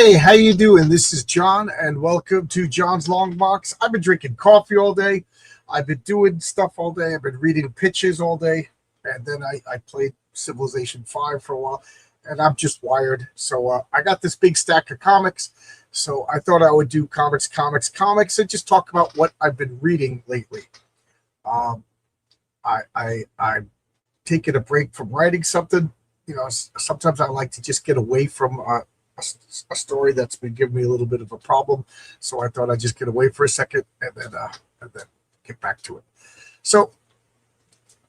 Hey, how you doing? This is John, and welcome to John's Long Box. I've been drinking coffee all day. I've been doing stuff all day. I've been reading pitches all day, and then I played Civilization 5 for a while, and I'm just wired. So I got this big stack of comics, so I thought I would do comics, and just talk about what I've been reading lately. Um, I'm taking a break from writing something. Sometimes I like to just get away from a story that's been giving me a little bit of a problem. So I thought I'd just get away for a second and then get back to it. So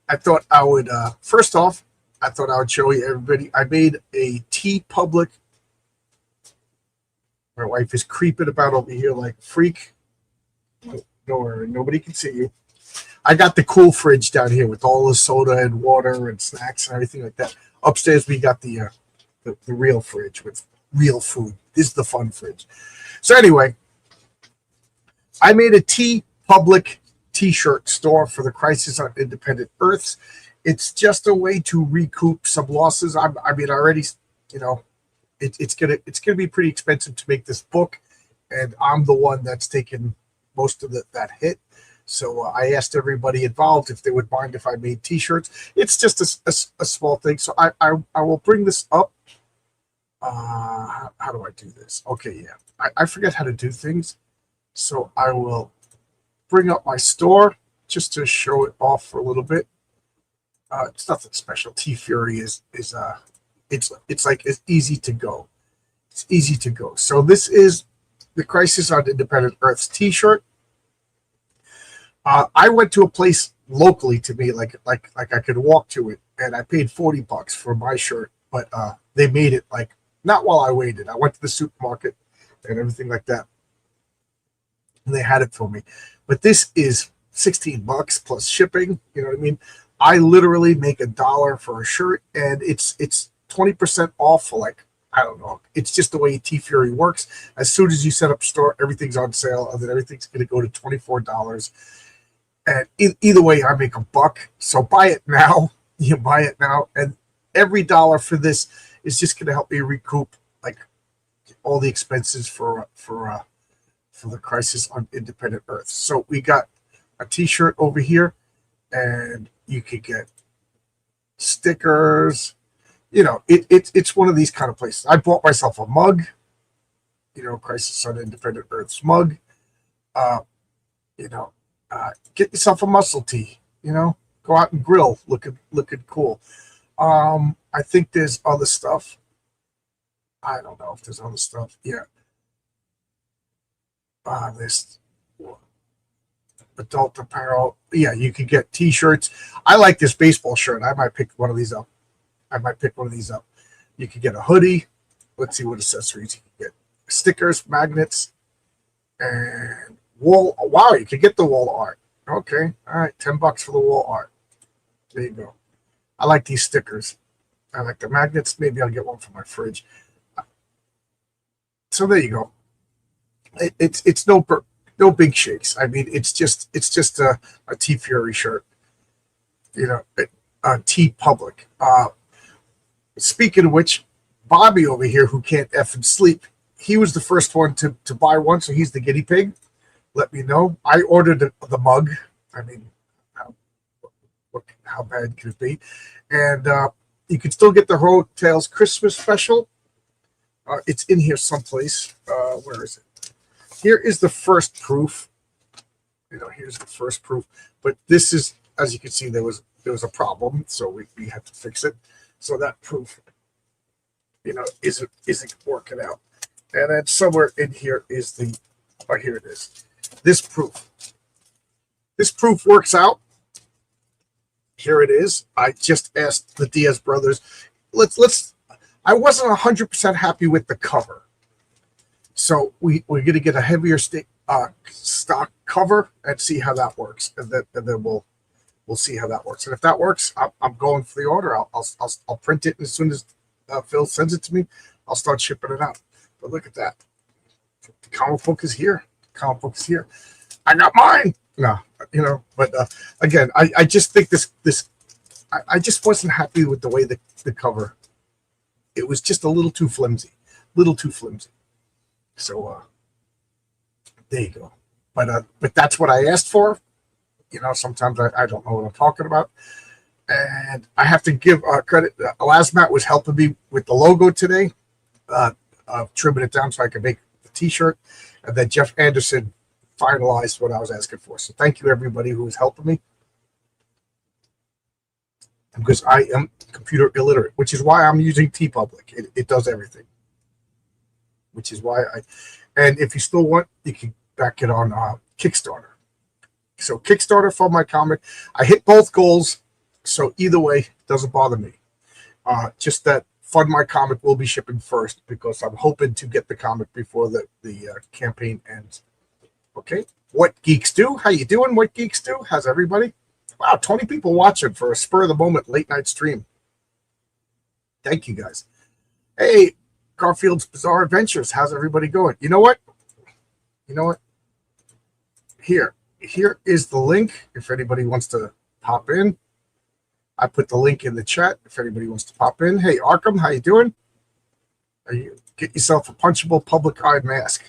I thought I would first off, I thought I would show you everybody. I made a T Public. My wife is creeping about over here like freak. Don't worry, nobody can see you. I got the cool fridge down here with all the soda and water and snacks and everything like that. Upstairs we got the real fridge with real food. This is the fun fridge. So anyway, I made a T Public t-shirt store for the Crisis on Independent Earths. It's just a way to recoup some losses. I mean, already, it's gonna be pretty expensive to make this book, and I'm the one that's taken most of that hit. So I asked everybody involved if they would mind if I made t-shirts. It's just a small thing. So I will bring this up. How do I do this? Okay, yeah. I forget how to do things. So I will bring up my store just to show it off for a little bit. It's nothing special. T Fury is it's like it's easy to go. It's easy to go. So this is the Crisis on Independent Earths t-shirt. I went to a place locally to me, like I could walk to it, and I paid $40 for my shirt, but they made it like not while I waited. I went to the supermarket and everything like that, and they had it for me. But this is $16 plus shipping. You know what I mean? I literally make $1 for a shirt, and it's 20% off for like, I don't know. It's just the way T Fury works. As soon as you set up a store, everything's on sale, and then everything's going to go to $24. And either way, I make $1. So buy it now. You buy it now, and every dollar for this is just going to help me recoup like all the expenses for the Crisis on Independent Earth. So we got a T-shirt over here, and you could get stickers. It's one of these kind of places. I bought myself a mug. Crisis on Independent Earth's mug. Get yourself a muscle tee, go out and grill, looking cool. I think there's other stuff. I don't know if there's other stuff. Yeah. This adult apparel. Yeah, you could get t-shirts. I like this baseball shirt. I might pick one of these up. You could get a hoodie. Let's see what accessories you can get. Stickers, magnets, and wall. Wow, you could get the wall art. Okay, all right, $10 for the wall art. There you go. I like these stickers. I like the magnets. Maybe I'll get one for my fridge. So there you go. It's no big shakes. I mean, it's just a T Fury shirt. T Public. Speaking of which, Bobby over here, who can't effing sleep, he was the first one to buy one, so he's the guinea pig. Let me know. I ordered the mug. I mean, how bad could it be? And you can still get the Hotels Christmas special. It's in here someplace. Where is it? Here is the first proof. Here's the first proof. But this is, as you can see, there was a problem, so we had to fix it. So that proof, isn't working out. And then somewhere in here is the. Oh, here it is. This proof works out. Here it is. I just asked the Diaz brothers. I wasn't 100% happy with the cover, so we're gonna get a heavier stock cover and see how that works, and then we'll see how that works. And if that works, I'm going for the order. I'll print it, and as soon as Phil sends it to me, I'll start shipping it out. But look at that. The comic book is here. I got mine. No, but again, I just think I just wasn't happy with the way the cover. It was just a little too flimsy. So there you go. But that's what I asked for. Sometimes I don't know what I'm talking about. And I have to give credit. Lasmat was helping me with the logo today, trimming it down so I can make the T-shirt. And then Jeff Anderson finalized what I was asking for. So thank you, everybody who was helping me. Because I am computer illiterate, which is why I'm using TeePublic. It does everything. Which is why and if you still want, you can back it on Kickstarter. So Kickstarter for my comic, I hit both goals. So either way, it doesn't bother me. Just that Fund My Comic will be shipping first because I'm hoping to get the comic before the campaign ends. Okay, What Geeks Do? How you doing? What Geeks Do? How's everybody? Wow, 20 people watching for a spur of the moment late night stream. Thank you guys. Hey, Garfield's Bizarre Adventures. How's everybody going? You know what? Here is the link if anybody wants to pop in. I put the link in the chat if anybody wants to pop in. Hey, Arkham, how you doing? Get yourself a punchable public-eyed mask.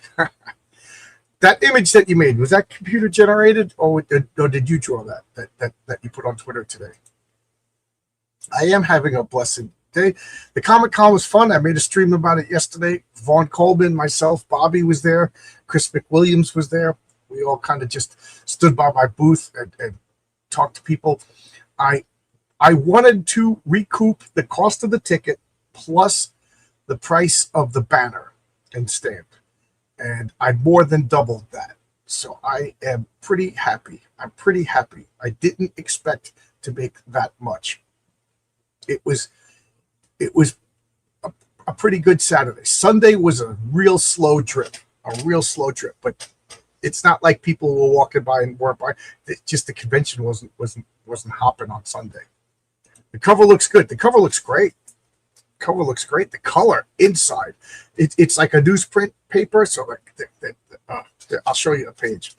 That image that you made, was that computer generated or did you draw that you put on Twitter today? I am having a blessed day. The Comic-Con was fun. I made a stream about it yesterday. Vaughn Coleman, myself, Bobby was there. Chris McWilliams was there. We all kind of just stood by my booth and talked to people. I wanted to recoup the cost of the ticket plus the price of the banner and stamp. And I more than doubled that. So I am pretty happy. I'm pretty happy. I didn't expect to make that much. It was a pretty good Saturday. Sunday was a real slow drip, but it's not like people were walking by and weren't by. Just the convention wasn't hopping on Sunday. The cover looks good. The cover looks great. The color inside, it's like a newsprint paper. So I'll show you a page.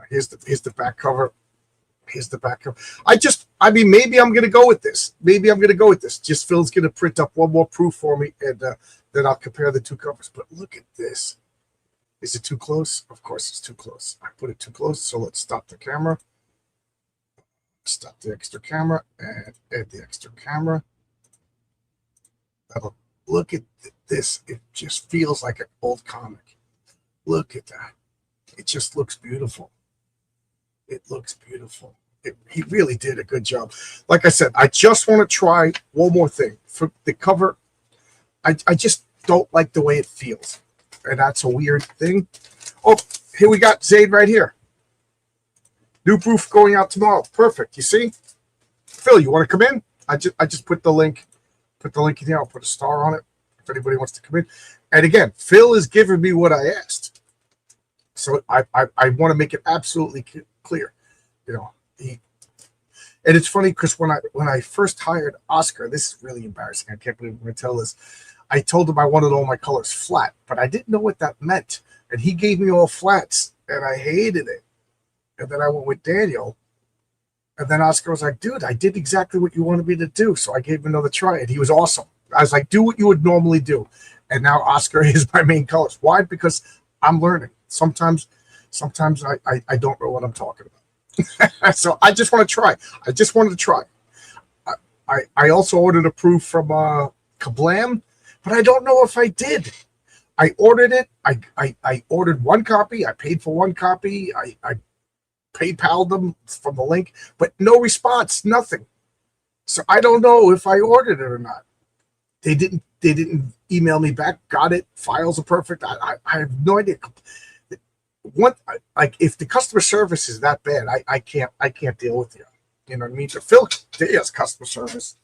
Here's the back cover. Maybe I'm gonna go with this. Just Phil's gonna print up one more proof for me, and then I'll compare the two covers. But look at this. Is it too close? Of course it's too close. I put it too close. So let's stop the camera. Stop the extra camera and add the extra camera. Look at this. It just feels like an old comic. Look at that. It just looks beautiful. He really did a good job. Like I said, I just want to try one more thing. For the cover, I just don't like the way it feels. And that's a weird thing. Oh, here we got Zaid right here. New proof going out tomorrow. Perfect. You see? Phil, you want to come in? I just put the link in here. I'll put a star on it if anybody wants to come in. And again, Phil is giving me what I asked. So I want to make it absolutely clear. And it's funny because when I first hired Oscar, this is really embarrassing. I can't believe I'm going to tell this. I told him I wanted all my colors flat, but I didn't know what that meant. And he gave me all flats, and I hated it. And then I went with Daniel. And then Oscar was like, dude, I did exactly what you wanted me to do. So I gave him another try, and he was awesome. I was like, do what you would normally do. And now Oscar is my main colors. Why? Because I'm learning. Sometimes I don't know what I'm talking about. So I just want to try. I just wanted to try. I also ordered a proof from Kablam, but I don't know if I did. I ordered it. I ordered one copy. I paid for one copy. I PayPal'd them from the link, but no response, nothing. So I don't know if I ordered it or not. They didn't email me back. Got it. Files are perfect. I have no idea. If the customer service is that bad, I can't deal with you. You know what I mean? So Phil Diaz customer service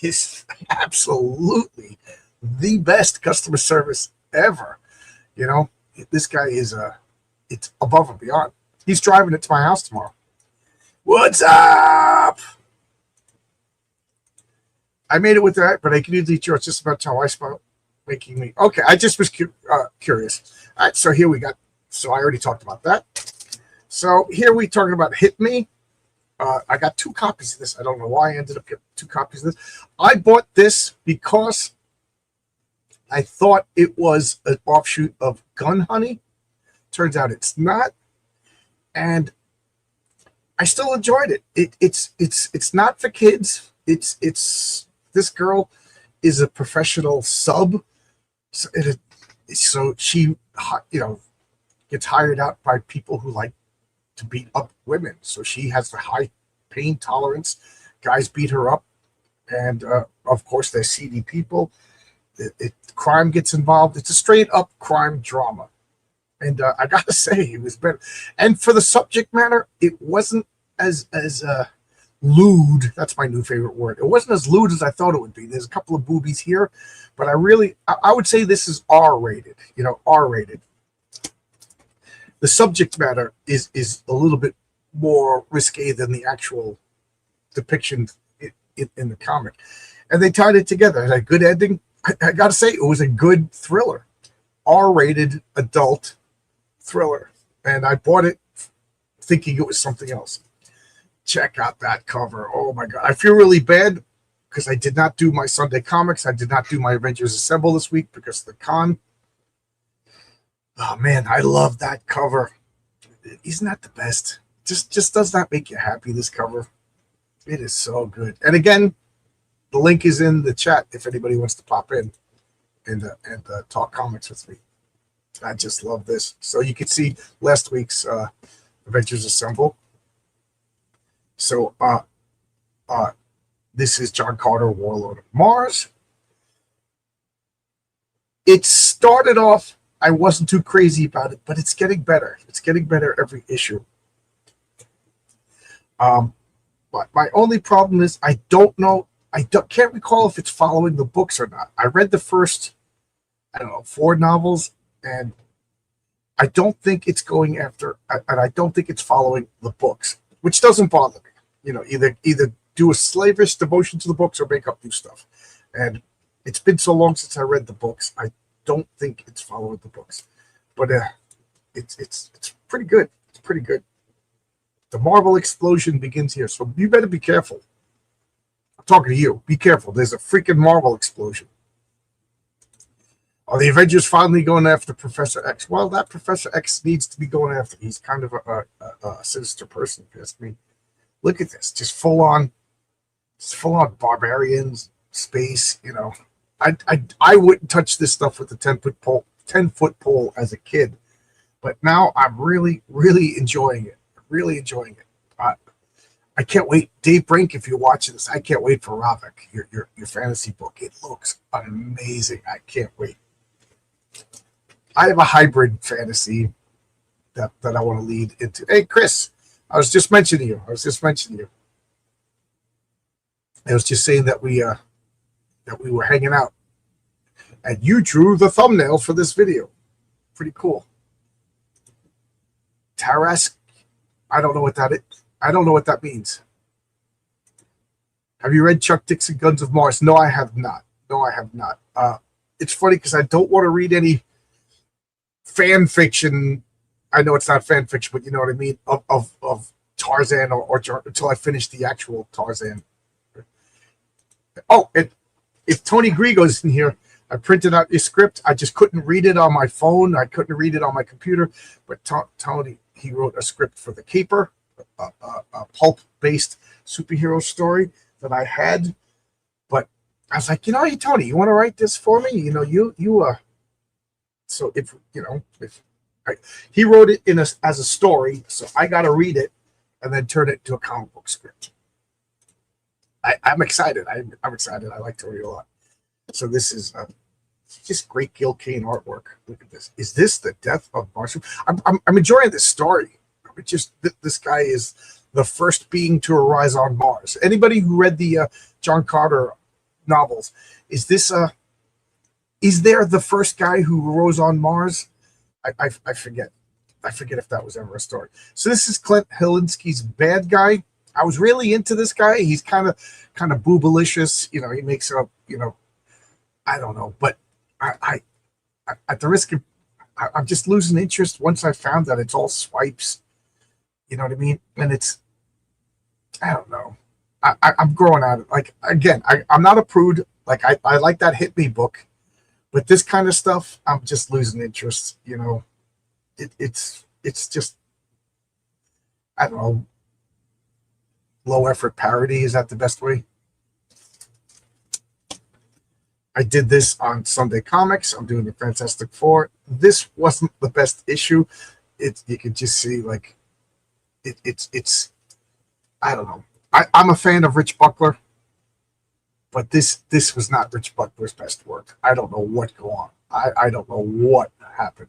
is absolutely the best customer service ever. This guy is it's above and beyond. He's driving it to my house tomorrow. What's up? I made it with that, but I can usually it's just about how I spell making me. Okay, I just was curious. All right, so here we got. So I already talked about that. So here we talking about Hit Me. I got 2 copies of this. I don't know why I ended up getting 2 copies of this. I bought this because I thought it was an offshoot of Gun Honey. Turns out it's not, and I still enjoyed it. It's not for kids. It's this girl is a professional sub, so, so she gets hired out by people who like to beat up women. So she has a high pain tolerance. Guys beat her up, and of course they're seedy people. Crime gets involved. It's a straight up crime drama, and I gotta say it was better. And for the subject matter, it wasn't as lewd. That's my new favorite word. It wasn't as lewd as I thought it would be. There's a couple of boobies here, but I would say this is R rated. R rated. The subject matter is a little bit more risque than the actual depiction in the comic, and they tied it together. It had a good ending. I gotta say, it was a good thriller, R-rated adult thriller, and I bought it thinking it was something else. Check out that cover. Oh my god, I feel really bad because I did not do my Sunday comics. I did not do my Avengers Assemble this week because of the con. Oh man, I love that cover. Isn't that the best? Just does not make you happy, this cover. It is so good. And again, the link is in the chat if anybody wants to pop in and talk comics with me. I just love this. So you can see last week's Avengers Assemble. So this is John Carter, Warlord of Mars. It started off, I wasn't too crazy about it, but it's getting better. It's getting better every issue. But my only problem is I don't know. Can't recall if it's following the books or not. I read the first, 4 novels, and I don't think it's going after, and I don't think it's following the books, which doesn't bother me. Either do a slavish devotion to the books or make up new stuff. And it's been so long since I read the books, I don't think it's following the books. But it's pretty good. It's pretty good. The Marvel explosion begins here, so you better be careful. I'm talking to you. Be careful. There's a freaking Marvel explosion. Are the Avengers finally going after Professor X? Well, that Professor X needs to be going after. He's kind of a sinister person, if you ask me. Look at this. Just full on barbarians, space, I wouldn't touch this stuff with the 10-foot pole as a kid. But now I'm really, really enjoying it. Really enjoying it. I can't wait, Dave Brink. If you're watching this, I can't wait for Ravik, your fantasy book. It looks amazing. I can't wait. I have a hybrid fantasy that I want to lead into. Hey, Chris, I was just mentioning you. I was just saying that we were hanging out, and you drew the thumbnail for this video. Pretty cool. Tarask. I don't know what that is. I don't know what that means. Have you read Chuck Dixon, Guns of Mars? No, I have not. It's funny because I don't want to read any fan fiction. I know it's not fan fiction, but you know what I mean, of Tarzan or until I finish the actual Tarzan. Oh, if Tony Grigo's in here, I printed out your script. I just couldn't read it on my phone. I couldn't read it on my computer. But Tony, he wrote a script for The Caper, a pulp-based superhero story that I had. But I was like, hey, Tony, you want to write this for me? So if he wrote it as a story, so I got to read it and then turn it into a comic book script. I'm excited. I'm excited. I like Tony a lot. So this is just great Gil Kane artwork. Look at this. Is this the death of Martian? I'm enjoying this story. This guy is the first being to arise on Mars. Anybody who read the John Carter novels, is there the first guy who arose on Mars? I forget. I forget if that was ever a story. So this is Clint Hilinski's bad guy. I was really into this guy. He's kind of boobalicious. He makes up. I don't know, but I at the risk of, I'm just losing interest once I found that it's all swipes. You know what I mean? And I don't know. I'm growing out of it. Like, again, I'm not a prude. Like, I like that Hit Me book, But this kind of stuff, I'm just losing interest. It's just, I don't know, low effort parody. Is that the best way? I did this on Sunday Comics. I'm doing the Fantastic Four. This wasn't the best issue. You could just see like it's I don't know. I'm a fan of Rich Buckler, but this was not Rich Buckler's best work. I don't know what go on. I don't know what happened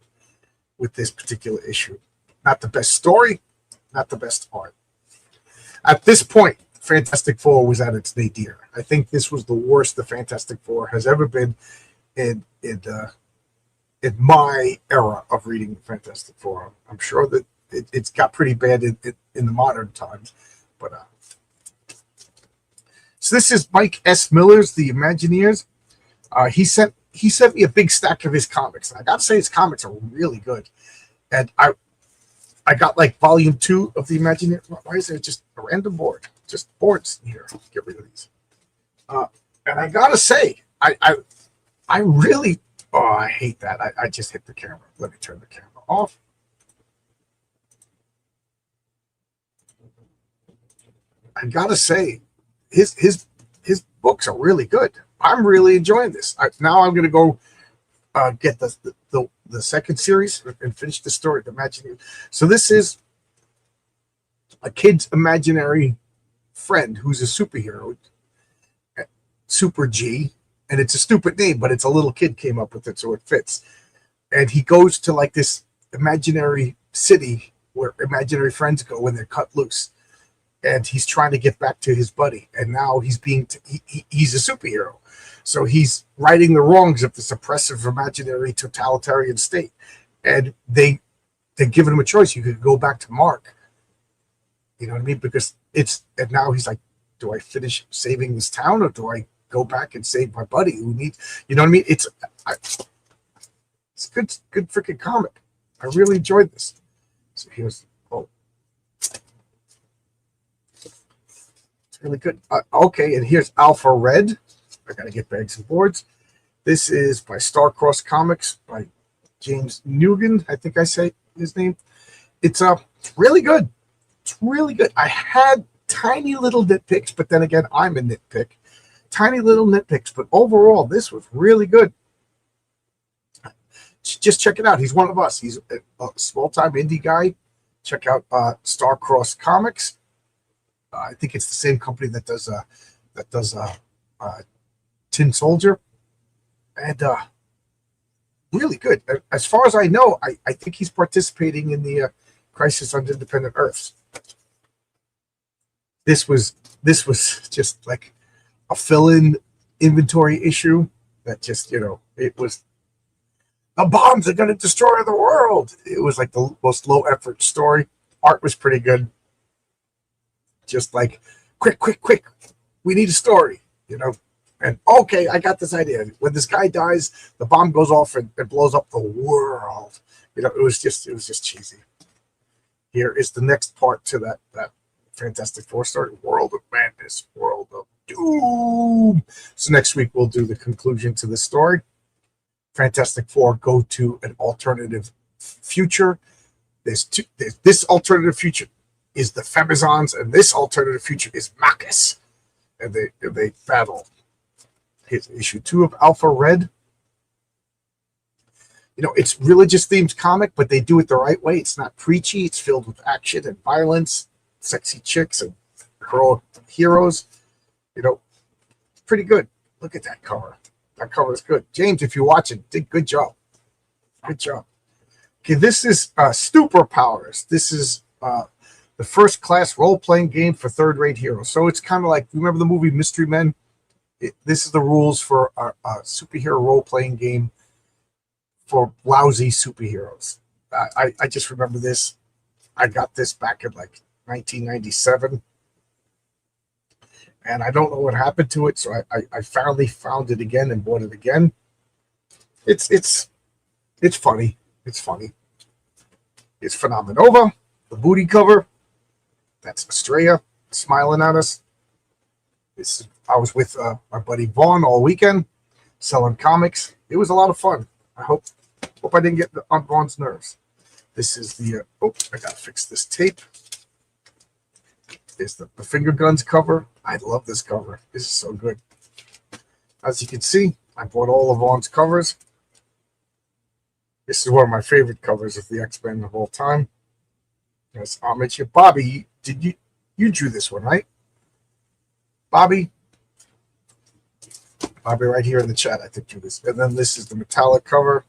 with this particular issue. Not the best story, not the best art. At this point, Fantastic Four was at its nadir. I think this was the worst the Fantastic Four has ever been in my era of reading Fantastic Four. I'm sure that it's got pretty bad in the modern times, but so this is Mike S. Miller's The Imagineers. He sent me a big stack of his comics. I gotta say his comics are really good, and I got like volume 2 of The Imagineers. Why is there just a random board? Just boards here. Get rid of these. And I gotta say, I really, I hate that. I just hit the camera. Let me turn the camera off. I gotta say, his books are really good. I'm really enjoying this. Now I'm gonna go get the second series and finish the story. Imagine. So this is a kid's imaginary friend who's a superhero, Super G, and it's a stupid name, but it's a little kid came up with it, so it fits. And he goes to like this imaginary city where imaginary friends go when they're cut loose, and he's trying to get back to his buddy. And now he's he's a superhero, so he's righting the wrongs of this oppressive imaginary totalitarian state. And they're giving him a choice. You could go back to Mark. You know what I mean? Because and now he's like, do I finish saving this town or do I go back and save my buddy who needs, you know what I mean? It's good freaking comic. I really enjoyed this. So here's, it's really good. Okay, and here's Alpha Red. I gotta get bags and boards. This is by Starcross Comics by James Newgan. I think I say his name. It's really good. It's really good. I had tiny little nitpicks, but then again, I'm a nitpick. Tiny little nitpicks, but overall, this was really good. Just check it out. He's one of us. He's a small-time indie guy. Check out Starcross Comics. I think it's the same company that does Tin Soldier, and really good. As far as I know, I think he's participating in the Crisis on Independent Earths. This was just like a fill-in inventory issue that just, it was, the bombs are going to destroy the world. It was like the most low-effort story. Art was pretty good. Just like, quick, we need a story, And okay, I got this idea. When this guy dies, the bomb goes off and blows up the world. It was just cheesy. Here is the next part to that Fantastic Four story, World of Madness, World of Doom. So next week we'll do the conclusion to this story. Fantastic Four go to an alternative future. There's this alternative future is the Femizons, and this alternative future is Makis. And they battle. Here's issue 2 of Alpha Red. It's religious themed comic, but they do it the right way. It's not preachy. It's filled with action and violence, sexy chicks and heroic heroes. Pretty good. Look at that cover. That cover is good. James, if you're watching, did good job. Good job. Okay, this is Stupor Powers. This is the first-class role-playing game for third-rate heroes. So it's kind of like, remember the movie Mystery Men? This is the rules for a superhero role-playing game for lousy superheroes. I just remember this. I got this back in like 1997. And I don't know what happened to it, so I finally found it again and bought it again. It's funny. It's funny. It's Phenomenova, the booty cover. That's Estrella smiling at us. I was with my buddy Vaughn all weekend, selling comics. it was a lot of fun. I hope I didn't get on Vaughn's nerves. This is the I gotta fix this tape. Is the Finger Guns cover. I love this cover. This is so good. As you can see, I bought all of Vaughn's covers. This is one of my favorite covers of the X-Men of all time. Yes, homage here. Bobby, did you drew this one, right? Bobby right here in the chat, I think drew this. And then this is the metallic cover.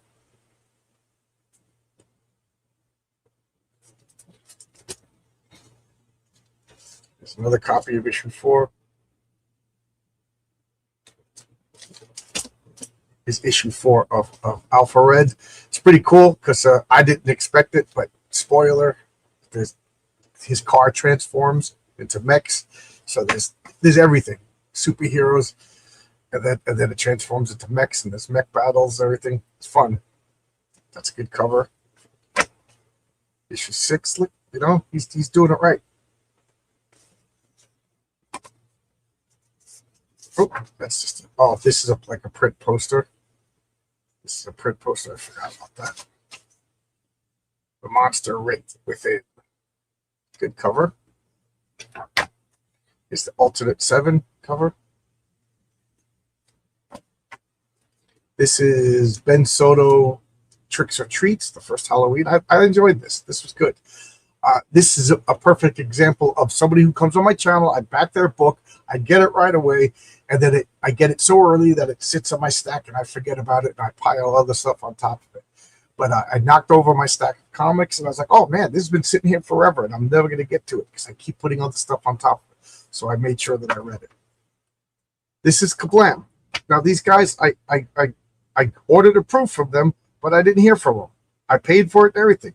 There's another copy of issue 4. Is issue 4 of Alpha Red. It's pretty cool because I didn't expect it, but spoiler, his car transforms into mechs. So there's everything, superheroes, and then it transforms into mechs, and there's mech battles, everything. It's fun. That's a good cover. Issue 6, look, he's doing it right. Oh, that's just this is like a print poster. This is a print poster. I forgot about that. The monster rate with it. Good cover. It's the alternate 7 cover. This is Ben Soto Tricks or Treats, the first Halloween. I enjoyed this. This was good. This is a perfect example of somebody who comes on my channel. I back their book. I get it right away, and then I get it so early that it sits on my stack, and I forget about it, and I pile other stuff on top of it. But I knocked over my stack of comics, and I was like, oh, man, this has been sitting here forever, and I'm never going to get to it because I keep putting other stuff on top of it. So I made sure that I read it. This is Kablam. Now, these guys, I ordered a proof from them, but I didn't hear from them. I paid for it and everything.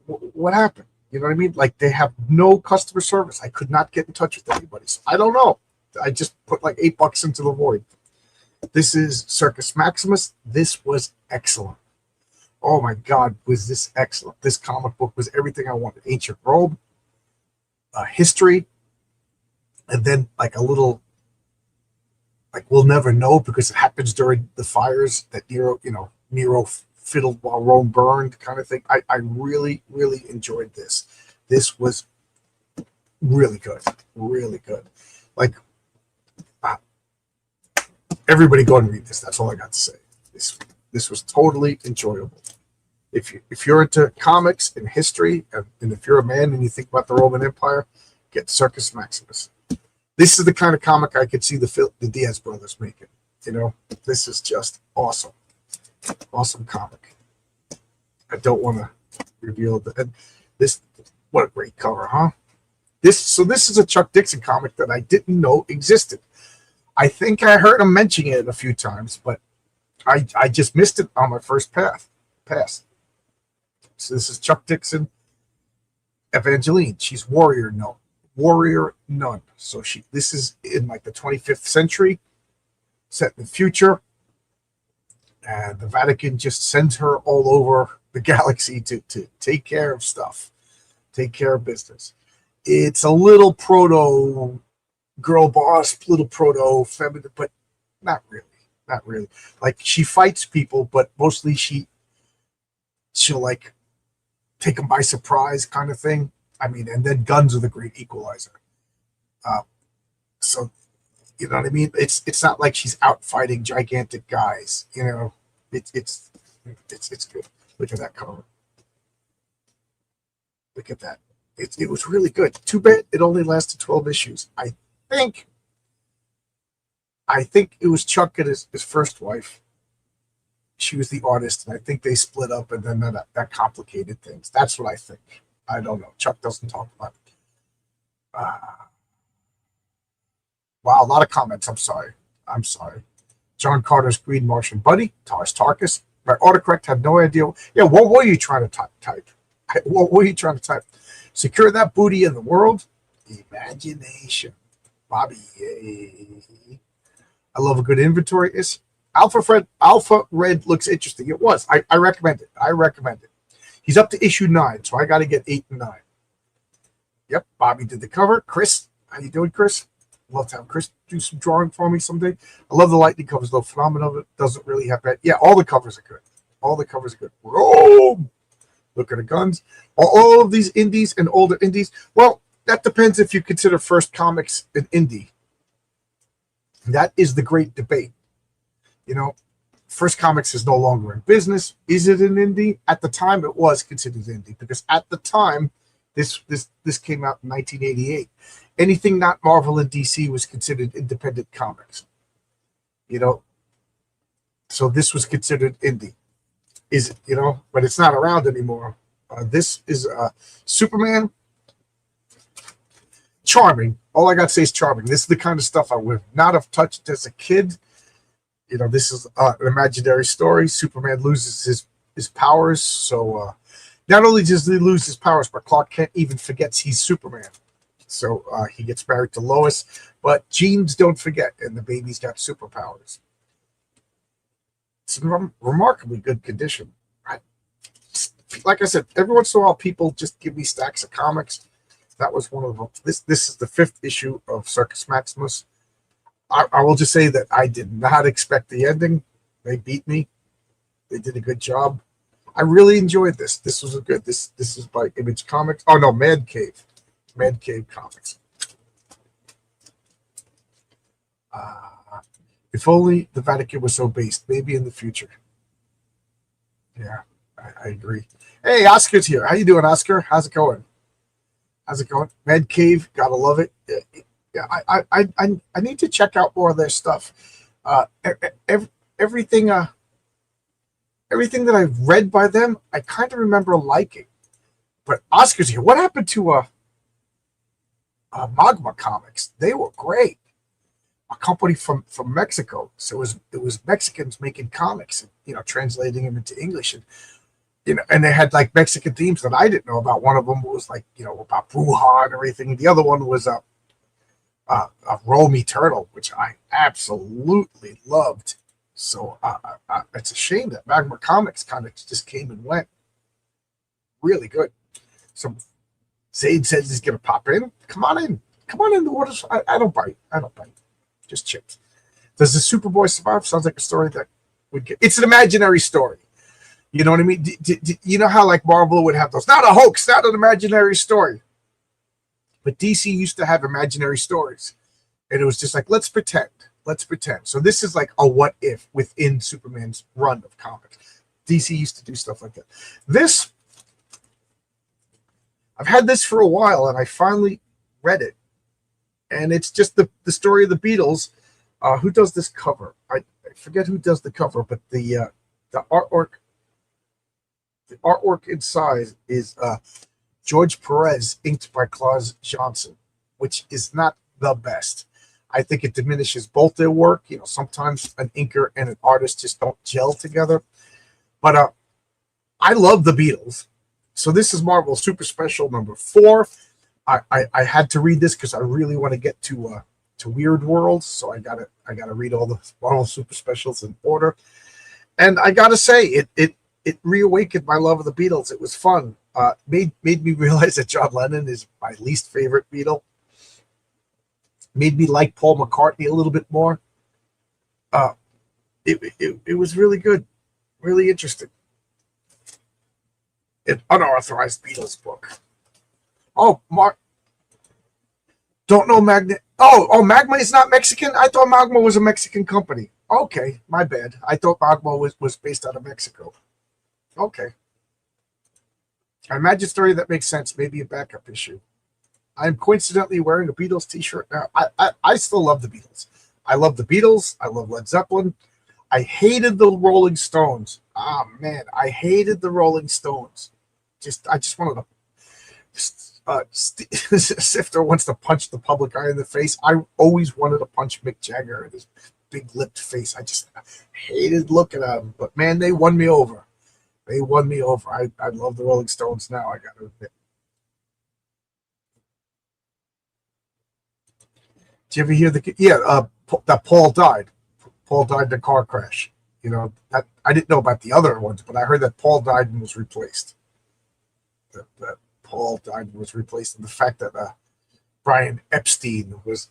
What happened? You know what I mean? Like, they have no customer service. I could not get in touch with anybody. So I don't know. I just put like $8 into the void. This is Circus Maximus. This was excellent. Oh my God, was this excellent. This comic book was everything I wanted. Ancient Rome, history, and then like a little, like, we'll never know because it happens during the fires that Nero fiddled while Rome burned kind of thing. I really, really enjoyed this. This was really good. Really good. Like, everybody go and read this. That's all I got to say. This was totally enjoyable. If you're into comics and history, and if you're a man and you think about the Roman Empire, get Circus Maximus. This is the kind of comic I could see the Diaz brothers making. This is just awesome. Awesome comic. I don't want to reveal this. What a great cover, huh? This is a Chuck Dixon comic that I didn't know existed. I think I heard him mention it a few times, but I just missed it on my first pass. So this is Chuck Dixon, Evangeline. She's warrior nun. So this is in like the 25th century, set in the future. And the Vatican just sends her all over the galaxy to take care of stuff, take care of business. It's a little proto girl boss, little proto feminine, but not really. Like, she fights people, but mostly she'll like take them by surprise kind of thing. I mean, and then guns are the great equalizer. So, you know what I mean? It's not like she's out fighting gigantic guys. It's good. Look at that cover. Look at that. It was really good. Too bad it only lasted 12 issues. I think it was Chuck and his first wife. She was the artist, and I think they split up, and then that complicated things. That's what I think. I don't know. Chuck doesn't talk about it. Wow, a lot of comments. I'm sorry. John Carter's Green Martian Buddy, Tars Tarkus. My autocorrect had no idea. Yeah, what were you trying to type? What were you trying to type? Secure that booty in the world. Imagination. Bobby, yay. I love a good inventory. Alpha Red looks interesting. It was. I recommend it. He's up to issue 9, so I got to get 8 and 9. Yep, Bobby did the cover. Chris, how you doing, Chris? I'd love to have Chris do some drawing for me someday. I love the Lightning covers, though. Phenomenal. Doesn't really have bad. Yeah, all the covers are good. All the covers are good. Rome! Look at the guns. All of these indies and older indies. Well, that depends if you consider First Comics an indie. That is the great debate. You know, First Comics is no longer in business. Is it an indie? At the time, it was considered indie because at the time, this came out in 1988. Anything not Marvel and DC was considered independent comics. You know, so this was considered indie. But it's not around anymore. This is Superman. Charming. All I got to say is charming. This is the kind of stuff I would not have touched as a kid. This is an imaginary story. Superman loses his powers. So not only does he lose his powers, but Clark Kent even forgets he's Superman. So he gets married to Lois. But genes don't forget, and the baby's got superpowers. It's in remarkably good condition. Like I said, every once in a while, people just give me stacks of comics. That was one of them. This is the 5th issue of Circus Maximus. I will just say that I did not expect the ending. They beat me. They did a good job. I really enjoyed this. This was a good. This is by Image Comics. Oh no, Man Cave Comics. If only the Vatican was so based. Maybe in the future. Yeah, I agree. Hey, Oscar's here. How you doing, Oscar? How's it going? How's it going? Man Cave, gotta love it. Yeah, I need to check out more of their stuff. Everything that I've read by them, I kind of remember liking. But Oscar's here. What happened to Magma Comics? They were great. A company from Mexico. So it was Mexicans making comics, and, translating them into English, and they had like Mexican themes that I didn't know about. One of them was like about Bruja and everything. The other one was a Rome Eternal, which I absolutely loved. So it's a shame that Magma Comics kind of just came and went. Really good. So Zaid says he's gonna pop in. Come on in. Come on in. The waters. I don't bite. Just chips. Does the Superboy survive? Sounds like a story that would get. It's an imaginary story. You know what I mean? You know how like Marvel would have those? Not a hoax, not an imaginary story. But DC used to have imaginary stories, and it was just like let's pretend. So this is like a what if within Superman's run of comics. DC used to do stuff like that. I've had this for a while, and I finally read it. And it's just the story of the Beatles. Who does this cover? I forget who does the cover, but the artwork inside is George Perez, inked by Klaus Johnson, which is not the best. I think it diminishes both their work. Sometimes an inker and an artist just don't gel together. But I love the Beatles. So this is Marvel Super Special number 4. I had to read this because I really want to get to Weird World, so I gotta read all the Marvel Super Specials in order. And I gotta say, it reawakened my love of the Beatles. It was fun. Made me realize that John Lennon is my least favorite Beatle. Made me like Paul McCartney a little bit more. It was really good, really interesting. An unauthorized Beatles book. Oh, Mark. Don't know Magna. Oh, Magma is not Mexican? I thought Magma was a Mexican company. Okay, my bad. I thought Magma was based out of Mexico. Okay. I imagine a story that makes sense. Maybe a backup issue. I'm coincidentally wearing a Beatles t-shirt now. I still love the Beatles. I love the Beatles. I love Led Zeppelin. I hated the Rolling Stones. Ah, man. I hated the Rolling Stones. I just wanted to... Sifter wants to punch the public eye in the face. I always wanted to punch Mick Jagger in his big lipped face. I just hated looking at him. But man, they won me over. I love the Rolling Stones now, I gotta admit. Did you ever hear that Paul died? Paul died in a car crash. That I didn't know about the other ones, but I heard that Paul died and was replaced. That Paul died and was replaced, and the fact that Brian Epstein was,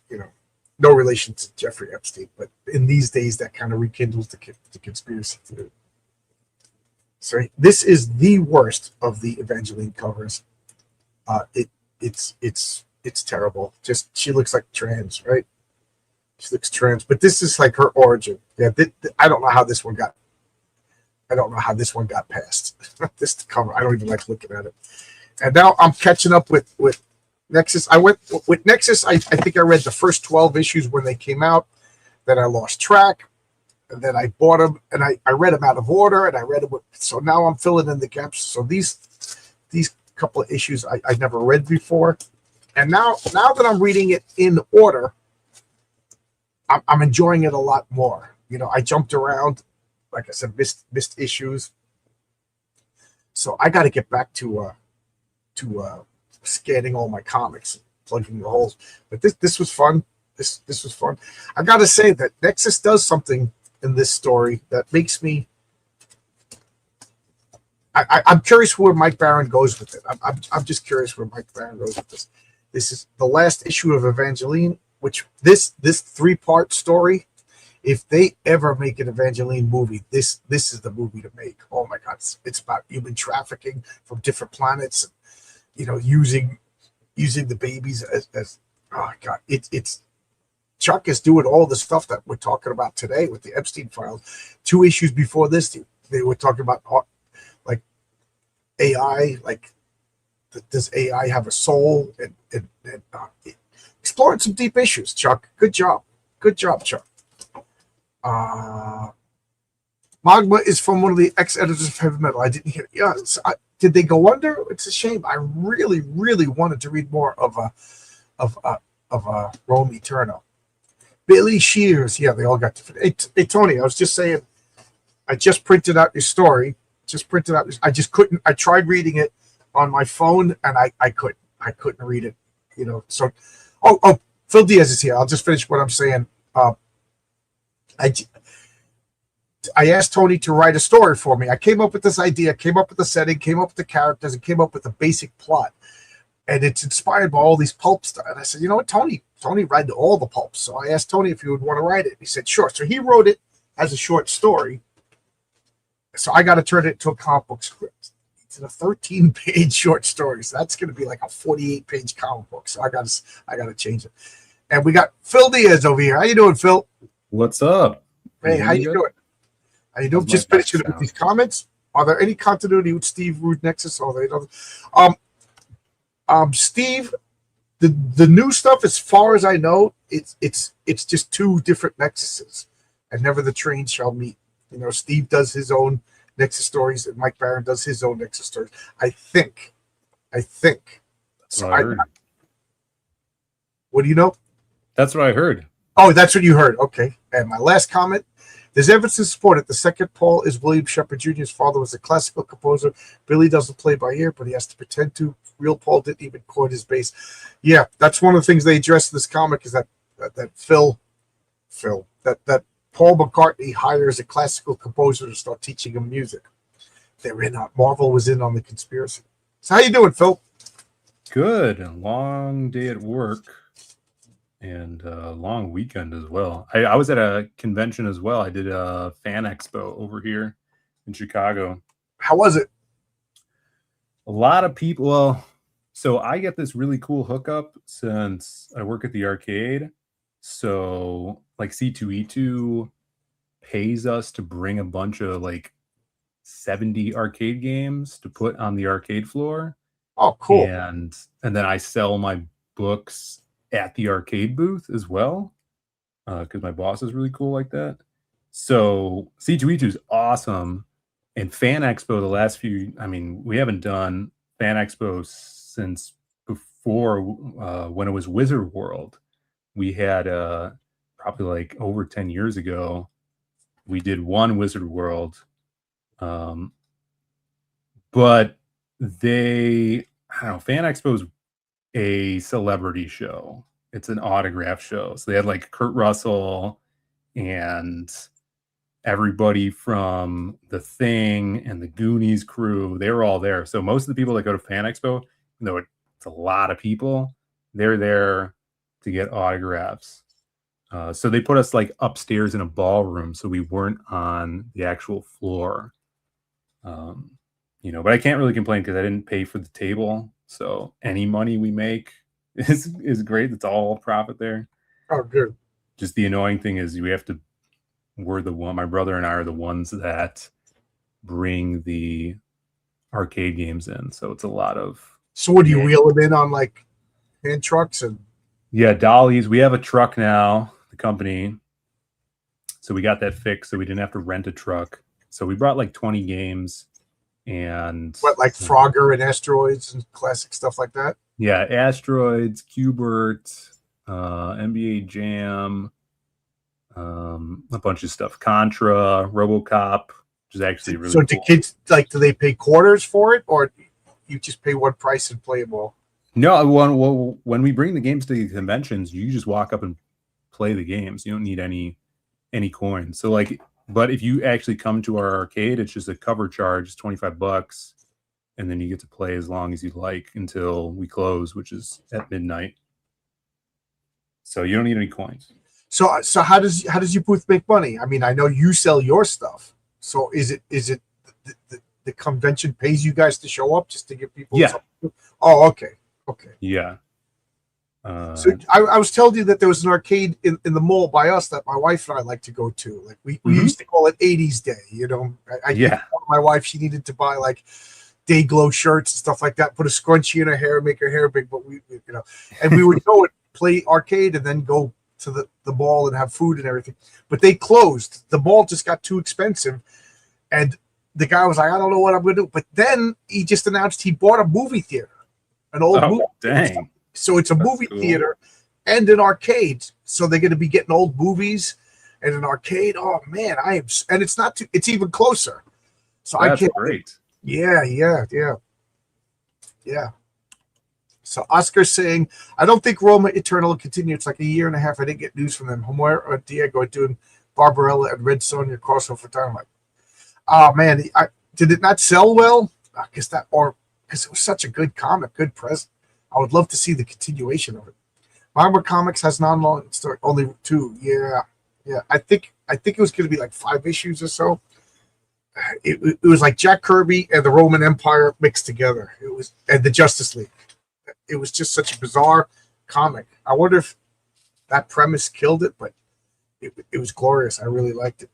no relation to Jeffrey Epstein, but in these days that kind of rekindles the conspiracy theory. So this is the worst of the Evangeline covers. It's terrible. Just she looks like trans, right? She looks trans, but this is like her origin. Yeah, I don't know how this one got. I don't know how this one got past this cover. I don't even like looking at it. And now I'm catching up with Nexus. I went with Nexus. I think I read the first 12 issues when they came out. Then I lost track. And then I bought them, and I read them out of order, and I read them. So now I'm filling in the gaps. So these couple of issues I never read before, and now that I'm reading it in order, I'm enjoying it a lot more. You know, I jumped around, like I said, missed issues. So I got to get back to scanning all my comics, plugging the holes. But this was fun. This was fun. I got to say that Nexus does something in this story that makes me. I'm curious where Mike Baron goes with it. I'm just curious where Mike Baron goes with this. This is the last issue of Evangeline, which this 3-part story. If they ever make an Evangeline movie, this is the movie to make. Oh my God, it's about human trafficking from different planets, you know, using the babies as oh God, it's Chuck is doing all the stuff that we're talking about today with the Epstein files. 2 issues before this, they were talking about like AI, like does AI have a soul, and exploring some deep issues. Chuck, good job, Chuck. Magma is from one of the ex-editors of Heavy Metal. I didn't hear. Yeah, did they go under? It's a shame. I really, really wanted to read more of Rome Eterno. Billy Shears. Yeah, they all got different. Hey, Tony, I was just saying. I just printed out your story. I just couldn't. I tried reading it on my phone, and I couldn't. I couldn't read it. You know. So, Phil Diaz is here. I'll just finish what I'm saying. I asked Tony to write a story for me. I came up with this idea, came up with the setting, came up with the characters, and came up with the basic plot. And it's inspired by all these pulp stuff. And I said, you know what, Tony read all the pulps. So I asked Tony if he would want to write it. He said, sure. So he wrote it as a short story. So I got to turn it into a comic book script. It's a 13-page short story. So that's going to be like a 48-page comic book. So I got to change it. And we got Phil Diaz over here. How you doing, Phil? What's up? Hey, how you doing? How you doing? Just finishing with these comments. Are there any continuity with Steve Rude Nexus? Or they Steve, the new stuff, as far as I know, it's just 2 different Nexuses, and never the train shall meet. You know, Steve does his own Nexus stories, and Mike Baron does his own Nexus stories. I think. That's what I heard. What do you know? That's what I heard. Oh, that's what you heard. Okay. And my last comment. There's evidence to support it. The second Paul is William Shepard Jr.'s father was a classical composer. Billy doesn't play by ear, but he has to pretend to. Real Paul didn't even chord his bass. Yeah, that's one of the things they address in this comic is that Paul McCartney hires a classical composer to start teaching him music. Marvel was in on the conspiracy. So how you doing, Phil? Good. A long day at work. And a long weekend as well. I was at a convention as well. I did a fan expo over here in Chicago. How was it? A lot of people. Well, so I get this really cool hookup since I work at the arcade. So like C2E2 pays us to bring a bunch of like 70 arcade games to put on the arcade floor. Oh, cool. And then I sell my books at the arcade booth as well, because my boss is really cool like that. So C2E2 is awesome. And Fan Expo, the last few, I mean, we haven't done Fan Expo since before when it was Wizard World. We had probably like over 10 years ago, we did one Wizard World. But Fan Expo is a celebrity show. It's an autograph show. So they had like Kurt Russell and everybody from The Thing and the Goonies crew. They were all there. So most of the people that go to Fan Expo, you know, it's a lot of people, they're there to get autographs. So they put us like upstairs in a ballroom, so we weren't on the actual floor. But I can't really complain because I didn't pay for the table. So any money we make is great. It's all profit there. Oh, good. Just the annoying thing is my brother and I are the ones that bring the arcade games in. So it's a lot of. So what do you wheel them in on like hand trucks and? Yeah, dollies. We have a truck now, the company. So we got that fixed, so we didn't have to rent a truck. So we brought like 20 games and what, like Frogger and Asteroids and classic stuff like that? Yeah, Asteroids, Qbert, NBA Jam, a bunch of stuff. Contra, RoboCop, which is actually really cool. So do kids, do they pay quarters for it, or you just pay one price and play them all? No, when we bring the games to the conventions, you just walk up and play the games. You don't need any coins. So but if you actually come to our arcade, it's just a cover charge, it's $25, and then you get to play as long as you like until we close, which is at midnight. So you don't need any coins. So how does your booth make money? I mean, I know you sell your stuff. So is it the convention pays you guys to show up just to give people? Yeah. Something? Oh, okay. Yeah. So I was telling you that there was an arcade in the mall by us that my wife and I like to go to. Like we used to call it 80s Day. My wife, she needed to buy like Day Glow shirts and stuff like that, put a scrunchie in her hair, make her hair big, but and we would go and play arcade and then go to the mall and have food and everything. But they closed. The mall just got too expensive. And the guy was like, I don't know what I'm going to do. But then he just announced he bought a movie theater, an old movie theater. Dang. So it's a movie theater and an arcade. So they're going to be getting old movies and an arcade. Oh man, and it's not too, it's even closer. So That's I can't. Great. Yeah. So Oscar's saying, I don't think Roma Eternal will continue. It's like a year and a half. I didn't get news from them. Homer or Diego are doing Barbarella and Red Sonja crossover for Dynamite. Oh man, did it not sell well? I guess because it was such a good comic, good present. I would love to see the continuation of it. Marvel Comics has non-long story, only 2. Yeah. I think it was going to be like 5 issues or so. It was like Jack Kirby and the Roman Empire mixed together. And the Justice League. It was just such a bizarre comic. I wonder if that premise killed it, but it was glorious. I really liked it.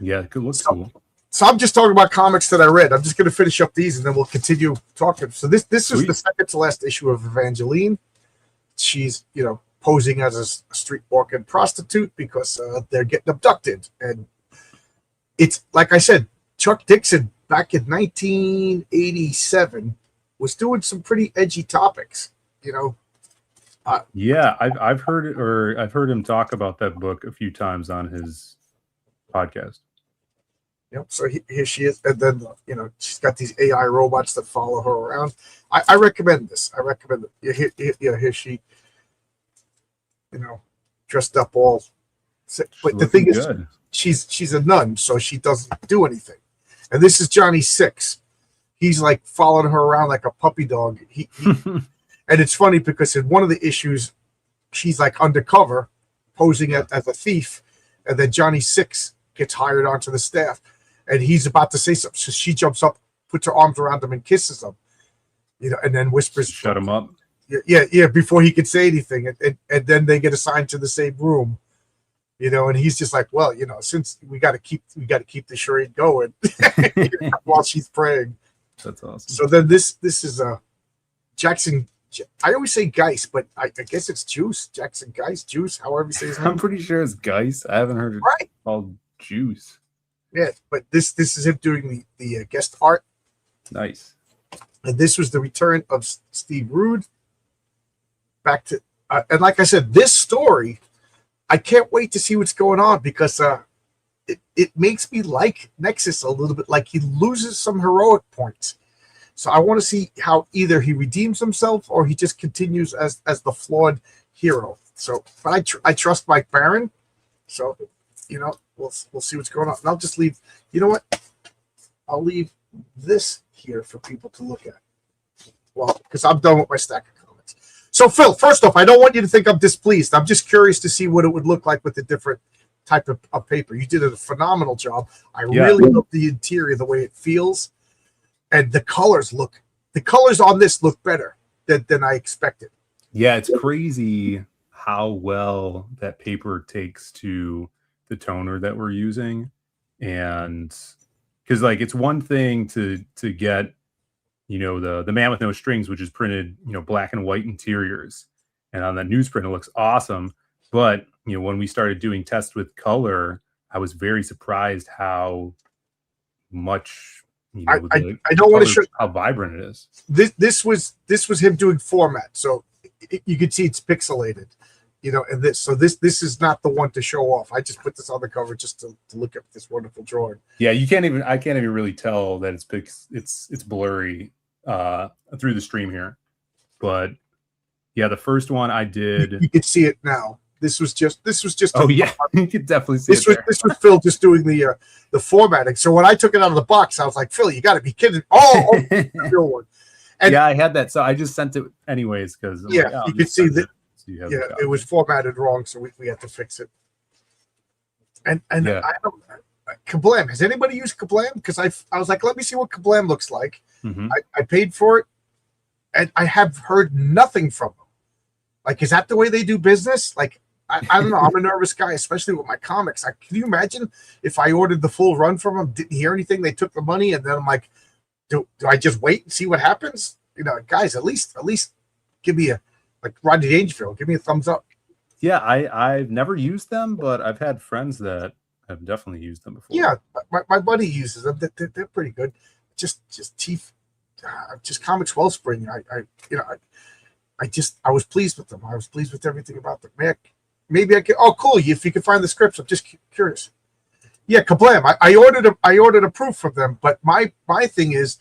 Yeah, it looks cool. So I'm just talking about comics that I read. I'm just going to finish up these, and then we'll continue talking. So this is the second to last issue of Evangeline. She's posing as a street walking prostitute because they're getting abducted, and it's like I said, Chuck Dixon back in 1987 was doing some pretty edgy topics. Yeah, I've heard it, or I've heard him talk about that book a few times on his podcast. So here she is, and then she's got these AI robots that follow her around. I recommend this. I recommend it. Here she, dressed up all. But the thing is, she's a nun, so she doesn't do anything. And this is Johnny 6. He's like following her around like a puppy dog. He and it's funny because in one of the issues, she's like undercover, posing as a thief, and then Johnny 6 gets hired onto the staff. And he's about to say something. So she jumps up, puts her arms around him and kisses him, and then whispers, shut him up. Yeah, before he could say anything. And then they get assigned to the same room, and he's just like, well, since we got to keep the charade going while she's praying. That's awesome. So then this is Jackson. I always say Geis, but I guess it's Juice. Jackson Geis, Juice, however you say his name. I'm pretty sure it's Geis. I haven't heard it called Juice. Yeah, but this is him doing the guest art. Nice. And this was the return of Steve Rude. Back to and like I said, this story, I can't wait to see what's going on because it makes me like Nexus a little bit. Like he loses some heroic points, so I want to see how either he redeems himself or he just continues as the flawed hero. So, but I trust Mike Baron, so we'll see what's going on. And I'll just leave. You know what? I'll leave this here for people to look at. Well, because I'm done with my stack of comments. So Phil, first off, I don't want you to think I'm displeased. I'm just curious to see what it would look like with the different type of paper. You did a phenomenal job. I really love the interior, the way it feels, and the colors on this look better than I expected. Yeah, it's crazy how well that paper takes to the toner that we're using. And because like it's one thing to get, you know, the Man with No Strings, which is printed, you know, black and white interiors, and on that newsprint it looks awesome. But you know, when we started doing tests with color, I was very surprised how much, you know, I don't want to show how vibrant it is. This was him doing format, so you can see it's pixelated, you know, and this is not the one to show off. I just put this on the cover just to look at this wonderful drawing. Yeah, I can't even really tell that it's blurry through the stream here, but yeah, the first one I did, you can see it now. This was just oh yeah, you could definitely see this was Phil just doing the formatting. So when I took it out of the box, I was like, Phil, you got to be kidding! Oh, the real one. And yeah, I had that, so I just sent it anyways because yeah, like, you can see that. So it was formatted wrong, so we had to fix it. And yeah. I don't. Kablam. Has anybody used Kablam? Because I was like, let me see what Kablam looks like. Mm-hmm. I paid for it, and I have heard nothing from them. Like, is that the way they do business? Like, I don't know. I'm a nervous guy, especially with my comics. Can you imagine if I ordered the full run from them, didn't hear anything, they took the money, and then I'm like, do I just wait and see what happens? You know, guys, at least give me like Rodney Dangerfield, give me a thumbs up. Yeah, I've never used them, but I've had friends that have definitely used them before. Yeah, my buddy uses them. They're pretty good. Just Comics Wellspring. I was pleased with them. I was pleased with everything about them. Maybe I could. Oh, cool! If you can find the scripts, I'm just curious. Yeah, Kablam. I ordered a proof from them, but my thing is,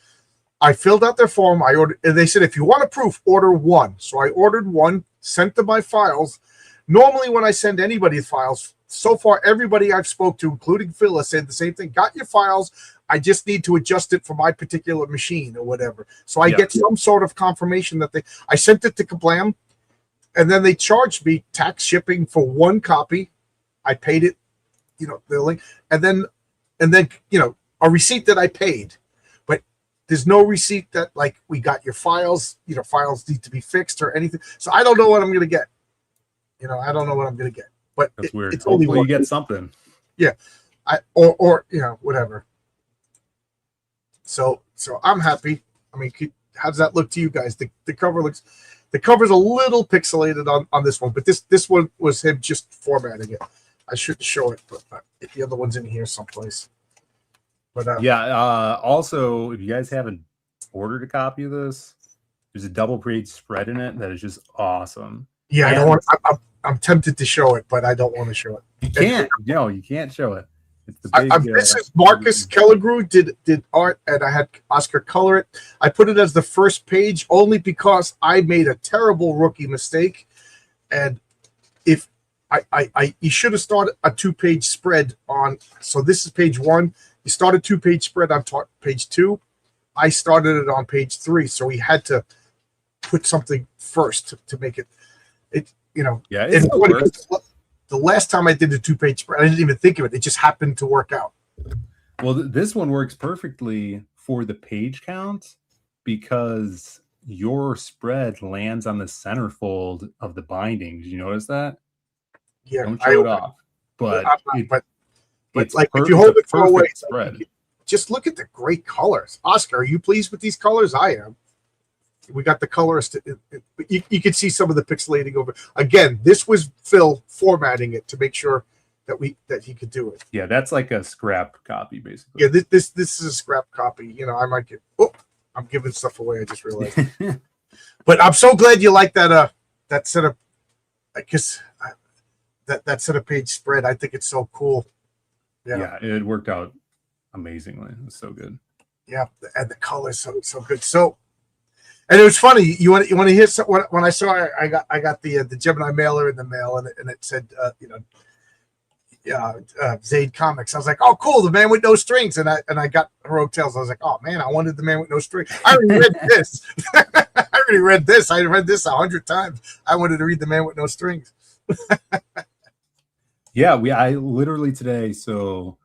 I filled out their form. I ordered, and they said if you want a proof, order one. So I ordered one, sent them my files. Normally, when I send anybody files, so far everybody I've spoke to, including Phil, has said the same thing. Got your files. I just need to adjust it for my particular machine or whatever. So I get some sort of confirmation that I sent it to Kablam, and then they charged me tax shipping for one copy. I paid it, you know, the link, and then you know, a receipt that I paid, but there's no receipt that like we got your files. You know, files need to be fixed or anything. So I don't know what I'm gonna get. You know, I don't know what I'm gonna get. But that's weird. It's Hopefully only you get something. Yeah, or you know, whatever. So I'm happy. I mean, how does that look to you guys? The cover's a little pixelated on this one, but this one was him just formatting it. I should show it, but the other one's in here someplace. But also, if you guys haven't ordered a copy of this, there's a double page spread in it that is just awesome. Yeah, I don't want. I'm tempted to show it, but I don't want to show it. You can't. No, you can't show it. It's the big, this is Marcus Kellegrew did art, and I had Oscar color it. I put it as the first page only because I made a terrible rookie mistake, and if you should have started a 2-page spread on. So this is page 1. You start a 2-page spread on page 2. I started it on page 3, so we had to put something first to make it. You know, yeah. The last time I did a 2-page spread, I didn't even think of it. It just happened to work out. Well, this one works perfectly for the page count because your spread lands on the centerfold of the binding. Did you notice that? Yeah, don't show it off. But like if you hold it far away, spread. Just look at the great colors. Oscar, are you pleased with these colors? I am. We got the colors. You can see some of the pixelating over. Again, this was Phil formatting it to make sure that he could do it. Yeah, that's like a scrap copy, basically. Yeah, this is a scrap copy. You know, I might get. Oh, I'm giving stuff away. I just realized. But I'm so glad you like that. That set of, because that set of page spread. I think it's so cool. Yeah, it worked out amazingly. It was so good. Yeah, and the colors so good. So. And it was funny. You want to hear when I saw it, I got the Gemini mailer in the mail, and it said Zaid Comics. I was like, oh cool, the Man with No Strings, and I got Heroic Tales. I was like, oh man, I wanted the Man with No Strings. I already read this. I already read this. I read this 100 times. I wanted to read The Man with No Strings. Yeah, I literally today, so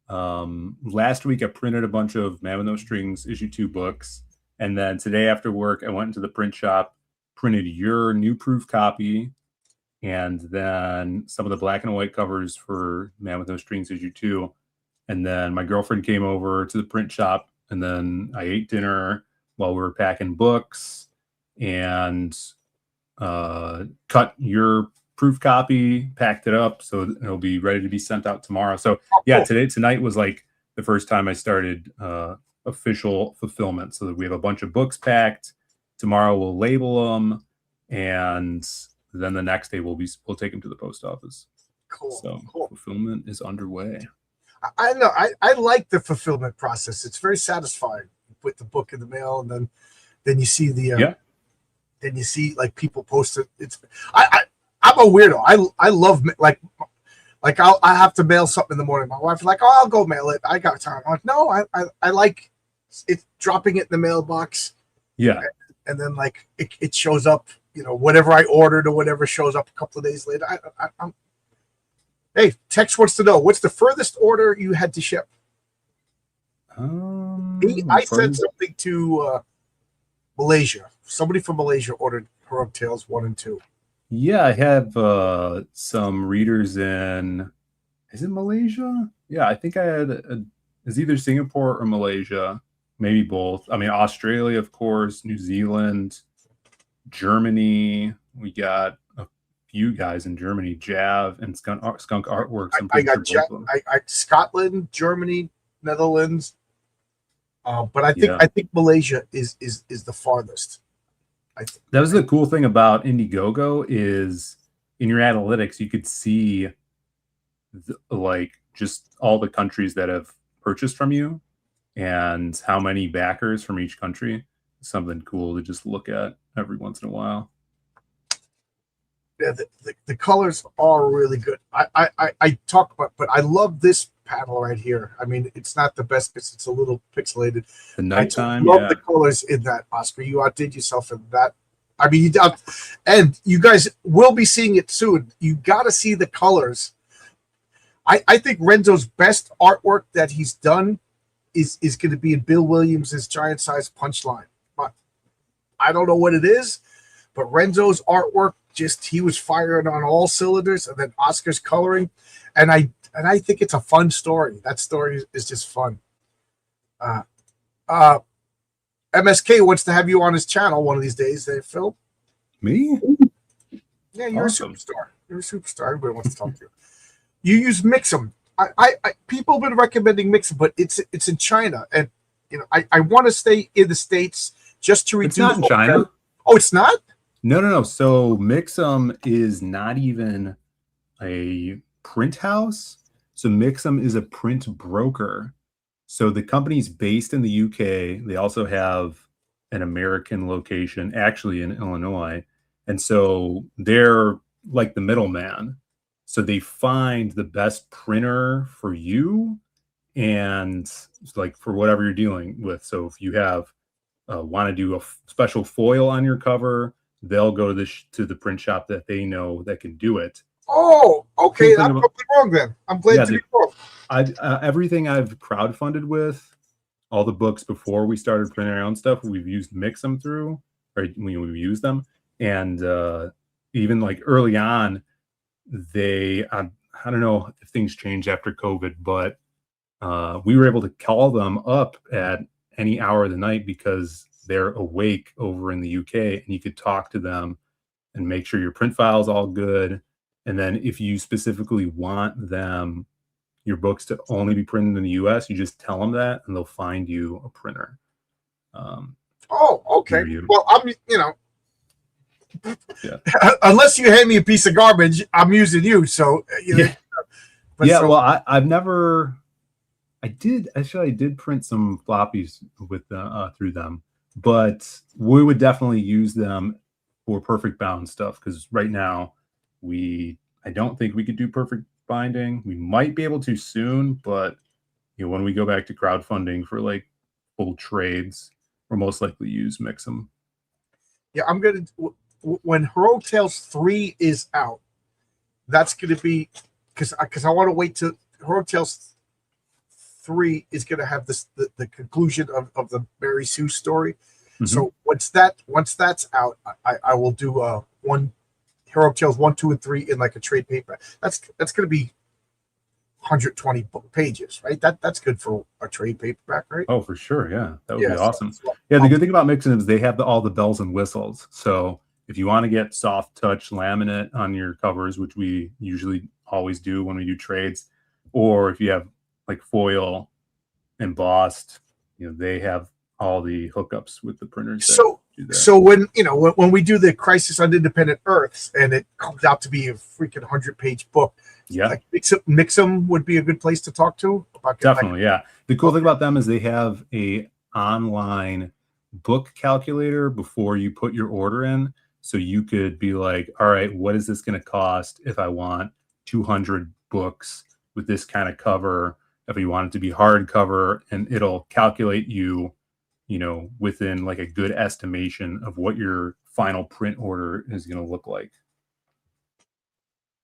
last week I printed a bunch of Man with No Strings issue 2 books, and then today after work I went into the print shop, printed your new proof copy, and then some of the black and white covers for Man with No Strings issue 2. And then my girlfriend came over to the print shop, and then I ate dinner while we were packing books, and cut your proof copy, packed it up so it'll be ready to be sent out tomorrow. So yeah, tonight was like the first time I started official fulfillment, so that we have a bunch of books packed. Tomorrow we'll label them, and then the next day we'll take them to the post office. Cool. So cool. Fulfillment is underway. I know. I like the fulfillment process. It's very satisfying. You put the book in the mail, and then you see the then you see like people post it. I'm a weirdo. I love like I have to mail something in the morning. My wife's like, "Oh, I'll go mail it. I got time." I'm like, no, I like it, dropping it in the mailbox. Yeah, and then like it shows up. You know, whatever I ordered or whatever shows up a couple of days later. I'm. Hey, Tex wants to know, what's the furthest order you had to ship? I sent something to Malaysia. Somebody from Malaysia ordered Heroic Tales 1 and 2. Yeah, I have some readers in, is it Malaysia? Yeah, I think I had it's either Singapore or Malaysia, maybe both. I mean, Australia, of course, New Zealand, Germany. We got a few guys in Germany, Jav and Skunk Artworks. I got Scotland, Germany, Netherlands. But I think Malaysia is the farthest. That was the cool thing about Indiegogo, is in your analytics you could see like just all the countries that have purchased from you and how many backers from each country. Something cool to just look at every once in a while. Yeah, the colors are really good. I talk about, but I love this panel right here. I mean, it's not the best because it's a little pixelated. The nighttime, I love the colors in that, Oscar. You outdid yourself in that. I mean, and you guys will be seeing it soon. You got to see the colors. I think Renzo's best artwork that he's done is going to be in Bill Williams' giant size Punchline. But I don't know what it is, but Renzo's artwork, he was firing on all cylinders, and then Oscar's coloring, and I think it's a fun story. That story is just fun. MSK wants to have you on his channel one of these days, Phil. Me? Yeah, you're awesome. A superstar. You're a superstar. Everybody wants to talk to you. You use Mixam. People have been recommending Mixam, but it's in China, and you know I want to stay in the States just to reduce. It's not in China. Oh, it's not? No. So Mixam is not even a print house. So Mixam is a print broker. So the company's based in the UK. They also have an American location, actually in Illinois. And so they're like the middleman. So they find the best printer for you and like for whatever you're dealing with. So if you have want to do a special foil on your cover, they'll go to the print shop that they know that can do it. Oh, okay. I'm probably wrong then. I'm glad to be wrong. Everything I've crowdfunded with, all the books before we started printing our own stuff, we've used Mixam through, or we use them. And even like early on, I don't know if things changed after COVID, but we were able to call them up at any hour of the night because they're awake over in the UK, and you could talk to them and make sure your print file's all good. And then if you specifically want your books to only be printed in the US, you just tell them that and they'll find you a printer. Oh, okay. Well, I'm, yeah. Unless you hand me a piece of garbage, I'm using you. So, well, I did print some floppies with through them, but we would definitely use them for perfect bound stuff, because right now I don't think we could do perfect binding. We might be able to soon, but when we go back to crowdfunding for like full trades, we'll most likely use Mixam. Yeah, I'm gonna when Heroic Tales 3 is out. That's gonna be because I want to wait till Heroic Tales 3 is gonna have the conclusion of the Mary Sue story. Mhm. So once that's out, I will do one Heroic Tales 1, 2, and 3 in like a trade paper. That's gonna be 120 pages, right? That's good for a trade paperback, right? Oh, for sure. Yeah, that would be Yeah. awesome. So, Yeah, the good thing about Mixin is they have all the bells and whistles. So if you want to get soft touch laminate on your covers, which we usually always do when we do trades, or if you have like foil embossed, they have all the hookups with the printers. So when when we do the Crisis on Independent Earths and it comes out to be a freaking 100-page book, yeah, like Mixum would be a good place to talk to about definitely. Yeah, the cool thing about them is they have a online book calculator before you put your order in, so you could be like, all right, what is this going to cost if I want 200 books with this kind of cover, if you want it to be hardcover, and it'll calculate you within like a good estimation of what your final print order is going to look like.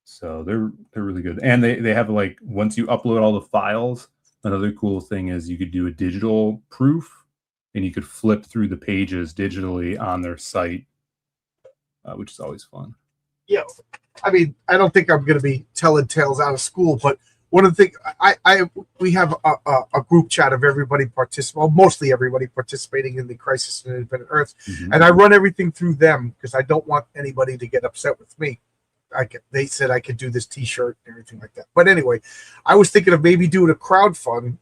So they're really good. And they have, like, once you upload all the files, another cool thing is you could do a digital proof and you could flip through the pages digitally on their site, which is always fun. Yeah. I mean, I don't think I'm going to be telling tales out of school, but one of the things we have a group chat of everybody participating, mostly everybody participating in the Crisis on Independent Earths, and I run everything through them because I don't want anybody to get upset with me. They said I could do this T-shirt and everything like that. But anyway, I was thinking of maybe doing a crowdfund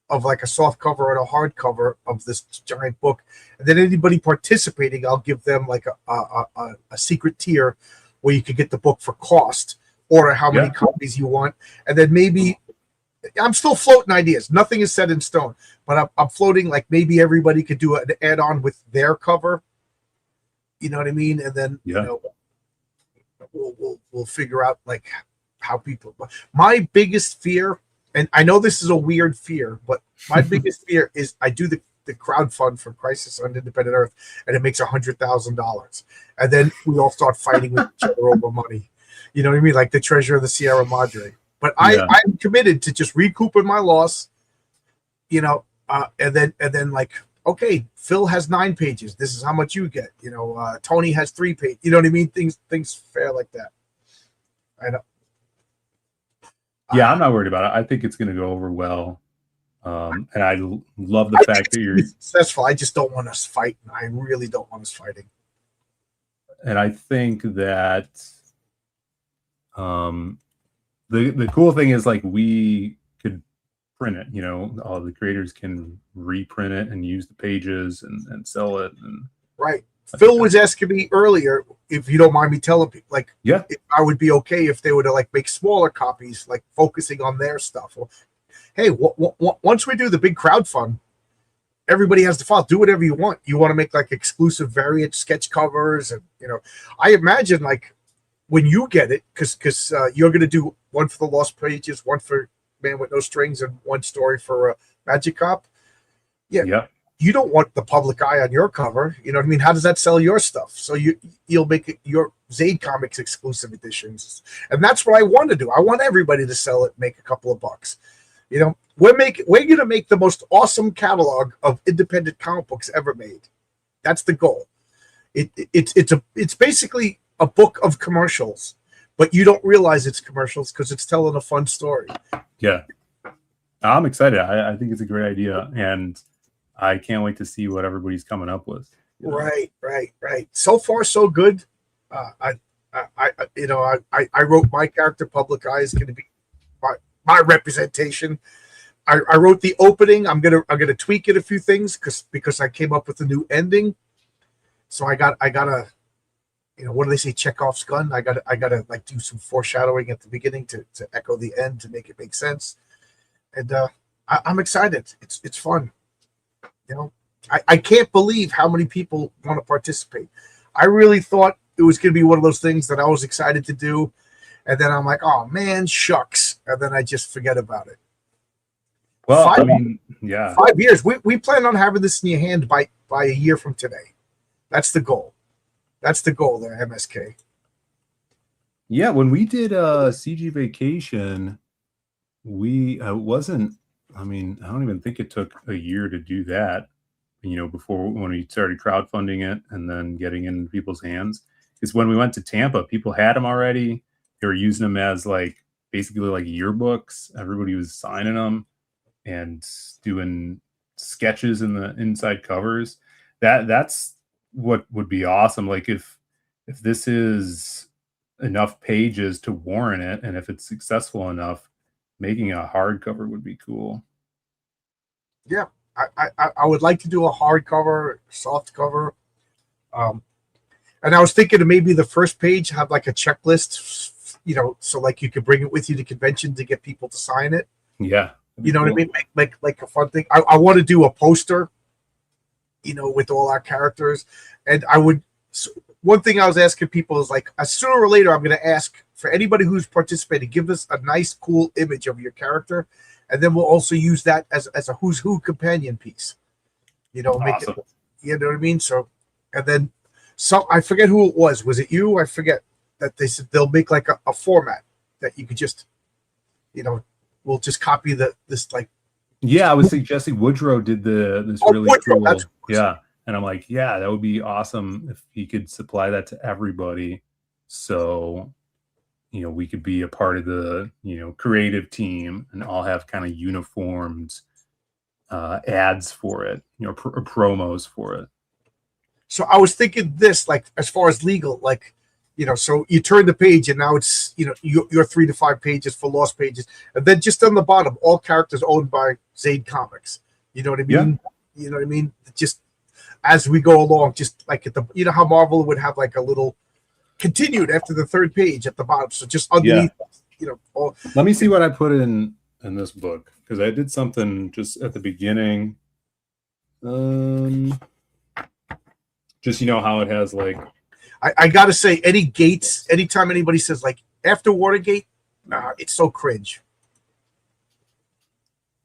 of like a soft cover and a hard cover of this giant book, and then anybody participating, I'll give them like a secret tier where you could get the book for cost, order how many copies you want, and then maybe I'm still floating ideas. Nothing is set in stone, but I'm floating like maybe everybody could do an add-on with their cover. You know what I mean? And then we'll figure out like how people. My biggest fear, and I know this is a weird fear, but my biggest fear is I do the crowdfund for Crisis on Independent Earth, and it makes $100,000, and then we all start fighting with each other over money. You know what I mean? Like the Treasure of the Sierra Madre. But I'm committed to just recouping my loss. And then like, okay, Phil has 9 pages. This is how much you get. Tony has 3 pages. You know what I mean? Things fair like that. I know. Yeah, I'm not worried about it. I think it's going to go over well. And I love the fact that you're successful. I just don't want us fighting. I really don't want us fighting. And I think that the cool thing is, like, we could print it. All the creators can reprint it and use the pages and sell it. And right. Phil was asking me earlier, if you don't mind me telling people, like, if I would be okay if they were to like make smaller copies, like focusing on their stuff. Well, hey, once we do the big crowdfund, everybody has the file. Do whatever you want. You want to make like exclusive variant sketch covers, and I imagine like when you get it, because you're going to do one for the Lost Pages, one for Man with No Strings, and one story for Magic Cop. Yeah. You don't want the public eye on your cover. You know what I mean? How does that sell your stuff? So you'll make your Zaid Comics exclusive editions, and that's what I want to do. I want everybody to sell it, make a couple of bucks. We're gonna make the most awesome catalog of independent comic books ever made. That's the goal. It's basically a book of commercials, but you don't realize it's commercials because it's telling a fun story. Yeah, I'm excited. I think it's a great idea, and I can't wait to see what everybody's coming up with. Right. So far, so good. I wrote my character. Public Eye is going to be my representation. I wrote the opening. I'm gonna tweak it a few things because I came up with a new ending. So I gotta what do they say? Chekhov's gun. I gotta like do some foreshadowing at the beginning to echo the end to make it make sense. And I'm excited. It's fun. I can't believe how many people want to participate. I really thought it was going to be one of those things that I was excited to do, and then I'm like, oh man, shucks, and then I just forget about it. Well, 5 years. We plan on having this in your hand by a year from today. That's the goal. That's the goal there, MSK. Yeah, when we did CG Vacation, we wasn't. I mean, I don't even think it took a year to do that. You know, before when we started crowdfunding it and then getting in people's hands. Because when we went to Tampa, people had them already. They were using them as like basically like yearbooks. Everybody was signing them and doing sketches in the inside covers. That's what would be awesome. Like if this is enough pages to warrant it, and if it's successful enough, making a hardcover would be cool. Yeah, I would like to do a hardcover, soft cover. And I was thinking of maybe the first page have like a checklist, you know, so like you could bring it with you to convention to get people to sign it. Yeah. You know what I mean? Like a fun thing. I want to do a poster, you know, with all our characters. And I would, one thing I was asking people is like, sooner or later, I'm going to ask for anybody who's participated, give us a nice, cool image of your character. And then we'll also use that as a who's who companion piece, you know, make Awesome. it, you know what I mean? So, and then some, I forget who it was. Was it you? I forget that they said they'll make like a format that you could just, you know, we'll just copy this like. Yeah, I was suggesting Woodrow did this really Woodrow, cool. that's Yeah. And I'm like, yeah, that would be awesome if he could supply that to everybody. So, you know, we could be a part of the, you know, creative team and all have kind of uniformed ads for it, you know, promos for it. So I was thinking this, like as far as legal, like, you know, so you turn the page and now it's, you know, your 3 to 5 pages for lost pages. And then just on the bottom, all characters owned by Zade Comics. You know what I mean? Yeah. You know what I mean? Just as we go along, just like at the, you know how Marvel would have like a little continued after the 3rd page at the bottom. So just underneath, you know, all. Let me see what I put in this book, because I did something just at the beginning. Just, you know how it has like, I gotta say, any gates, anytime anybody says like after Watergate, it's so cringe.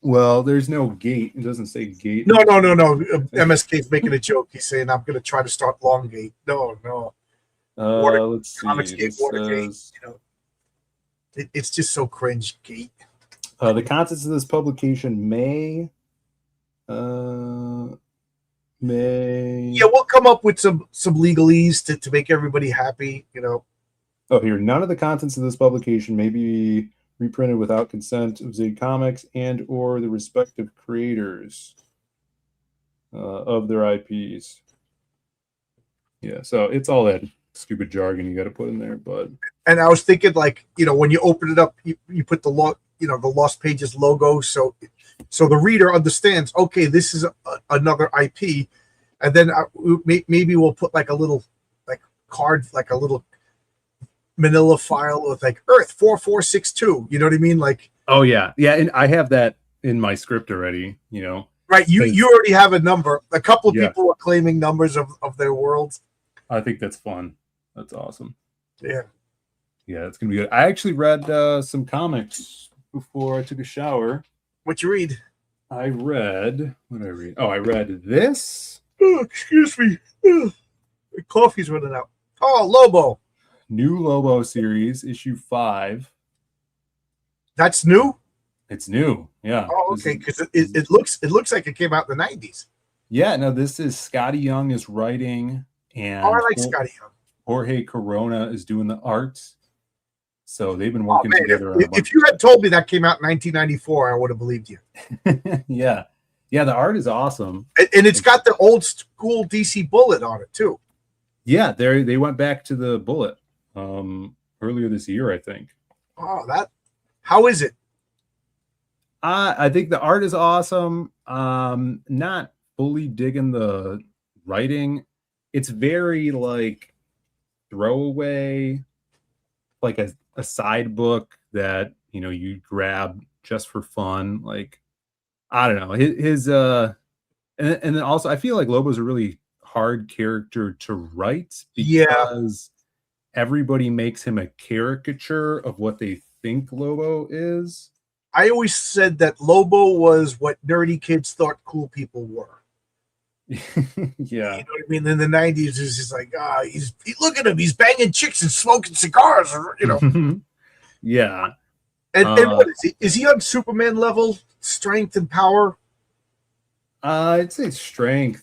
well, there's no gate. It doesn't say gate. No. MSK's making a joke. He's saying I'm gonna try to start Longgate. No. Let's see. Comics Gate, This Watergate. says, You know, it's just so cringe. Gate. the contents of this publication may. Yeah, we'll come up with some legalese to make everybody happy. You know. Oh, here. None of the contents of this publication may be reprinted without consent of Zade Comics and or the respective creators of their IPs. Yeah, so it's all that stupid jargon you got to put in there, but. And I was thinking, like, you know, when you open it up, you put the the Lost Pages logo, so the reader understands. Okay, this is another IP, and then maybe we'll put like a little like card, like a little manila file with like Earth 4462. You know what I mean? Like. Oh yeah, and I have that in my script already. You know. Right, you already have a number. A couple of Yeah. people are claiming numbers of their worlds. I think that's fun. That's awesome. Yeah. Yeah, it's gonna be good. I actually read some comics before I took a shower. What you read? I read. What did I read? Oh, I read this. Oh, excuse me. Oh, the coffee's running out. Oh, Lobo. New Lobo series, issue 5. That's new? It's new. Yeah. Oh, okay. Because it looks like it came out in the 90s. Yeah, no, this is Scotty Young is writing, and Oh, I like Scotty Young. Jorge Corona is doing the art. So they've been working together. If you had told me that came out in 1994, I would have believed you. Yeah, the art is awesome, and it's got the old school DC Bullet on it too. Yeah, they went back to the Bullet earlier this year, I think. Oh, how is it? I think the art is awesome. Not fully digging the writing. It's very like throwaway, like a side book that, you know, you grab just for fun. Like, I don't know, his and then also I feel like Lobo's a really hard character to write because everybody makes him a caricature of what they think Lobo is. I always said that Lobo was what nerdy kids thought cool people were. Yeah. You know what I mean? In the 90s, it's just like, look at him, he's banging chicks and smoking cigars, or, you know. Yeah. And what is he? Is he on Superman level strength and power? I'd say strength.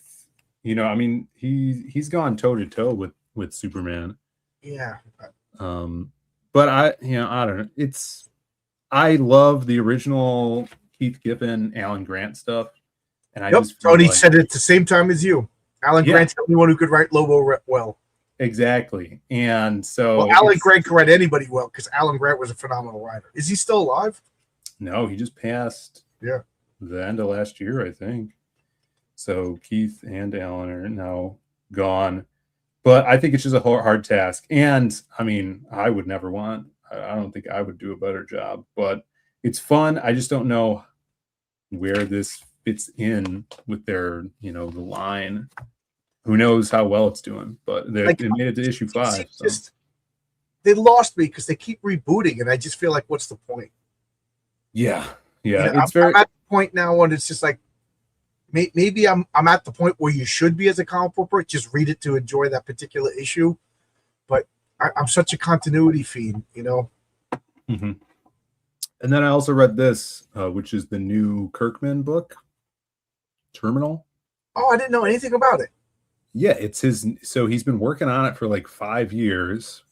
I mean, he's gone toe to toe with Superman. Yeah. But I don't know. I love the original Keith Giffen, Alan Grant stuff, and I just feel Tony like, said it at the same time as you. Alan Grant's the only one who could write Lobo well. Exactly, and so Alan Grant could write anybody well because Alan Grant was a phenomenal writer. Is he still alive? No, he just passed. Yeah, the end of last year, I think. So Keith and Alan are now gone, but I think it's just a hard task. And I mean, I would never want. I don't think I would do a better job, but it's fun. I just don't know where this fits in with their, the line. Who knows how well it's doing? But they made it to issue 5. So. They lost me because they keep rebooting, and I just feel like, what's the point? Yeah. I'm at the point now when it's just like, maybe I'm at the point where you should be as a comic book book, just read it to enjoy that particular issue. But I'm such a continuity fiend, Mm-hmm. And then I also read this, which is the new Kirkman book, Terminal. Oh, I didn't know anything about it. Yeah, it's his. So he's been working on it for like 5 years.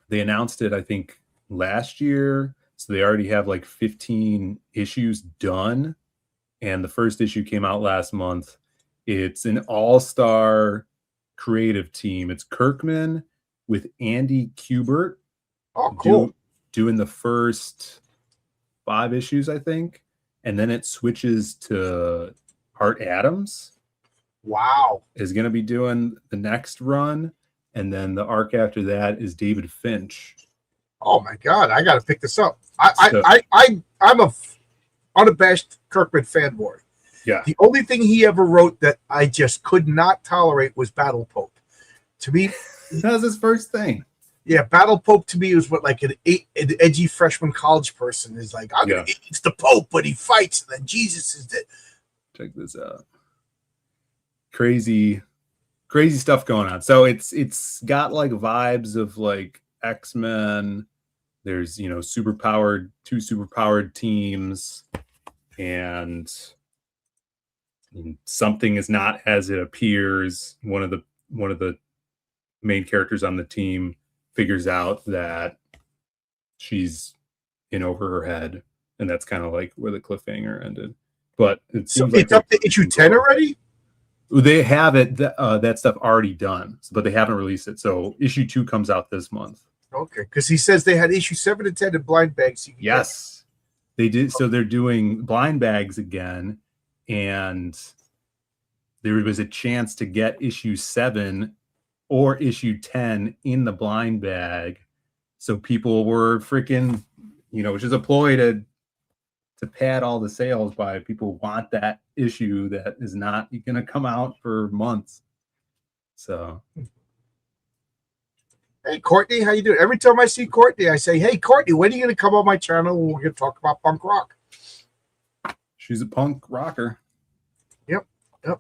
They announced it, I think, last year. So they already have like 15 issues done. And the first issue came out last month. It's an all-star creative team. It's Kirkman with Andy Kubert. Oh, cool. Doing the first 5 issues, I think. And then it switches to Art Adams. Wow. Is going to be doing the next run. And then the arc after that is David Finch. Oh, my God. I got to pick this up. I'm a unabashed Kirkman fanboy. Yeah. The only thing he ever wrote that I just could not tolerate was Battle Pope. To me, that was his first thing. Yeah, Battle Pope to me was what like an edgy freshman college person is like. It's the Pope, but he fights, and then Jesus is dead. Check this out. Crazy stuff going on. So it's got like vibes of like X-Men. There's two superpowered teams, and something is not as it appears. One of the main characters on the team figures out that she's in over her head, and that's kind of like where the cliffhanger ended. But it seems like it's up to issue 10 already. They have it that stuff already done, but they haven't released it. So issue 2 comes out this month. Okay, because he says they had issue 7 and 10 in blind bags. Yes, they did. So they're doing blind bags again, and there was a chance to get issue 7 or issue 10 in the blind bag. So people were freaking, which is a ploy to pad all the sales by people want that issue that is not going to come out for months. So. Hey, Courtney, how you doing? Every time I see Courtney, I say, hey, Courtney, when are you going to come on my channel? We're going to talk about punk rock. She's a punk rocker. Yep.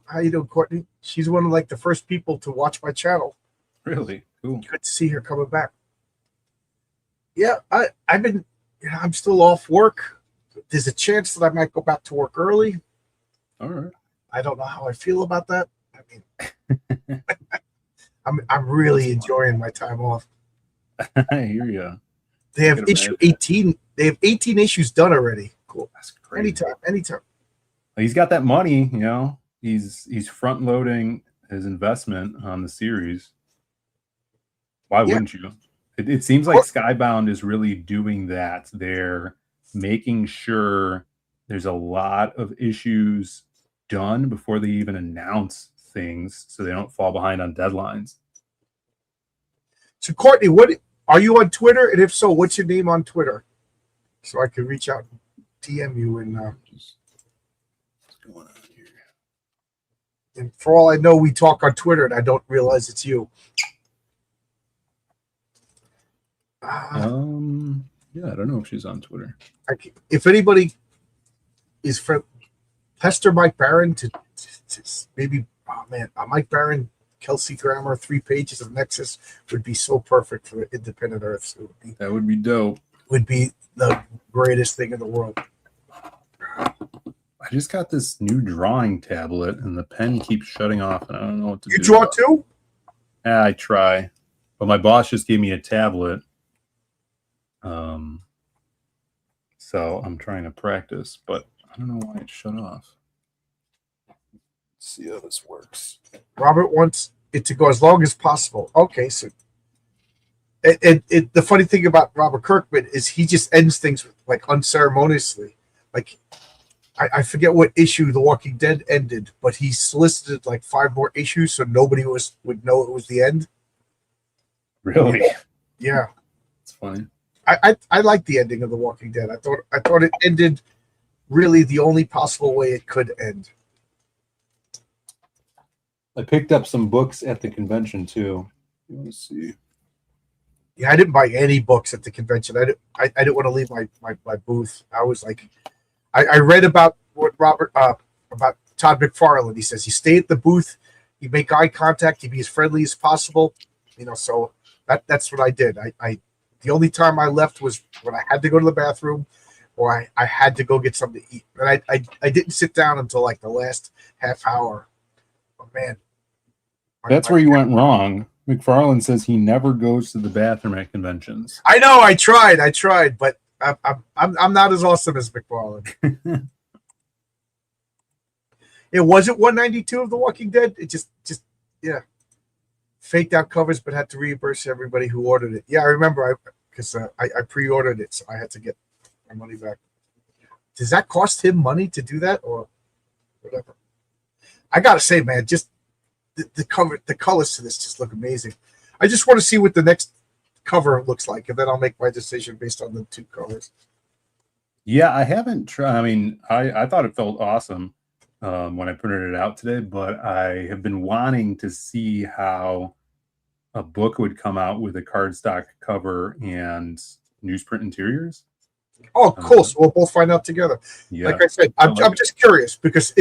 How you doing, Courtney? She's one of like the first people to watch my channel. Really? Cool. Good to see her coming back. Yeah, I'm still off work. There's a chance that I might go back to work early. All right. I don't know how I feel about that. I mean, I'm really enjoying my time off. I hear you. They have issue 18. They have 18 issues done already. Cool. That's crazy. Anytime. He's got that money, He's front loading his investment on the series. Why wouldn't you? It seems like Skybound is really doing that. They're making sure there's a lot of issues done before they even announce things, so they don't fall behind on deadlines. So, Courtney, what are you on Twitter? And if so, what's your name on Twitter? So I can reach out and DM you. And what's going on here? And for all I know, we talk on Twitter, and I don't realize it's you. Yeah, I don't know if she's on Twitter. If anybody is from Hester Mike Barron to maybe, oh man, Mike Barron, Kelsey Grammer, 3 pages of Nexus would be so perfect for Independent Earths. That would be dope. Would be the greatest thing in the world. I just got this new drawing tablet, and the pen keeps shutting off, and I don't know what to do. You draw too? Yeah, I try, but my boss just gave me a tablet, so I'm trying to practice, but I don't know why it shut off. Let's see how this works. Robert wants it to go as long as possible. Okay, so the funny thing about Robert Kirkman is he just ends things like unceremoniously. Like I forget what issue The Walking Dead ended, but he solicited like 5 more issues so nobody would know it was the end. Really? Yeah, It's funny. I like the ending of The Walking Dead. I thought it ended really the only possible way it could end. I picked up some books at the convention too. Let's see. Yeah, I didn't buy any books at the convention. I didn't want to leave my booth. I was like, I read about what about Todd McFarlane. He says you stay at the booth, you make eye contact, you be as friendly as possible. So that's what I did. I the only time I left was when I had to go to the bathroom, or I had to go get something to eat. And I didn't sit down until like the last half hour. Oh man, That's where you went wrong. McFarlane says he never goes to the bathroom at conventions. I know. I tried, but I'm not as awesome as McFarlane. It wasn't 192 of The Walking Dead. It just yeah, faked out covers, but had to reimburse everybody who ordered it. Yeah, I remember. Because I pre-ordered it, so I had to get my money back. Does that cost him money to do that, or whatever? I gotta say, man, just the cover, the colors to this just look amazing. I just want to see what the next cover looks like, and then I'll make my decision based on the 2 covers. Yeah, I haven't tried. I mean, I thought it felt awesome when I printed it out today, but I have been wanting to see how a book would come out with a cardstock cover and newsprint interiors. Oh, cool! So we'll both find out together. Yeah. Like I said, I'm just curious because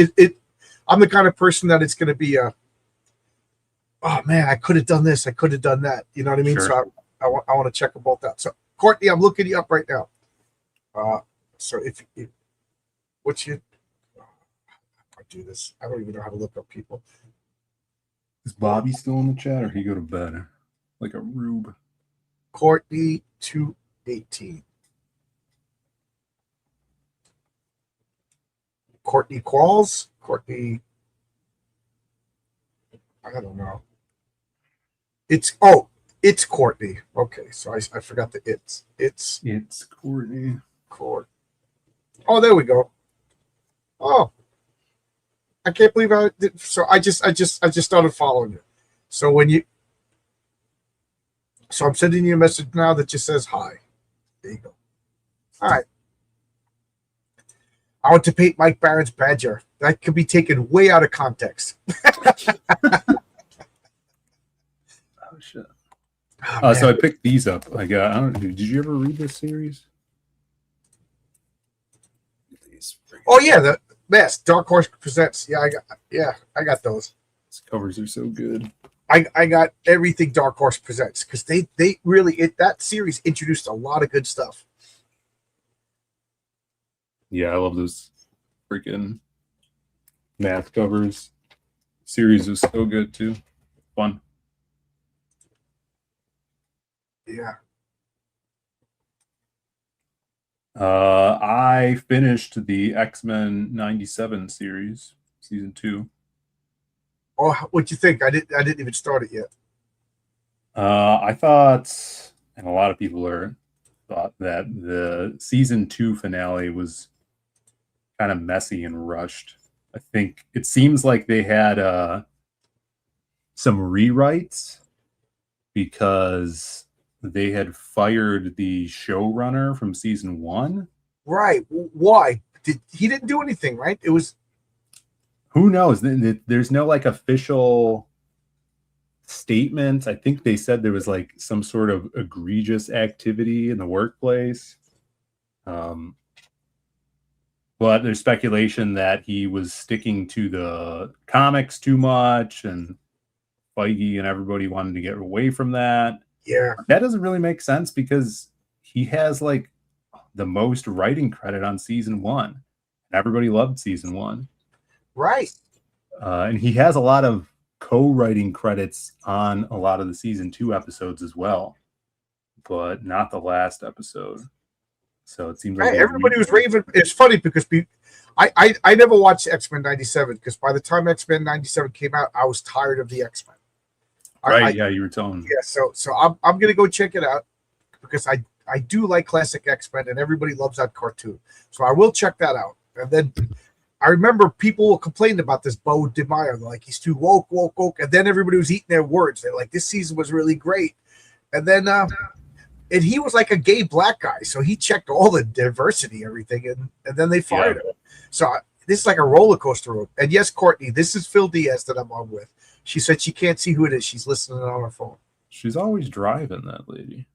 I'm the kind of person that it's going to be oh man, I could have done this, I could have done that. You know what I mean? Sure. So I want to check them both out. So Courtney, I'm looking you up right now. So if what's your I do this? I don't even know how to look up people. Is Bobby still in the chat, or he go to bed like a rube? Courtney 218. Courtney Qualls. Courtney. I don't know. It's Courtney. Okay, so I forgot the it's. It's Courtney. Court. Oh, there we go. Oh, I can't believe I did. So I just started following you. So so I'm sending you a message now that just says hi. There you go. All right. I want to paint Mike Barron's badger. That could be taken way out of context. Oh shit. So I picked these up. I don't know. Did you ever read this series? Oh yeah, the best Dark Horse Presents. I got those. These covers are so good. I got everything Dark Horse Presents because they really that series introduced a lot of good stuff. Yeah, I love those freaking math covers. Series is so good too. Fun. Yeah. I finished the X-Men 97 series, season 2. Oh, what'd you think? I didn't even start it yet. I thought, and a lot of people thought that the season 2 finale was kind of messy and rushed. I think it seems like they had some rewrites because they had fired the showrunner from season 1. Right. Why? He didn't do anything, right? It was. Who knows? There's no like official statement. I think they said there was like some sort of egregious activity in the workplace. But but there's speculation that he was sticking to the comics too much, and Feige and everybody wanted to get away from that. Yeah. That doesn't really make sense because he has like the most writing credit on season 1. Everybody loved season 1. Right. And he has a lot of co-writing credits on a lot of the season 2 episodes as well, but not the last episode. So it seems like everybody was raving. It's funny because I never watched X-Men 97 because by the time X-Men 97 came out, I was tired of the X-Men. Right, yeah, you were telling me. Yeah, so I'm gonna go check it out because I do like classic X-Men and everybody loves that cartoon. So I will check that out. And then I remember people complained about this Bo DeMaio. They're like, he's too woke. And then everybody was eating their words. They're like, this season was really great. And then and he was like a gay black guy. So he checked all the diversity, everything. And then they fired him. So this is like a roller coaster road. And yes, Courtney, this is Phil Diaz that I'm on with. She said she can't see who it is. She's listening on her phone. She's always driving, that lady.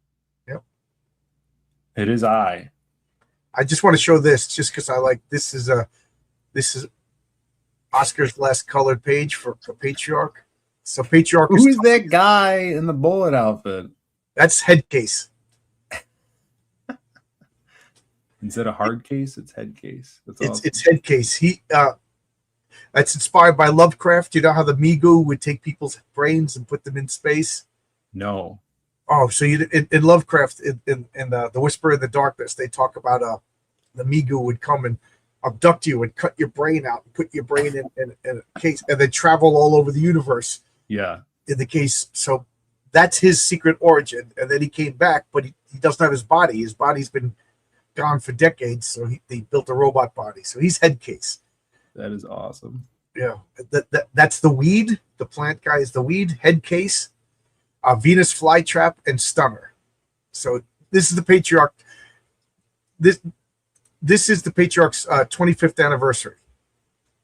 Yep. It is I just want to show this just because I like this is Oscar's last colored page for Patriarch. So Patriarch Who is that guy in the bullet outfit? That's Headcase. Instead of hard case, it's Headcase. That's awesome. It's Headcase. He that's inspired by Lovecraft. You know how the Migu would take people's brains and put them in space? No. Oh, so in Lovecraft, in the Whisper in the Darkness, they talk about the Migu would come and abduct you and cut your brain out and put your brain in a case and then travel all over the universe. Yeah. In the case, so that's his secret origin. And then he came back, but he doesn't have his body. His body's been gone for decades, so they built a robot body. So he's Headcase. That is awesome. Yeah, that's the weed. The plant guy is the weed. Headcase, Venus flytrap, and Stunner. So this is the Patriarch. This is the Patriarch's 25th anniversary.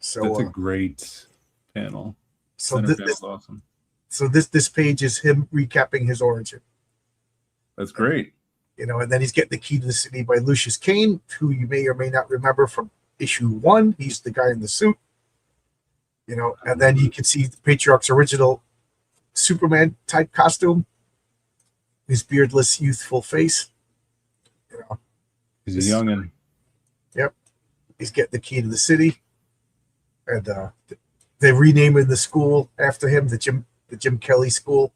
So that's a great panel. So this awesome. So this page is him recapping his origin. That's great. You know, and then he's getting the key to the city by Lucius Kane, who you may or may not remember from issue 1. He's the guy in the suit. You know, and then you can see the Patriarch's original Superman type costume, his beardless, youthful face. You know, he's a youngin'. Yep, he's getting the key to the city, and they're renaming the school after him, the Jim Kelly School.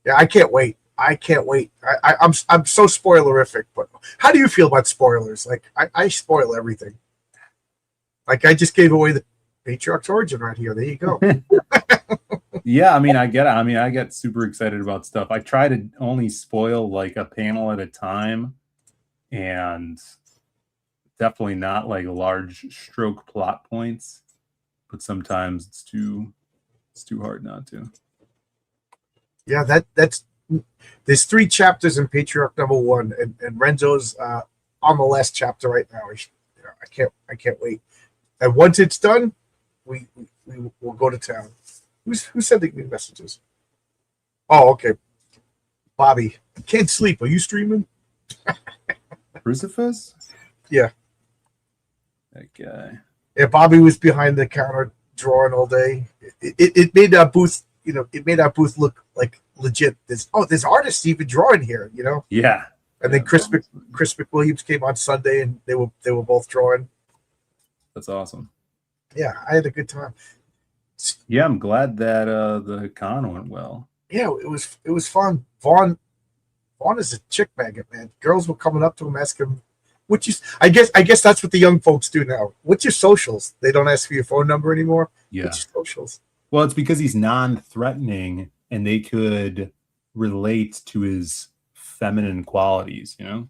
Yeah, I can't wait. I'm so spoilerific, but how do you feel about spoilers? Like I spoil everything. Like I just gave away the Patriarch's origin right here. There you go. Yeah, I mean, I get it. I mean, I get super excited about stuff. I try to only spoil like a panel at a time, and definitely not like large stroke plot points. But sometimes it's too hard not to. Yeah, that's there's 3 chapters in Patriarch #1, and Renzo's on the last chapter right now. I can't wait. And once it's done, we will go to town. Who's sending me messages? Oh, okay. Bobby, can't sleep. Are you streaming? Crucifix? Yeah. That guy. Yeah, Bobby was behind the counter drawing all day. It made our booth, you know, it made our booth look like legit. There's artists even drawing here, you know. Yeah. And then Chris McWilliams came on Sunday, and they were both drawing. That's awesome. Yeah, I had a good time. Yeah, I'm glad that the con went well. Yeah, it was fun. Vaughn is a chick magnet, man. Girls were coming up to him asking, I guess that's what the young folks do now. What's your socials? They don't ask for your phone number anymore. Yeah. What's your socials? Well, it's because he's non-threatening, and they could relate to his feminine qualities, you know?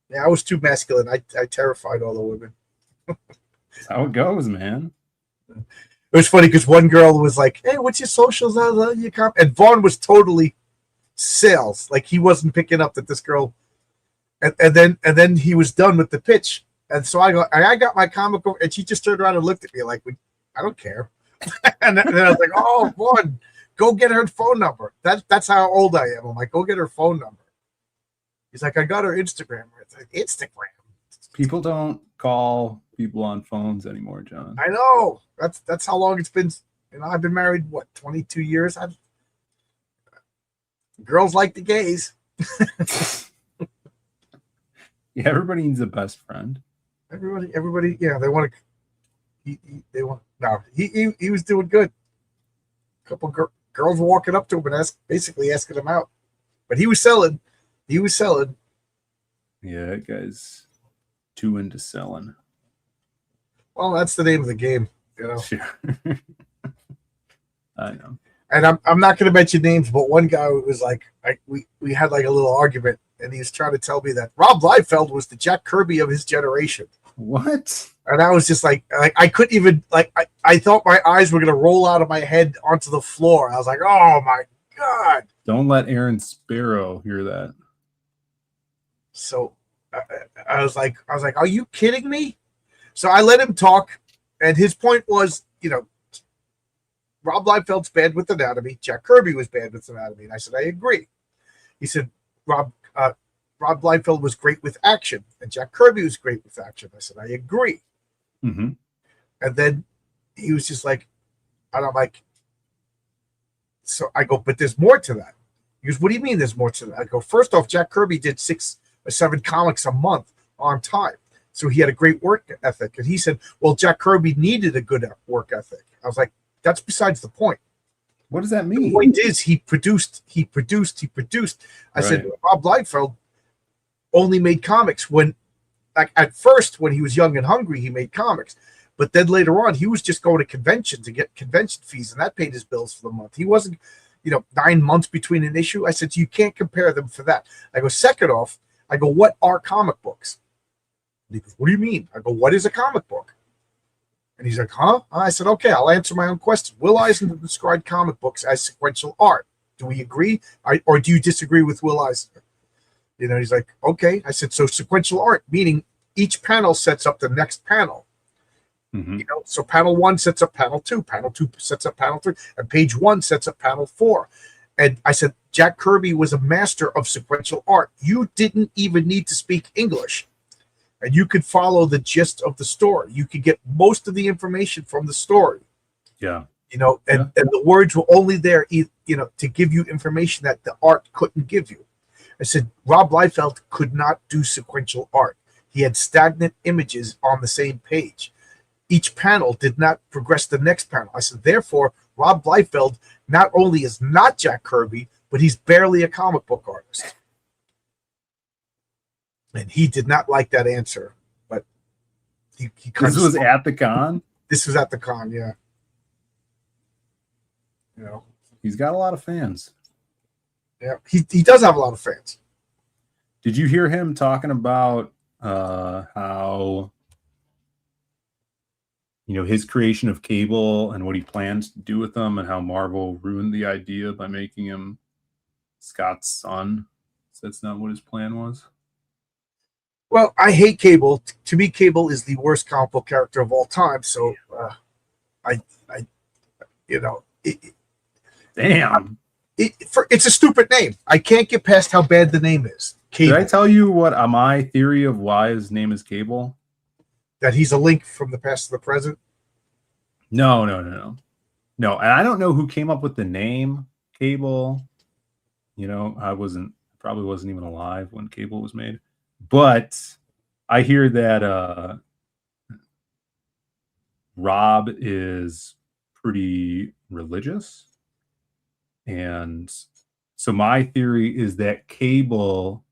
Yeah, I was too masculine. I terrified all the women. That's how it goes, man. It was funny because one girl was like, "Hey, what's your socials?" And Vaughn was totally sales, like he wasn't picking up that this girl. And then he was done with the pitch, and so I got my comic book, and she just turned around and looked at me like, "I don't care." and then I was like, "Oh, Vaughn, go get her phone number." That's how old I am. I'm like, "Go get her phone number." He's like, "I got her Instagram." It's like, Instagram. People don't call people on phones anymore, John. I know. That's how long it's been. I've been married, 22 years? Girls like the gays. Yeah, everybody needs a best friend. Everybody, yeah, they want to. He was doing good. A couple girls walking up to him and basically asking him out, but he was selling. Yeah, that guy's too into selling. Well, that's the name of the game, Sure. I know. And I'm not going to mention names, but one guy was like, we had like a little argument, and he was trying to tell me that Rob Liefeld was the Jack Kirby of his generation. What? And I was just like I couldn't even I thought my eyes were going to roll out of my head onto the floor. I was like, oh my God. Don't let Aaron Sparrow hear that. So I was like, are you kidding me? So I let him talk, and his point was, Rob Liefeld's bad with anatomy. Jack Kirby was bad with anatomy. And I said, I agree. He said, Rob Liefeld was great with action, and Jack Kirby was great with action. I said, I agree. Mm-hmm. And then he was just like, and I'm like, so I go, but there's more to that. He goes, what do you mean there's more to that? I go, first off, Jack Kirby did 6 or 7 comics a month on time. So he had a great work ethic. And he said, well, Jack Kirby needed a good work ethic. I was like, that's besides the point. What does that mean? The point is he produced. I said, Rob Liefeld only made comics when, like, at first, when he was young and hungry, he made comics. But then later on, he was just going to conventions to get convention fees, and that paid his bills for the month. He wasn't, 9 months between an issue. I said, so you can't compare them for that. I go, second off, what are comic books? And he goes, what do you mean? I go, what is a comic book? And he's like, huh? I said, okay, I'll answer my own question. Will Eisner described comic books as sequential art. Do we agree? Or do you disagree with Will Eisner? He's like, okay. I said, so sequential art, meaning each panel sets up the next panel. Mm-hmm. So panel 1 sets up panel 2, panel 2 sets up panel 3, and page 1 sets up panel 4. And I said, Jack Kirby was a master of sequential art. You didn't even need to speak English. And you could follow the gist of the story. You could get most of the information from the story. Yeah. And the words were only there, to give you information that the art couldn't give you. I said, Rob Liefeld could not do sequential art. He had stagnant images on the same page. Each panel did not progress the next panel. I said, therefore, Rob Liefeld not only is not Jack Kirby, but he's barely a comic book artist. And he did not like that answer, but he kind This was at the con? This was at the con, yeah. He's got a lot of fans. Yeah, he does have a lot of fans. Did you hear him talking about how his creation of Cable and what he plans to do with them, and how Marvel ruined the idea by making him Scott's son? So that's not what his plan was. Well, I hate Cable. To me, Cable is the worst comic book character of all time. So, Damn. It's a stupid name. I can't get past how bad the name is. Cable. Did I tell you what my theory of why his name is Cable? That he's a link from the past to the present? No. And I don't know who came up with the name Cable. I probably wasn't even alive when Cable was made. But I hear that Rob is pretty religious. And so my theory is that Cable,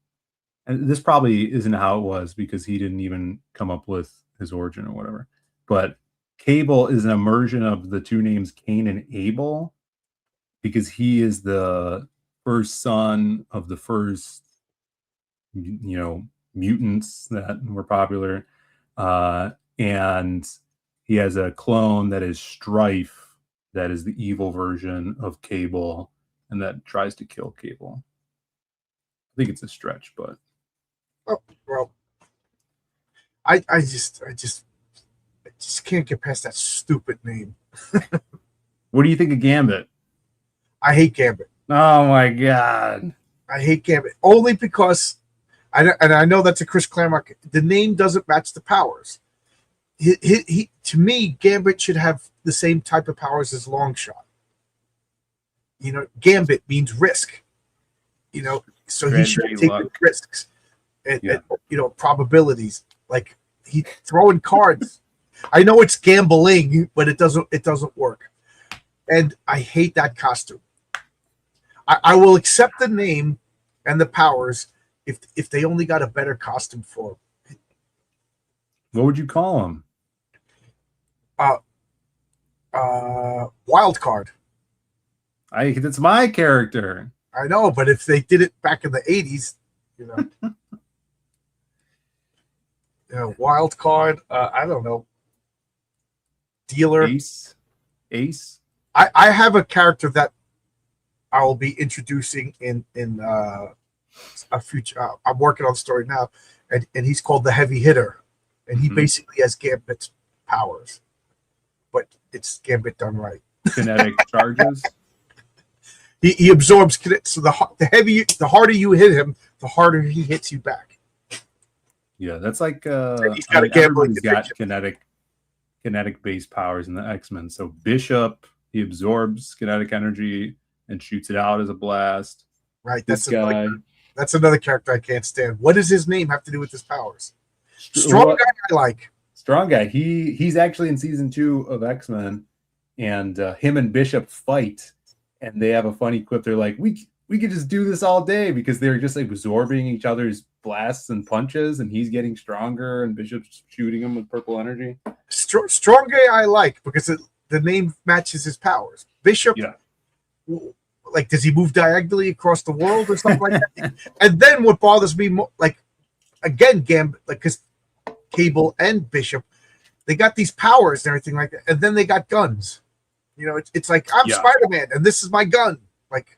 and this probably isn't how it was because he didn't even come up with his origin or whatever, but Cable is an immersion of the two names Cain and Abel, because he is the first son of the first, mutants that were popular. And he has a clone that is Strife, that is the evil version of Cable, and that tries to kill Cable. I think it's a stretch, but I just can't get past that stupid name. What do you think of Gambit? I hate Gambit. Oh my god, I hate Gambit only because I know that's a Chris Claremont. The name doesn't match the powers. he to me, Gambit should have the same type of powers as Longshot. You know, Gambit means risk. You know, so he should Strategy, take luck. risks Yeah. and probabilities. Like he throwing cards. I know it's gambling, but it doesn't work. And I hate that costume. I will accept the name and the powers if they only got a better costume for him. What would you call him? Wild card. That's my character. I know, but if they did it back in the 80s, you know, wild card. I don't know. Dealer. Ace. I have a character that I will be introducing in a future. I'm working on the story now, and he's called the Heavy Hitter, and he basically has Gambit's powers, but it's Gambit done right. Kinetic charges. He absorbs so the harder you hit him, the harder he hits you back. Yeah, that's like he's got a gambling everybody's got kinetic based powers in the X-Men. So Bishop, he absorbs kinetic energy and shoots it out as a blast. Right. This guy. That's another character I can't stand. What does his name have to do with his powers? Strong guy I like. Strong guy. He's actually in season 2 of X-Men, and him and Bishop fight, and they have a funny quip. They're like, we could just do this all day, because they're just like absorbing each other's blasts and punches, and he's getting stronger, and Bishop's shooting him with purple energy. Strong guy I like because the name matches his powers. Bishop. Yeah. Like, does he move diagonally across the world or something like that? And then what bothers me more, like, again, Gambit, like, because Cable and Bishop, they got these powers and everything like that, and then they got guns. You know, it's like, I'm Spider-Man, and this is my gun. Like,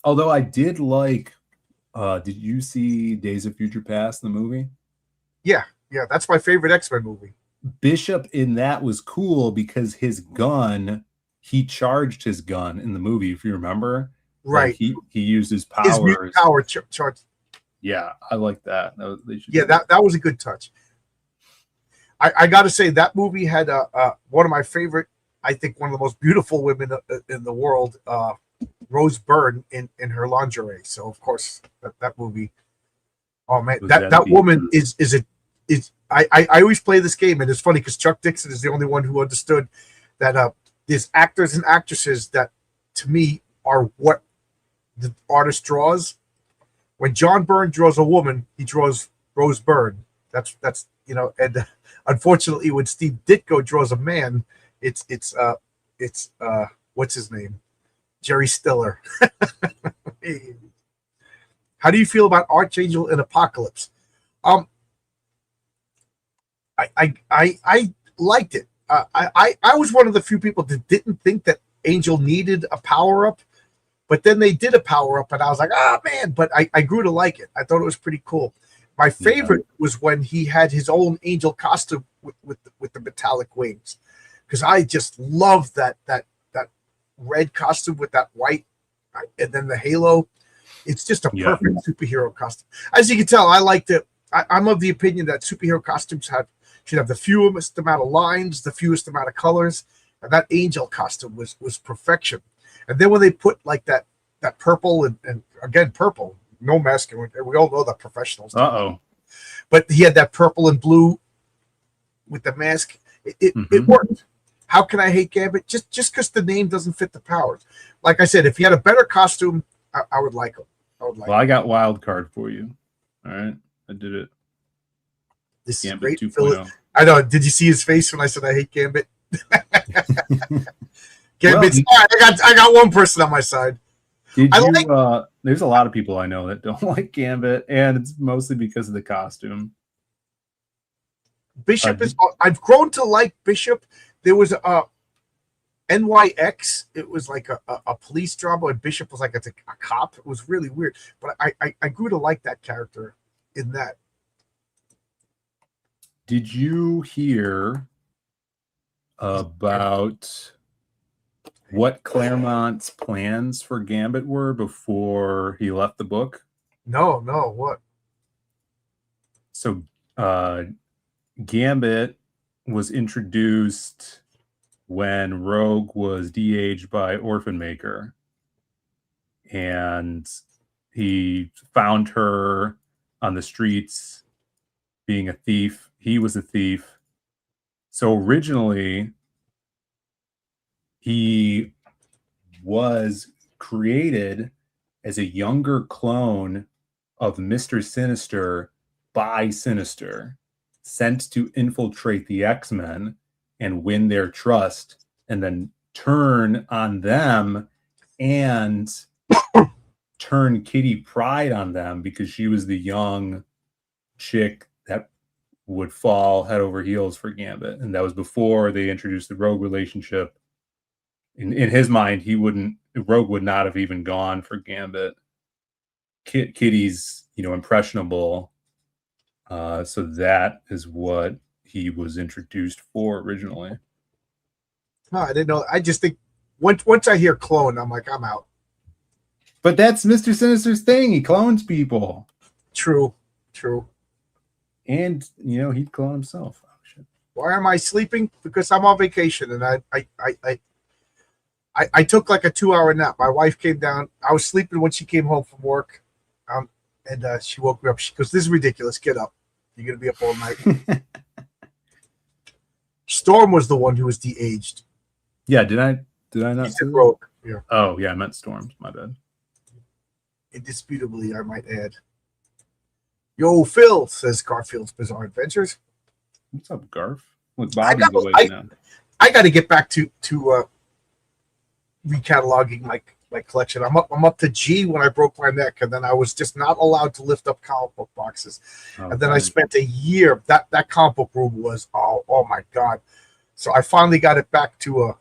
although I did like, did you see Days of Future Past, the movie? Yeah, that's my favorite X-Men movie. Bishop in that was cool because his gun, he charged his gun in the movie, if you remember. Right. Like he used his powers. His mutant power charge. Yeah, I like that. That was a good touch. I got to say, that movie had one of my favorite, I think one of the most beautiful women in the world, Rose Byrne in her lingerie. So, of course, that movie. Oh, man, that woman is I always play this game, and it's funny because Chuck Dixon is the only one who understood that there's actors and actresses that, to me, are what the artist draws. When John Byrne draws a woman, he draws Rose Byrne. That's and unfortunately, when Steve Ditko draws a man, it's what's his name, Jerry Stiller. How do you feel about Archangel and Apocalypse? I liked it. I was one of the few people that didn't think that Angel needed a power up, but then they did a power up, and I was like, man! But I grew to like it. I thought it was pretty cool. My favorite was when he had his own Angel costume with the metallic wings, because I just loved that red costume with that white, and then the halo. It's just a perfect superhero costume. As you can tell, I liked it. I'm of the opinion that superhero costumes should have the fewest amount of lines, the fewest amount of colors, and that Angel costume was perfection. And then when they put like that purple and again purple, no mask, and we all know that professionals. But he had that purple and blue with the mask. It worked. How can I hate Gambit? Just because the name doesn't fit the powers. Like I said, if he had a better costume, I would like him. I got wild card for you. All right, I did it. This Gambit is great. I know. Did you see his face when I said I hate Gambit? Gambit's. I got one person on my side. There's a lot of people I know that don't like Gambit, and it's mostly because of the costume. Bishop I've grown to like Bishop. There was a NYX. It was like a police drama, and Bishop was like a cop. It was really weird, but I grew to like that character in that. Did you hear about what Claremont's plans for Gambit were before he left the book? No, what? So Gambit was introduced when Rogue was de-aged by Orphan Maker, and he found her on the streets being a thief. He was a thief. So originally, he was created as a younger clone of Mr. Sinister by Sinister, sent to infiltrate the X-Men and win their trust, and then turn on them and turn Kitty Pryde on them because she was the young chick that would fall head over heels for Gambit. And that was before they introduced the Rogue relationship. In his mind, Rogue would not have even gone for Gambit. Kitty's, impressionable. So that is what he was introduced for originally. No, I didn't know. I just think once I hear clone, I'm like, I'm out. But that's Mr. Sinister's thing. He clones people. True. And, he'd clone himself. Oh, shit. Why am I sleeping? Because I'm on vacation, and I took like a 2-hour nap. My wife came down. I was sleeping when she came home from work, and she woke me up. She goes, "This is ridiculous. Get up. You're gonna be up all night." Storm was the one who was de-aged. Yeah, did I not He say said that? Rogue. Yeah, Oh, yeah, I meant Storms. My bad. indisputably, I might add. Yo, Phil, says Garfield's Bizarre Adventures. What's up, Garf? Look, I Bobby's got- awake now. I got to get back to recataloging my collection. I'm up to G when I broke my neck, and then I was just not allowed to lift up comic book boxes. Oh, And then I fine. spent a year. That comic book room was oh my god. So I finally got it back to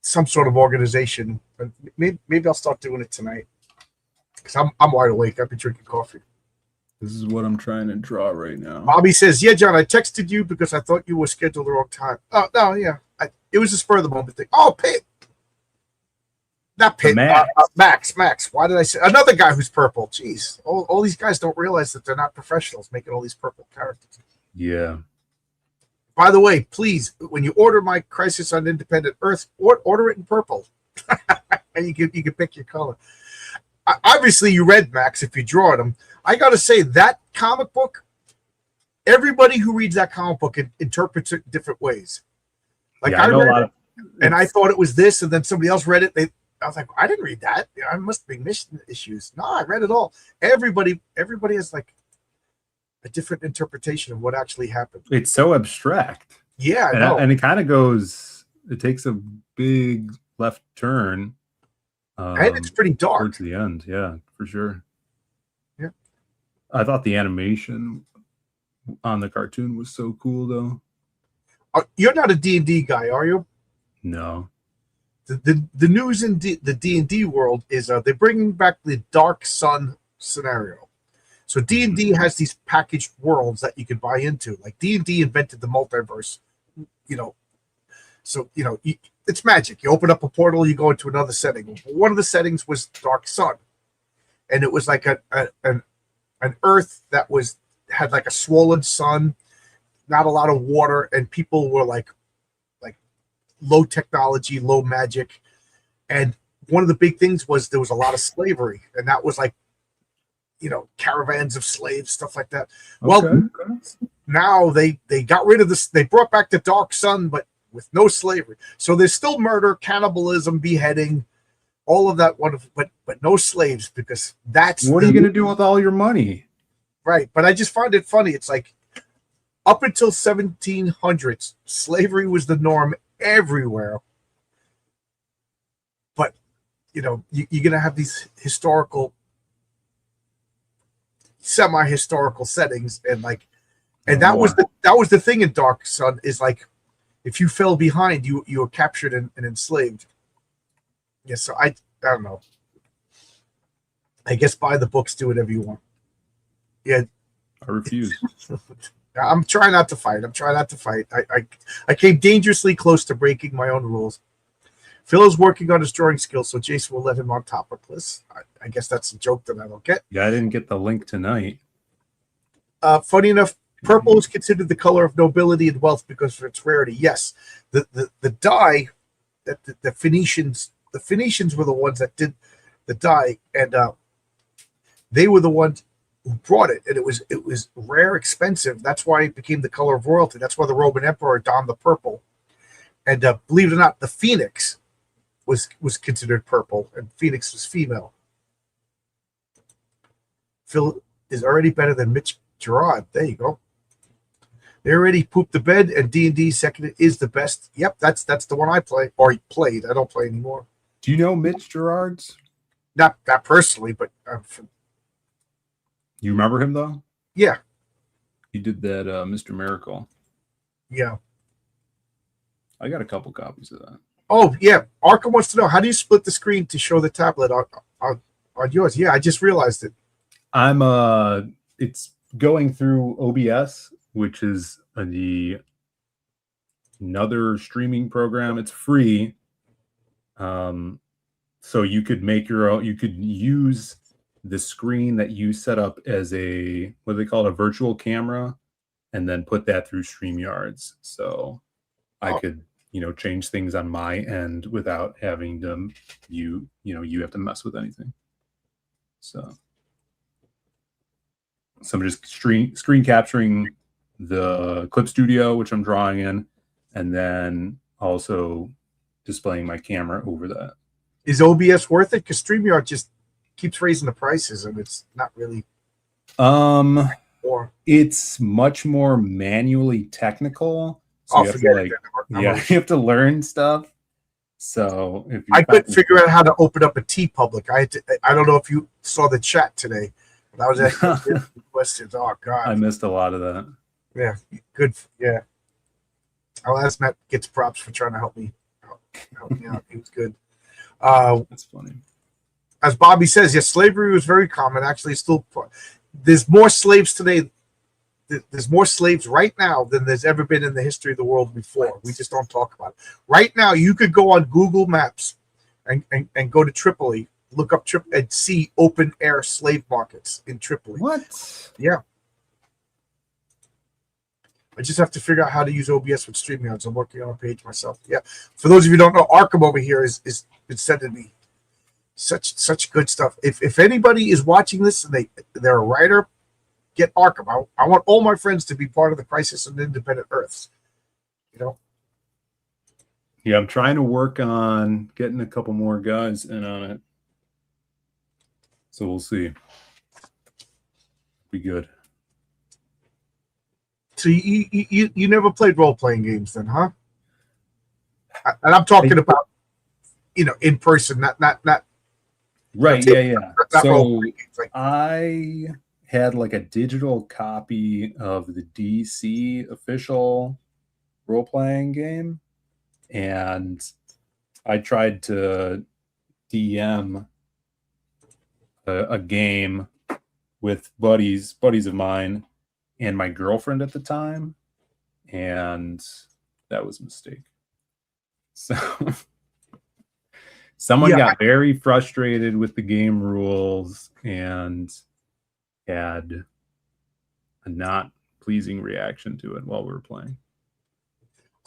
some sort of organization. And maybe I'll start doing it tonight because I'm wide awake. I've been drinking coffee. This is what I'm trying to draw right now. Bobby says, "Yeah, John, I texted you because I thought you were scheduled the wrong time." Oh no, yeah, it was a spur of the moment thing. Oh, Pitt, not Pitt, Max. Why did I say another guy who's purple? Jeez, all these guys don't realize that they're not professionals making all these purple characters. Yeah. By the way, please, when you order my Crisis on Independent Earth, order it in purple, and you can pick your color. Obviously, you read Max if you draw them. I got to say that comic book. Everybody who reads that comic book interprets it different ways. Like Yeah, I know a read lot it, and I thought it was this, and then somebody else read it. I was like, I didn't read that. I must be missing issues. No, I read it all. Everybody has like a different interpretation of what actually happened. It's so abstract. Yeah, I know. And it kind of it takes a big left turn. And it's pretty dark. Towards the end. Yeah, for sure. Yeah. I thought the animation on the cartoon was so cool, though. You're not a D&D guy, are you? No. The news in the D&D world is they're bringing back the Dark Sun scenario. So D&D has these packaged worlds that you can buy into. Like D&D invented the multiverse, So it's magic. You open up a portal, you go into another setting. One of the settings was Dark Sun, and it was like an Earth that had like a swollen sun, not a lot of water, and people were like low technology, low magic. And one of the big things was there was a lot of slavery, and that was like, caravans of slaves, stuff like that. Well, now they got rid of this. They brought back the Dark Sun, but with no slavery. So there's still murder, cannibalism, beheading, all of that wonderful, but no slaves, because that's what are you going to do with all your money? Right. But I just find it funny. It's like up until 1700s, slavery was the norm everywhere. But you're going to have these semi-historical settings, and that was the thing in Dark Sun, is like, if you fell behind, you were captured and enslaved. Yeah, so I don't know. I guess buy the books, do whatever you want. Yeah, I refuse. I'm trying not to fight. I came dangerously close to breaking my own rules. Phil is working on his drawing skills, so Jason will let him on Topicless. I guess that's a joke that I don't get. Yeah, I didn't get the link tonight. Funny enough, Purple is considered the color of nobility and wealth because of its rarity. Yes, the dye that the Phoenicians were the ones that did the dye, and they were the ones who brought it, and it was rare, expensive. That's why it became the color of royalty. That's why the Roman emperor donned the purple. And believe it or not, the phoenix was considered purple, and phoenix was female. Phil is already better than Mitch Gerard. There you go. They already pooped the bed, and D&D second is the best. Yep, that's the one I play or played. I don't play anymore. Do you know Mitch Gerards? Not personally, but You remember him though? Yeah. He did that Mr. Miracle. Yeah. I got a couple copies of that. Oh yeah, Arkham wants to know, how do you split the screen to show the tablet on yours? Yeah, I just realized it. It's going through OBS, which is another streaming program. It's free. So you could make your own, you could use the screen that you set up as a, what do they call it, a virtual camera, and then put that through StreamYards. So I could, change things on my end without having to, you have to mess with anything. So I'm just screen capturing the Clip Studio, which I'm drawing in, and then also displaying my camera over that. Is OBS worth it? Because StreamYard just keeps raising the prices, and it's not really. It's much more manually technical. So you have to learn stuff. So if I couldn't figure out how to open up a TeePublic. I don't know if you saw the chat today. But I was asking questions. Oh God, I missed a lot of that. Yeah, good. Yeah, I'll ask Matt gets props for trying to help me out. He was good. That's funny. As Bobby says, yes, slavery was very common. Actually, still, there's more slaves today. There's more slaves right now than there's ever been in the history of the world before. We just don't talk about it. Right now, you could go on Google Maps and go to Tripoli, look up and see open air slave markets in Tripoli. What? Yeah. I just have to figure out how to use OBS with StreamYards. I'm working on a page myself. Yeah. For those of you who don't know, Arkham over here is been sending me such good stuff. If anybody is watching this and they're a writer, get Arkham. I want all my friends to be part of the Crisis on Independent Earths. Yeah, I'm trying to work on getting a couple more guys in on it. So we'll see. Be good. So you never played role-playing games then, huh? And I'm talking about, in person, not right. Yeah. Not so I had like a digital copy of the DC official role-playing game, and I tried to DM a game with buddies of mine and my girlfriend at the time, and that was a mistake. So someone got very frustrated with the game rules and had a not pleasing reaction to it while we were playing.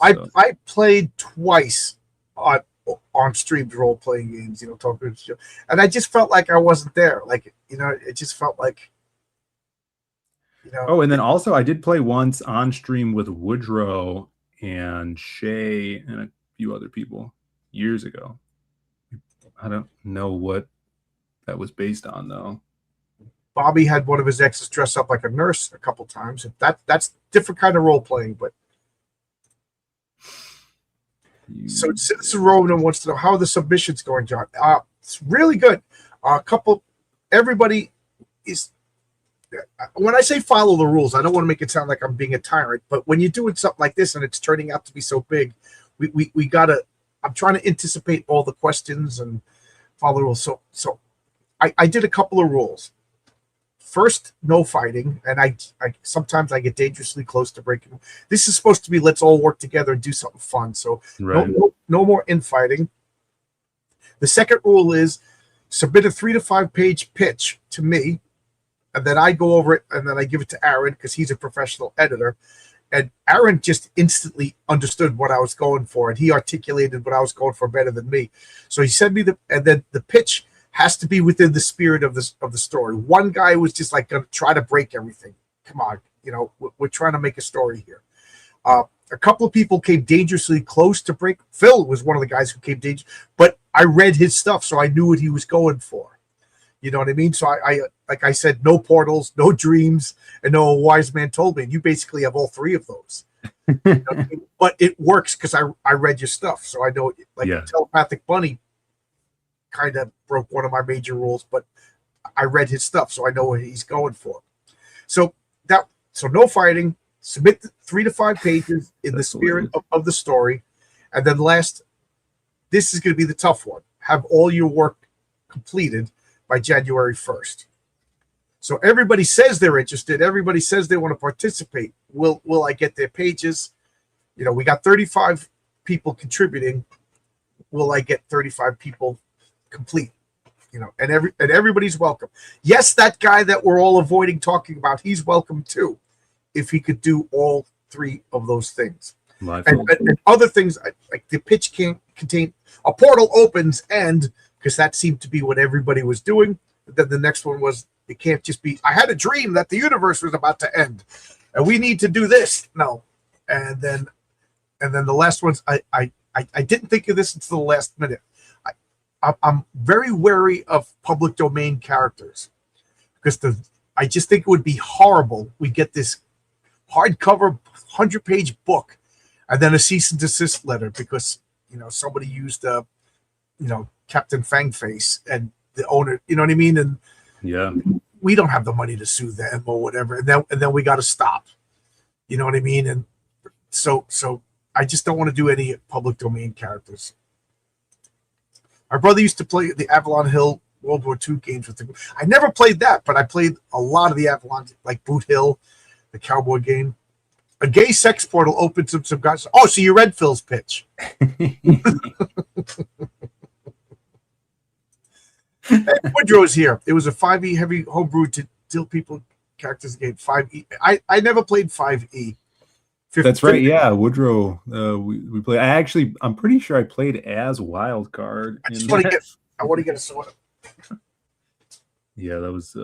So. I played twice on streamed role-playing games, talking to, and I just felt like I wasn't there. Like, it just felt like, Oh, and then also I did play once on stream with Woodrow and Shay and a few other people years ago. I don't know what that was based on, though. Bobby had one of his exes dress up like a nurse a couple times. That's different kind of role-playing, but. So Citizen Ronan wants to know, how are the submissions going, John? It's really good. Everybody is. When I say follow the rules, I don't want to make it sound like I'm being a tyrant, but when you're doing something like this and it's turning out to be so big, we gotta. I'm trying to anticipate all the questions and follow the rules. So I did a couple of rules. First, no fighting, and I sometimes I get dangerously close to breaking. This is supposed to be let's all work together and do something fun. So right. no more infighting. The second rule is submit a 3 to 5 page pitch to me and then I go over it, and then I give it to Aaron because he's a professional editor. And Aaron just instantly understood what I was going for, and he articulated what I was going for better than me. So he sent me and then the pitch has to be within the spirit of the story. One guy was just like going to try to break everything. Come on, we're trying to make a story here. A couple of people came dangerously close to break. Phil was one of the guys who came dangerous, but I read his stuff, so I knew what he was going for. You know what I mean? So I like I said, no portals, no dreams, and no wise man told me. And you basically have all three of those. You know what I mean? But it works because I read your stuff, so I know. Like Telepathic Bunny kind of broke one of my major rules, but I read his stuff, so I know what he's going for. So no fighting. Submit 3 to 5 pages in the spirit of the story, and then this is going to be the tough one. Have all your work completed by January 1st. So everybody says they're interested. Everybody says they want to participate. Will I get their pages? We got 35 people contributing. Will I get 35 people complete? And everybody's welcome. Yes, that guy that we're all avoiding talking about, he's welcome too, if he could do all 3 of those things. And other things, like the pitch can't contain a portal opens and, because that seemed to be what everybody was doing. But then the next one was, it can't just be, I had a dream that the universe was about to end and we need to do this. No. And then the last ones, I didn't think of this until the last minute. I'm very wary of public domain characters because I just think it would be horrible. We get this hardcover 100-page book and then a cease and desist letter because somebody used Captain Fangface and the owner, you know what I mean? And we don't have the money to sue them or whatever, and then we got to stop, you know what I mean? And so I just don't want to do any public domain characters. My brother used to play the Avalon Hill World War II games with him. I never played that, but I played a lot of the Avalon, like Boot Hill, the cowboy game. A gay sex portal opens up some guys. Oh, so you read Phil's pitch. Hey, Woodrow's here. It was a 5e heavy homebrew to deal people characters game. 5e. I never played 5e. That's right. Yeah, Woodrow. We play. I'm pretty sure I played as wild card. I want to get a soda. Yeah, that was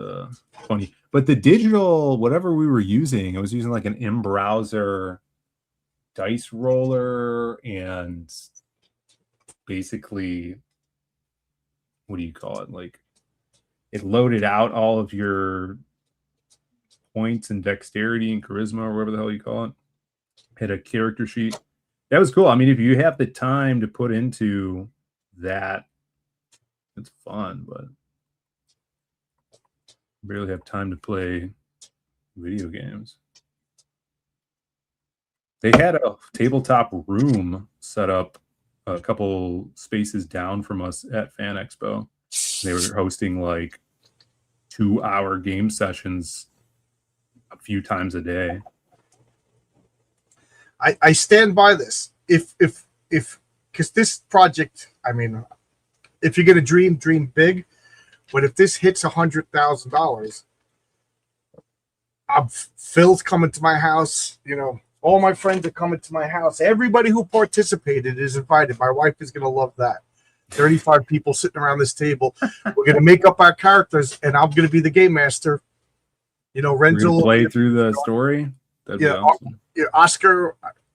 funny. But the digital, whatever we were using, I was using like an in-browser dice roller and basically, what do you call it? Like, it loaded out all of your points and dexterity and charisma or whatever the hell you call it. Had a character sheet. That was cool. I mean, if you have the time to put into that, it's fun, but barely have time to play video games. They had a tabletop room set up a couple spaces down from us at Fan Expo. They were hosting like 2-hour game sessions a few times a day. I stand by this. If because this project, I mean, if you're gonna dream big, but if this hits $100,000, Phil's coming to my house. All my friends are coming to my house. Everybody who participated is invited. My wife is gonna love that. 35 people sitting around this table. We're gonna make up our characters, and I'm gonna be the game master. Renzo will play through the story. That'd be awesome.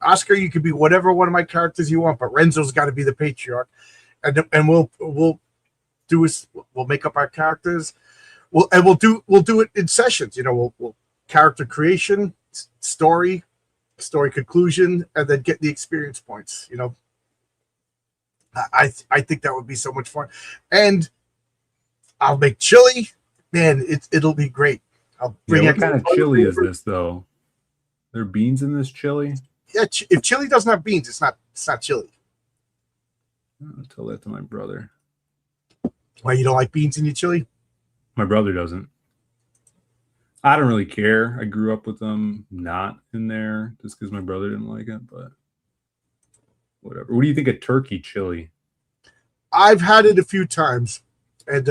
Oscar, you could be whatever one of my characters you want, but Renzo's got to be the patriarch, and we'll make up our characters. We'll do it in sessions. We'll character creation, story conclusion, and then get the experience points. I think that would be so much fun, and I'll make chili. Man, it'll be great. I'll bring what kind of chili is this though? There are beans in this chili? Yeah, if chili doesn't have beans, it's not chili. I'll tell that to my brother. Why, you don't like beans in your chili? My brother doesn't. I don't really care. I grew up with them not in there just because my brother didn't like it, but whatever. What do you think of turkey chili? I've had it a few times, and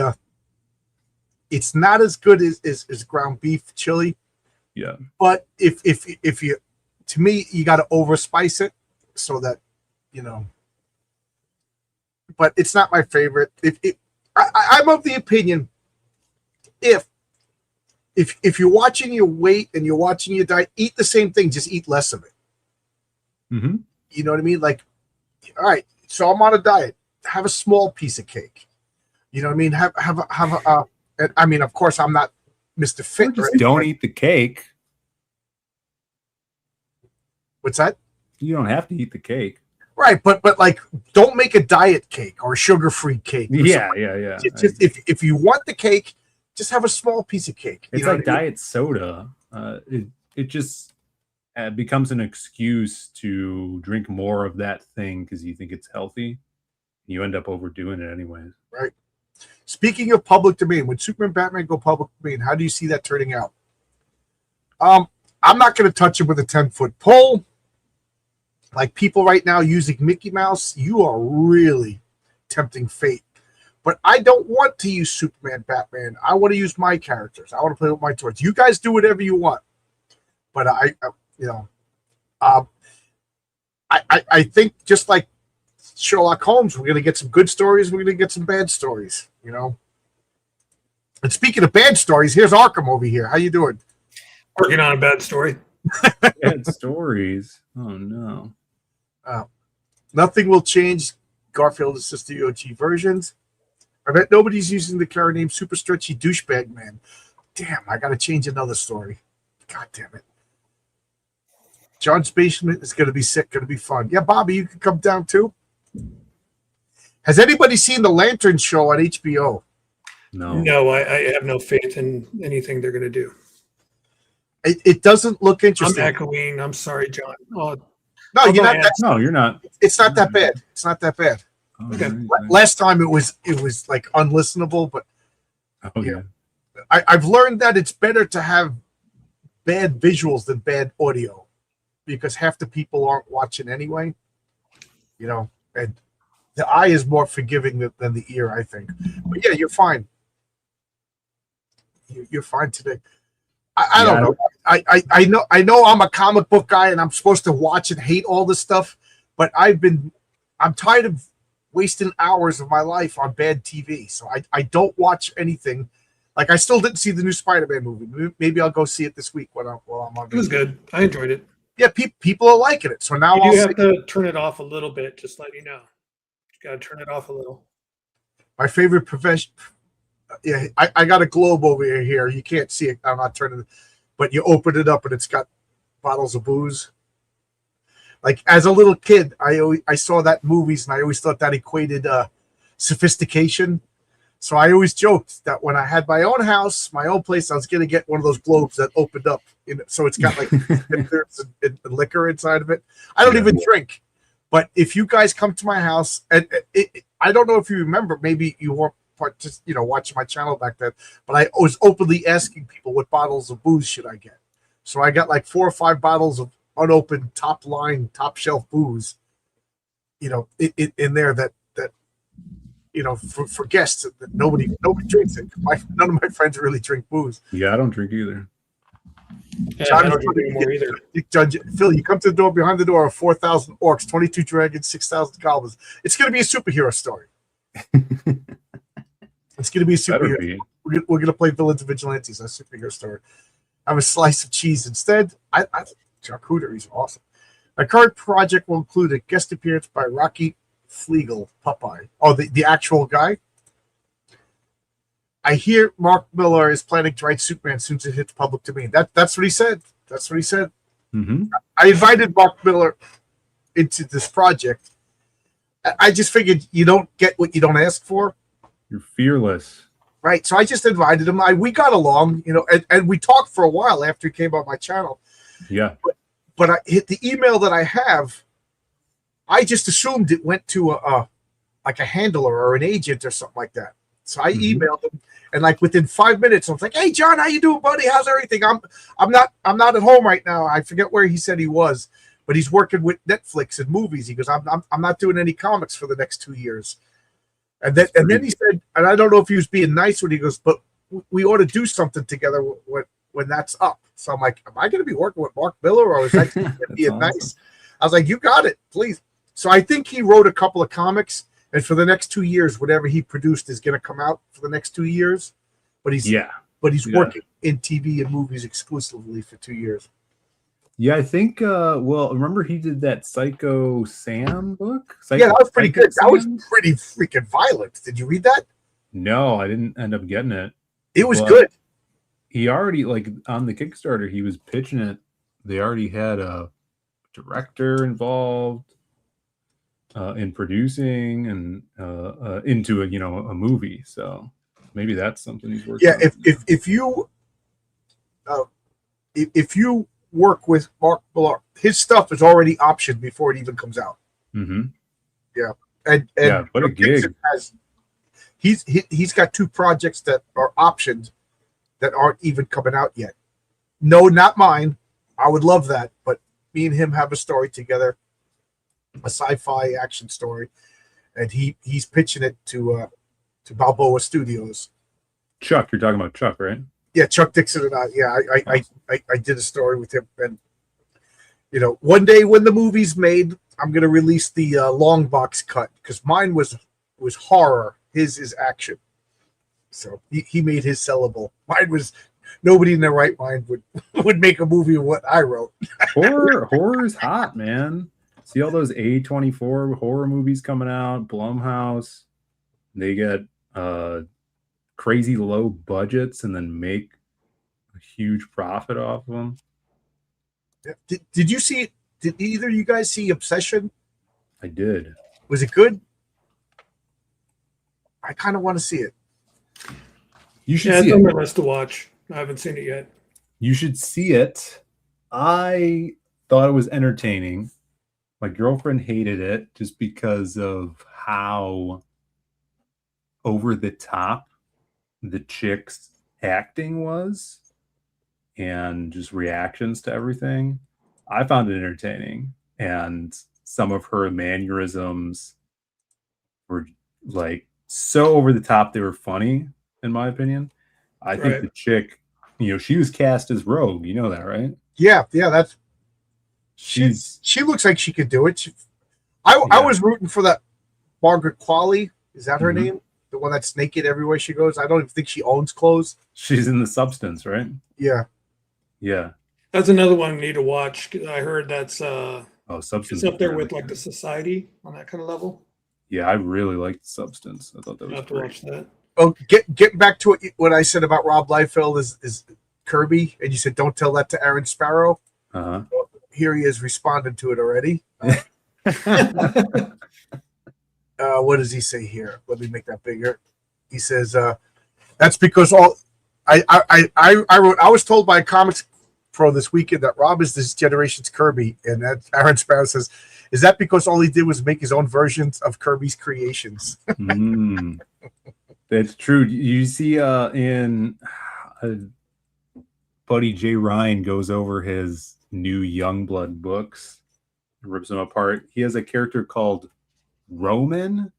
It's not as good as ground beef chili, Yeah. but if you, to me, you got to overspice it so that, you know. But it's not my favorite. I'm of the opinion, if you're watching your weight and you're watching your diet, eat the same thing, just eat less of it. Mm-hmm. You know what I mean? Like, all right, so I'm on a diet. Have a small piece of cake. You know what I mean? I mean, of course, I'm not Mr. Fit. Or just don't eat the cake. What's that? You don't have to eat the cake. Right, but like, don't make a diet cake or a sugar-free cake. Yeah. Just if you want the cake, just have a small piece of cake. It's like diet soda. It just becomes an excuse to drink more of that thing because you think it's healthy. You end up overdoing it anyways. Right. Speaking of public domain, when Superman and Batman go public domain, how do you see that turning out? I'm not going to touch it with a 10-foot pole. Like people right now using Mickey Mouse, you are really tempting fate. But I don't want to use Superman, Batman. I want to use my characters. I want to play with my toys. You guys do whatever you want. But I think just like Sherlock Holmes, we're going to get some good stories. We're going to get some bad stories, you know. And speaking of bad stories, here's Arkham over here. How you doing? Working on a bad story. Bad stories. Oh no. Nothing will change. Garfield is just the OG versions. I bet nobody's using the character name Super Stretchy Douchebag Man. Damn, I got to change another story. God damn it. John's Basement is going to be sick, going to be fun. Yeah, Bobby, you can come down too. Has anybody seen The Lantern Show on HBO? No. No, I have no faith in anything they're going to do. It doesn't look interesting. I'm echoing. I'm sorry, John. Oh, No, you're not. No, you're not. It's not that bad. It's not that bad. Oh, Okay. right. Last time it was like unlistenable, but Oh, yeah. I've learned that it's better to have bad visuals than bad audio because half the people aren't watching anyway. You know, and the eye is more forgiving than the ear, I think. But yeah, you're fine. You're fine today. I don't know. I know I'm a comic book guy and I'm supposed to watch and hate all this stuff, but I'm tired of wasting hours of my life on bad TV. So I don't watch anything. Like I still didn't see the new Spider-Man movie. Maybe I'll go see it this week while I'm on. it was good. I enjoyed it. Yeah, people are liking it. So now You I'll do have to turn it off a little bit, just let you know. You got to turn it off a little. my favorite profession. Yeah, I got a globe over here. You can't see it. I'm not turning it, but you open it up and it's got bottles of booze. Like as a little kid, I saw that in movies and I always thought that equated sophistication. So I always joked that when I had my own house, my own place, I was going to get one of those globes that opened up. So it's got like and liquor inside of it. I don't even drink. But if you guys come to my house, and I don't know if you remember, maybe you weren't watching my channel back then, but I was openly asking people what bottles of booze should I get. So I got like 4 or 5 bottles of unopened top top shelf booze, in there that for guests that nobody drinks it. None of my friends really drink booze. Yeah, I don't drink either. Yeah, I don't drink anymore either. Phil, you come to the door, behind the door are 4,000 orcs, 22 dragons, 6,000 goblins. It's going to be a superhero story. It's going to be a superhero. Be. We're going to play villains and vigilantes, a superhero story. Have a slice of cheese instead. I charcuterie is awesome. My current project will include a guest appearance by Rocky Flegel, Popeye. Oh, the actual guy. I hear Mark Miller is planning to write Superman as soon as it hits public domain. That's what he said. That's what he said. Mm-hmm. I invited Mark Miller into this project. I just figured you don't get what you don't ask for. You're fearless. Right. So I just invited him. We got along, and we talked for a while after he came on my channel. Yeah. But I hit the email that I have. I just assumed it went to a handler or an agent or something like that. So I emailed him, and like within 5 minutes, I was like, "Hey, John, how you doing, buddy? How's everything? I'm not at home right now. I forget where he said he was, but he's working with Netflix and movies. He goes, I'm not doing any comics for the next 2 years." And then he said, and I don't know if he was being nice when he goes, but we ought to do something together when that's up. So I'm like, am I going to be working with Mark Miller, or is that going to be That's nice? awesome. I was like, you got it, please. So I think he wrote a couple of comics, and for the next 2 years, whatever he produced is going to come out for the next 2 years. But he's Yeah. working in TV and movies exclusively for 2 years. Yeah, I think well, remember he did that Psycho Sam book? Yeah, that was pretty Psycho good. That was Sam? pretty freaking violent. Did you read that? No, I didn't end up getting it. It was But good. he already, like, on the Kickstarter, he was pitching it. They already had a director involved in producing and into a a movie. So maybe that's something he's working Yeah, on. if you work with Mark Millar, his stuff is already optioned before it even comes out. Mm-hmm. And Yeah, what a gig. He's got 2 projects that are optioned that aren't even coming out yet. No, not mine. I would love that, but me and him have a story together, a sci-fi action story, and he's pitching it to Balboa Studios. Chuck, you're talking about Chuck, right? Yeah, Chuck Dixon and I. Yeah, I did a story with him, and one day when the movie's made, I'm gonna release the long box cut, because mine was horror. His is action. So he made his sellable. Mine was, nobody in their right mind would make a movie of what I wrote. Horror is hot, man. See all those A24 horror movies coming out, Blumhouse. They get crazy low budgets and then make a huge profit off of them. Did you see? Did either of you guys see Obsession? I did. Was it good? I kind of want to see it. You should Yeah, see it's on my it. list to watch. I haven't seen it yet. You should see it. I thought it was entertaining. My girlfriend hated it just because of how over the top the chick's acting was and just reactions to everything. I found it entertaining, and some of her mannerisms were like so over the top they were funny, in my opinion. I think Right. the chick, she was cast as Rogue. You know that, right? Yeah, that's She's she looks like she could do it. I Yeah. was rooting for that Margaret Qualley. Is that her Mhm. name? The one that's naked everywhere she goes. I don't even think she owns clothes. she's in The Substance, right? Yeah. Yeah. That's another one I need to watch. 'Cause I heard that's Oh, Substance. it's up is there really with like good. the Society on that kind of level. Yeah, I really liked Substance. I thought that I'll was have to great. watch that. Oh, getting back to what I said about Rob Liefeld is Kirby, and you said don't tell that to Aaron Sparrow. Uh-huh. Here he is responding to it already. What does he say here? Let me make that bigger. He says, "That's because all I wrote. I was told by a comics pro this weekend that Rob is this generation's Kirby, and that Aaron Sparrow says, is that because all he did was make his own versions of Kirby's creations?" Mm. That's true. You see in buddy Jay Ryan goes over his new Youngblood books, rips them apart. He has a character called Roman,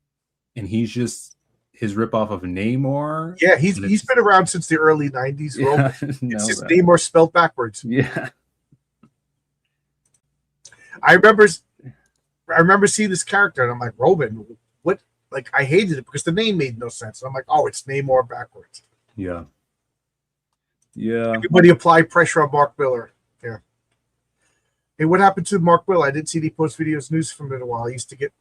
and he's just his ripoff of Namor. Yeah, he's been around since the early '90s. Yeah, It's just Namor spelled backwards. Yeah. I remember seeing this character, and I'm like, Roman, what? Like, I hated it because the name made no sense. And I'm like, oh, it's Namor backwards. Yeah. Yeah. Everybody apply pressure on Mark Miller. Yeah. Hey, what happened to Mark Miller? I didn't see any post videos news from him in a while. I used to get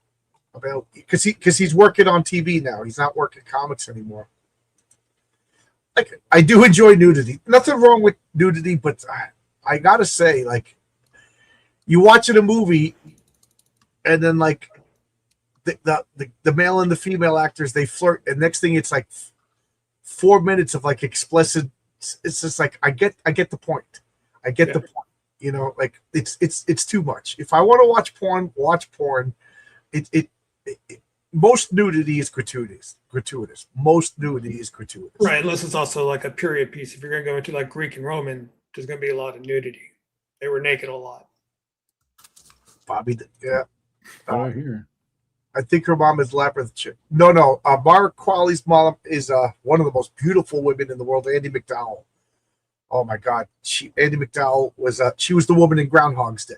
about because he's working on TV now. He's not working comics anymore. Like, I do enjoy nudity. Nothing wrong with nudity, but I gotta say, like, you watching a movie, and then like the male and the female actors, they flirt, and next thing it's like 4 minutes of like explicit. It's just like I get the point. I get the point. Like it's too much. If I want to watch porn, watch porn. It most nudity is gratuitous. Most nudity is gratuitous. Right, unless it's also like a period piece. If you're going to go into like Greek and Roman, there's going to be a lot of nudity. They were naked a lot. Bobby, yeah. Right here. I think her mom is Labyrinth chick. No. Mara Qualley's mom is one of the most beautiful women in the world, Andy McDowell. Oh my God, Andy McDowell was she was the woman in Groundhog's Day.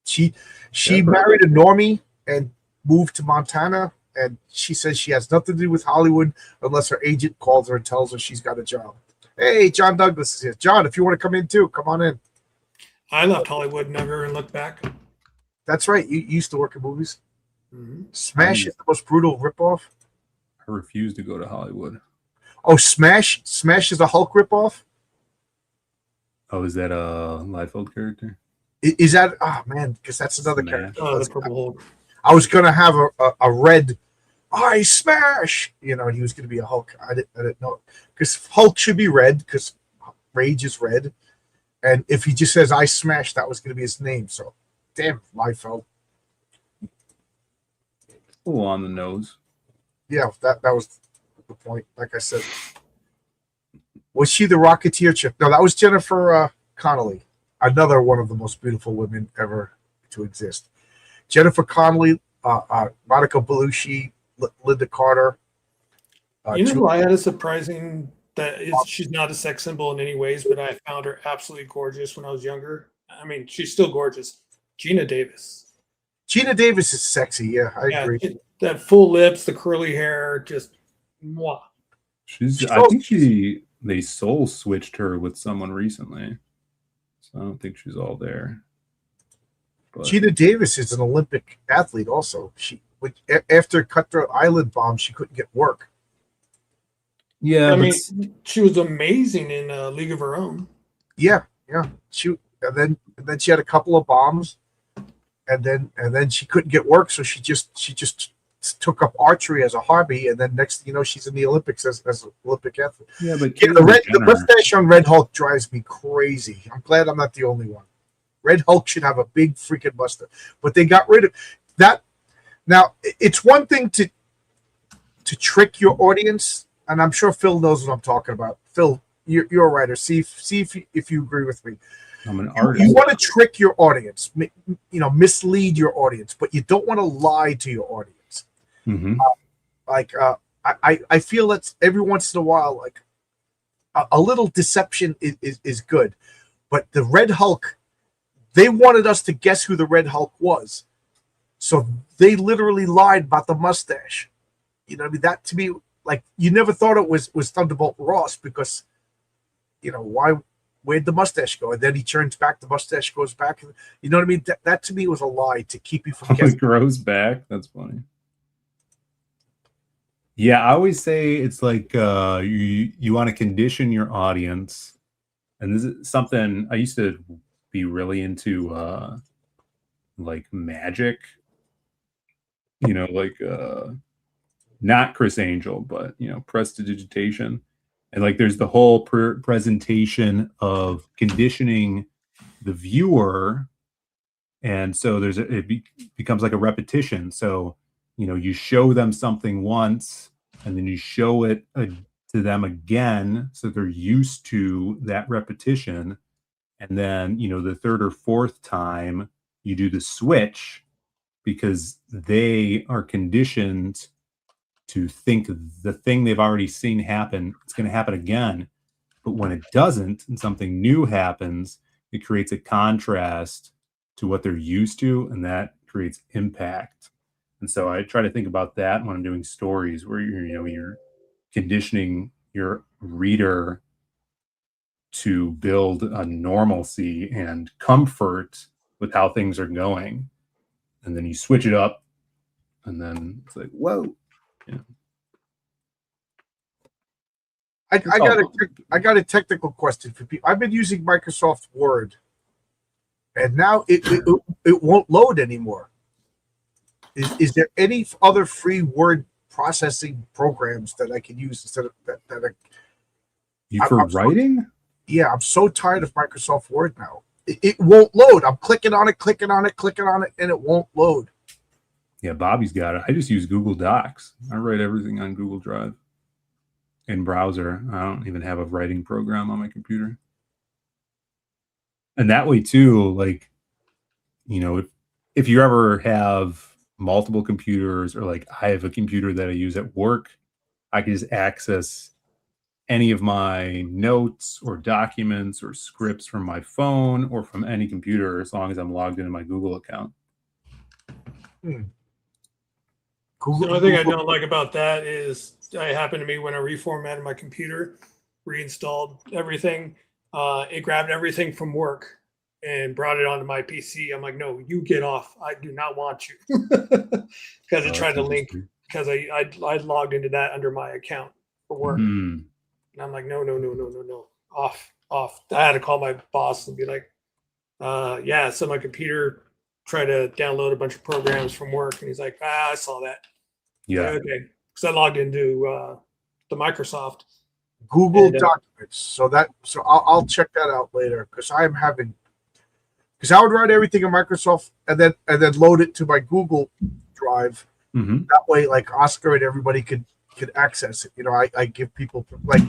She married a normie and moved to Montana, and she says she has nothing to do with Hollywood unless her agent calls her and tells her she's got a job. Hey, John Douglas is here. John, if you want to come in too, come on in. I left Hollywood, never looked back. That's right. You used to work in movies. Mm-hmm. Smash is the most brutal ripoff. I refuse to go to Hollywood. Oh, Smash is a Hulk ripoff. Oh, is that a Liefeld character? Is that? Oh man, because that's another Smash. character. Oh, the Purple Hulk. I was gonna have a red. I Smash. You know, he was gonna be a Hulk. I didn't know because Hulk should be red because Rage is red, and if he just says I Smash, that was gonna be his name. So, damn, Liefeld. A little on the nose. Yeah, that was the point. Like I said, was she the Rocketeer chick? No, that was Jennifer Connelly, another one of the most beautiful women ever to exist. Jennifer Connelly, Monica Bellucci, Linda Carter. You know who I had a surprising that is she's not a sex symbol in any ways, but I found her absolutely gorgeous when I was younger. I mean, she's still gorgeous. Gina Davis. Gina Davis is sexy. Yeah, I agree. That full lips, the curly hair, just mwah. I think they soul switched her with someone recently, so I don't think she's all there. But Gina Davis is an Olympic athlete. Also, after Cutthroat Island bomb, she couldn't get work. yeah, I mean, she was amazing in League of Her Own. Yeah. And then she had a couple of bombs, and then she couldn't get work, so she just took up archery as a hobby, and then next thing you know, she's in the Olympics as an Olympic athlete. yeah, but The mustache on Red Hulk drives me crazy. I'm glad I'm not the only one. Red Hulk should have a big freaking mustache, but they got rid of that. Now it's one thing to trick your audience, and I'm sure Phil knows what I'm talking about. Phil, you're a writer. See if you agree with me. I'm an artist. You want to trick your audience, mislead your audience, but you don't want to lie to your audience. Mm-hmm. I feel that every once in a while, like a little deception is good, but the Red Hulk, they wanted us to guess who the Red Hulk was, so they literally lied about the mustache. You know what I mean? That to me, like, you never thought it was Thunderbolt Ross because, where'd the mustache go? And then he turns back, the mustache goes back. You know what I mean? That to me was a lie to keep you from guessing. It grows back. That's funny. Yeah, I always say it's like you want to condition your audience, and this is something I used to be really into, like magic. Like not Chris Angel, but prestidigitation, and like there's the whole presentation of conditioning the viewer, and so it becomes like a repetition. So you show them something once, and then you show it to them again, so they're used to that repetition. And then, the third or fourth time you do the switch, because they are conditioned to think the thing they've already seen happen, it's going to happen again. But when it doesn't and something new happens, it creates a contrast to what they're used to, and that creates impact. And so I try to think about that when I'm doing stories where you're conditioning your reader to build a normalcy and comfort with how things are going. And then you switch it up, and then it's like, whoa. I got a technical question for people. I've been using Microsoft Word, and now it won't load anymore. Is there any other free word processing programs that I can use instead of that? For writing? I'm so tired of Microsoft Word now. It won't load. I'm clicking on it, and it won't load. Yeah, Bobby's got it. I just use Google Docs. I write everything on Google Drive in browser. I don't even have a writing program on my computer. And that way too, like, if you ever have multiple computers, or like I have a computer that I use at work, I can just access any of my notes or documents or scripts from my phone or from any computer as long as I'm logged into my Google account. The only thing I don't like about that is it happened to me when I reformatted my computer, reinstalled everything. It grabbed everything from work and brought it onto my PC. I'm like, no, you get off. I do not want you. Because it tried to link, because I logged into that under my account for work. And I'm like, no. Off. I had to call my boss and be like, yeah, so my computer tried to download a bunch of programs from work. And he's like, I saw that. Yeah. Like, okay. Because I logged into the Microsoft. Google Documents. So I'll check that out later, because I would write everything in Microsoft and then load it to my Google Drive. That way, like Oscar and everybody could access it. You know, I give people like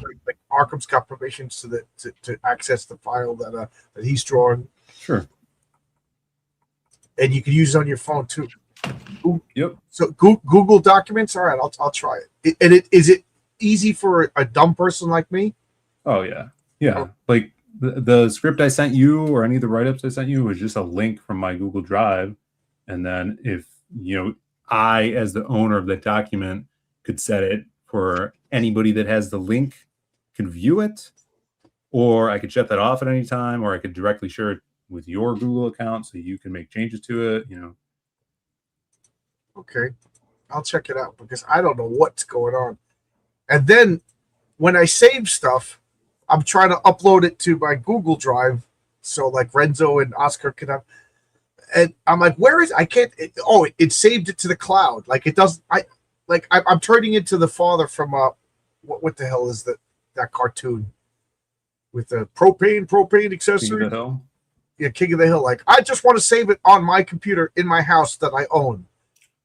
Arkham's got permissions to access the file that he's drawn. Sure. And you can use it on your phone too. Yep. So Google Documents. All right, I'll try it. And is it easy for a dumb person like me? Oh yeah. Like the script I sent you, or any of the write-ups I sent you, was just a link from my Google Drive. And then if I, as the owner of that document, could set it for anybody that has the link can view it, or I could shut that off at any time, or I could directly share it with your Google account so you can make changes to it. Okay, I'll check it out, because I don't know what's going on. And then when I save stuff, I'm trying to upload it to my Google Drive, so like Renzo and Oscar can have. And I'm like, where is? I can't. It saved it to the cloud. Like it doesn't. I'm turning into the father from what the hell is that cartoon with the propane accessory? King of the Hill. Yeah, King of the Hill. Like, I just want to save it on my computer in my house that I own.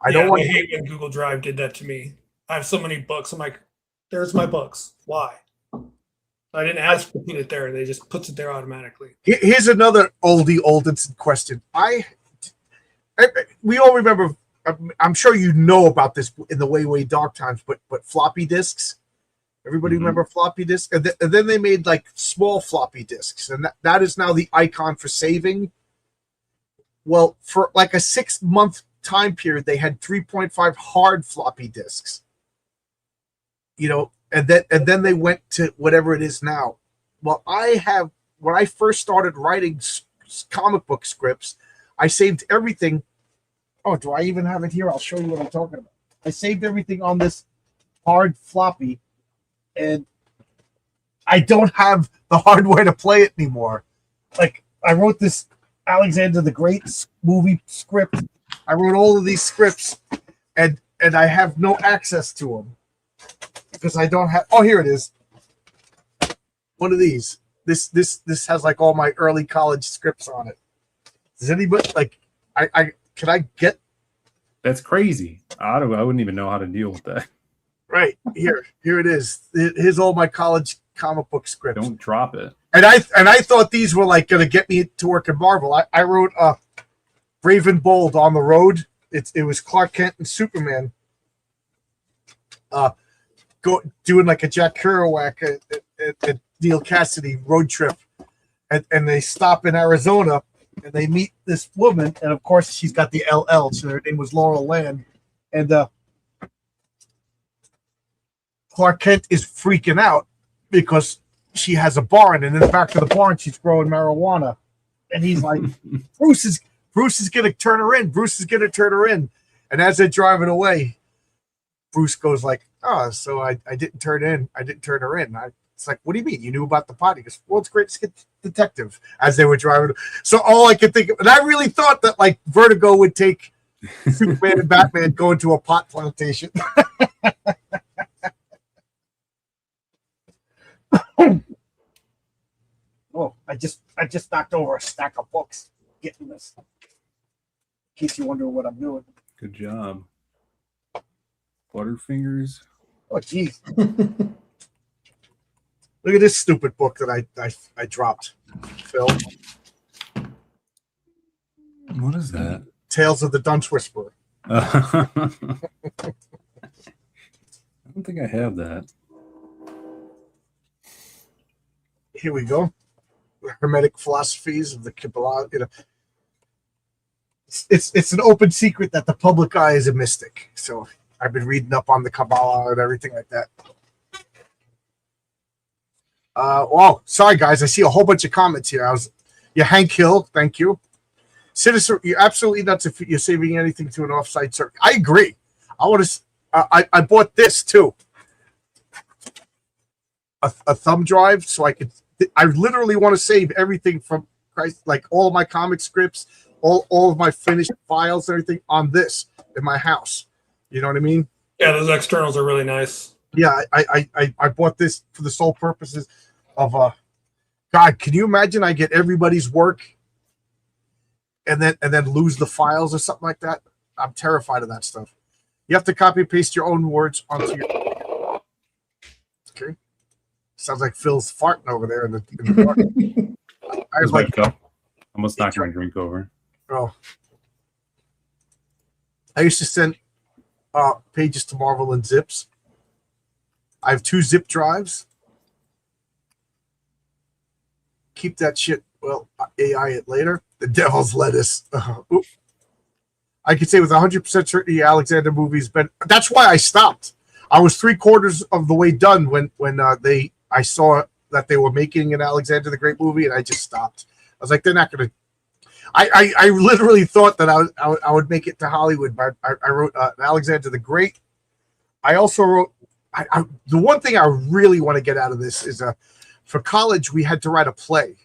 I don't want. I hate when Google Drive did that to me. I have so many books. I'm like, there's my books. Why? I didn't ask to put it there. They just puts it there automatically. Here's another olden question. We all remember. I'm sure you know about this in the way dark times, but floppy disks. Everybody remember floppy disks? And then they made like small floppy disks, and that is now the icon for saving. Well, for like a 6-month time period, they had 3.5 hard floppy disks. And then they went to whatever it is now. Well, when I first started writing comic book scripts, I saved everything. Oh, do I even have it here? I'll show you what I'm talking about. I saved everything on this hard floppy, and I don't have the hardware to play it anymore. Like, I wrote this Alexander the Great movie script. I wrote all of these scripts, and I have no access to them because I don't have. Oh, here it is. One of these. This has like all my early college scripts on it. Does anybody like? Can I get? That's crazy. I wouldn't even know how to deal with that. Right here it is. Here's all my college comic book scripts. Don't drop it. And I thought these were like going to get me to work in Marvel. I wrote Brave and Bold on the Road. It was Clark Kent and Superman doing like a Jack Kerouac and Neil Cassidy road trip, and they stop in Arizona. And they meet this woman, and of course she's got the LL, so her name was Laurel Land. And Clark Kent is freaking out because she has a barn, and in the back of the barn she's growing marijuana. And he's like, Bruce is gonna turn her in. Bruce is gonna turn her in. And as they're driving away, Bruce goes like, "Oh, so I didn't turn her in. It's like, what do you mean? You knew about the pot?" He goes, "World's greatest detective," as they were driving. So all I could think of, and I really thought that like Vertigo would take Superman and Batman going to a pot plantation. Oh, I just knocked over a stack of books getting this. In case you wonder what I'm doing. Good job. Butterfingers. Oh, geez. Look at this stupid book that I dropped, Phil. What is that? Tales of the Dunce Whisperer. I don't think I have that. Here we go. Hermetic philosophies of the Kabbalah. You know, it's an open secret that the public eye is a mystic. So I've been reading up on the Kabbalah and everything like that. Oh, sorry guys, I see a whole bunch of comments here. Hank Hill, thank you. Citizen, you're absolutely nuts if you're saving anything to an offsite circuit. I agree. I bought this too. A thumb drive, so I literally want to save everything from Christ, like all of my comic scripts, all of my finished files, and everything on this in my house. You know what I mean? Yeah, those externals are really nice. Yeah, I bought this for the sole purposes of God, can you imagine I get everybody's work and then lose the files or something like that? I'm terrified of that stuff. You have to copy and paste your own words onto your. Okay. Sounds like Phil's farting over there in the dark. I was like, almost knocked my drink over. Oh. I used to send pages to Marvel in zips. I have 2 zip drives. Keep that shit. Well, AI it later. The devil's lettuce. I could say with 100% certainty, Alexander movie's been. That's why I stopped. I was 3/4 of the way done when I saw that they were making an Alexander the Great movie, and I just stopped. I was like, they're not going to. I literally thought that I would make it to Hollywood. But I wrote Alexander the Great. I also wrote. The one thing I really want to get out of this is for college we had to write a play.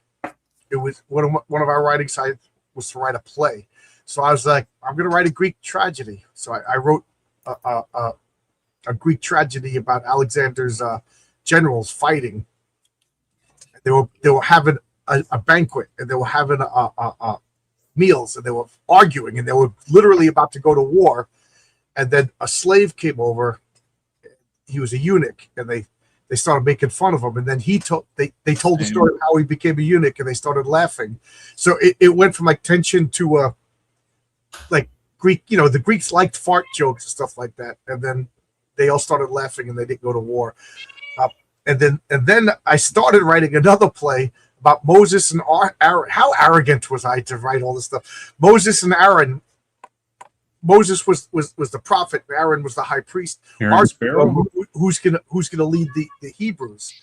It was one of our writing sites was to write a play. So I was like, I'm going to write a Greek tragedy. So I wrote a Greek tragedy about Alexander's generals fighting. They were having a banquet, and they were having meals, and they were arguing, and they were literally about to go to war. And then a slave came over. He was a eunuch, and they started making fun of him. And then they told the story of how he became a eunuch, and they started laughing. So it went from like tension to like Greek. You know, the Greeks liked fart jokes and stuff like that. And then they all started laughing, and they didn't go to war. And then I started writing another play about Moses and Aaron. How arrogant was I to write all this stuff? Moses and Aaron. Moses was the prophet, and Aaron was the high priest. Who's gonna lead the Hebrews?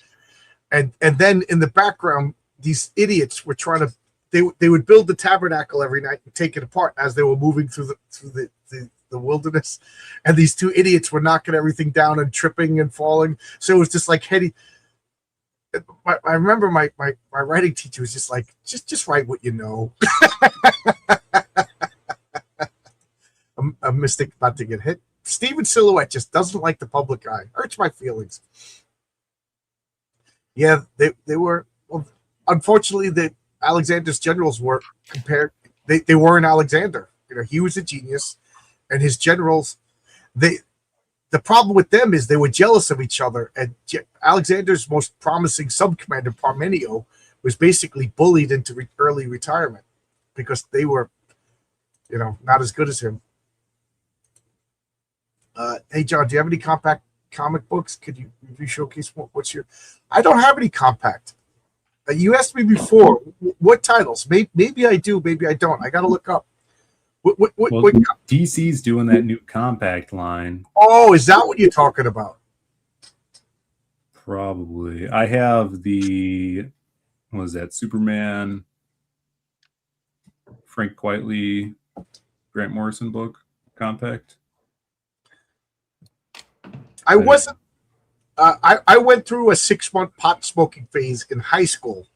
And then in the background, these idiots were trying to. They would build the tabernacle every night and take it apart as they were moving through the wilderness, and these 2 idiots were knocking everything down and tripping and falling. So it was just like heady. I remember my writing teacher was just like, just write what you know. A mystic about to get hit. Steven Silhouette just doesn't like the public eye. Hurts my feelings. Yeah, they were. Well, unfortunately, the Alexander's generals were compared. They weren't Alexander. You know, he was a genius, and his generals. The problem with them is they were jealous of each other. And Alexander's most promising sub-commander, Parmenio, was basically bullied into early retirement because they were, you know, not as good as him. Hey John, do you have any compact comic books? Could you showcase what's your? I don't have any compact. You asked me before what titles. Maybe I do, maybe I don't. I got to look up. What DC's doing that new compact line. Oh, is that what you're talking about? Probably. I have what was that? Superman, Frank Quitely, Grant Morrison book compact. I wasn't. I went through a 6-month pot smoking phase in high school.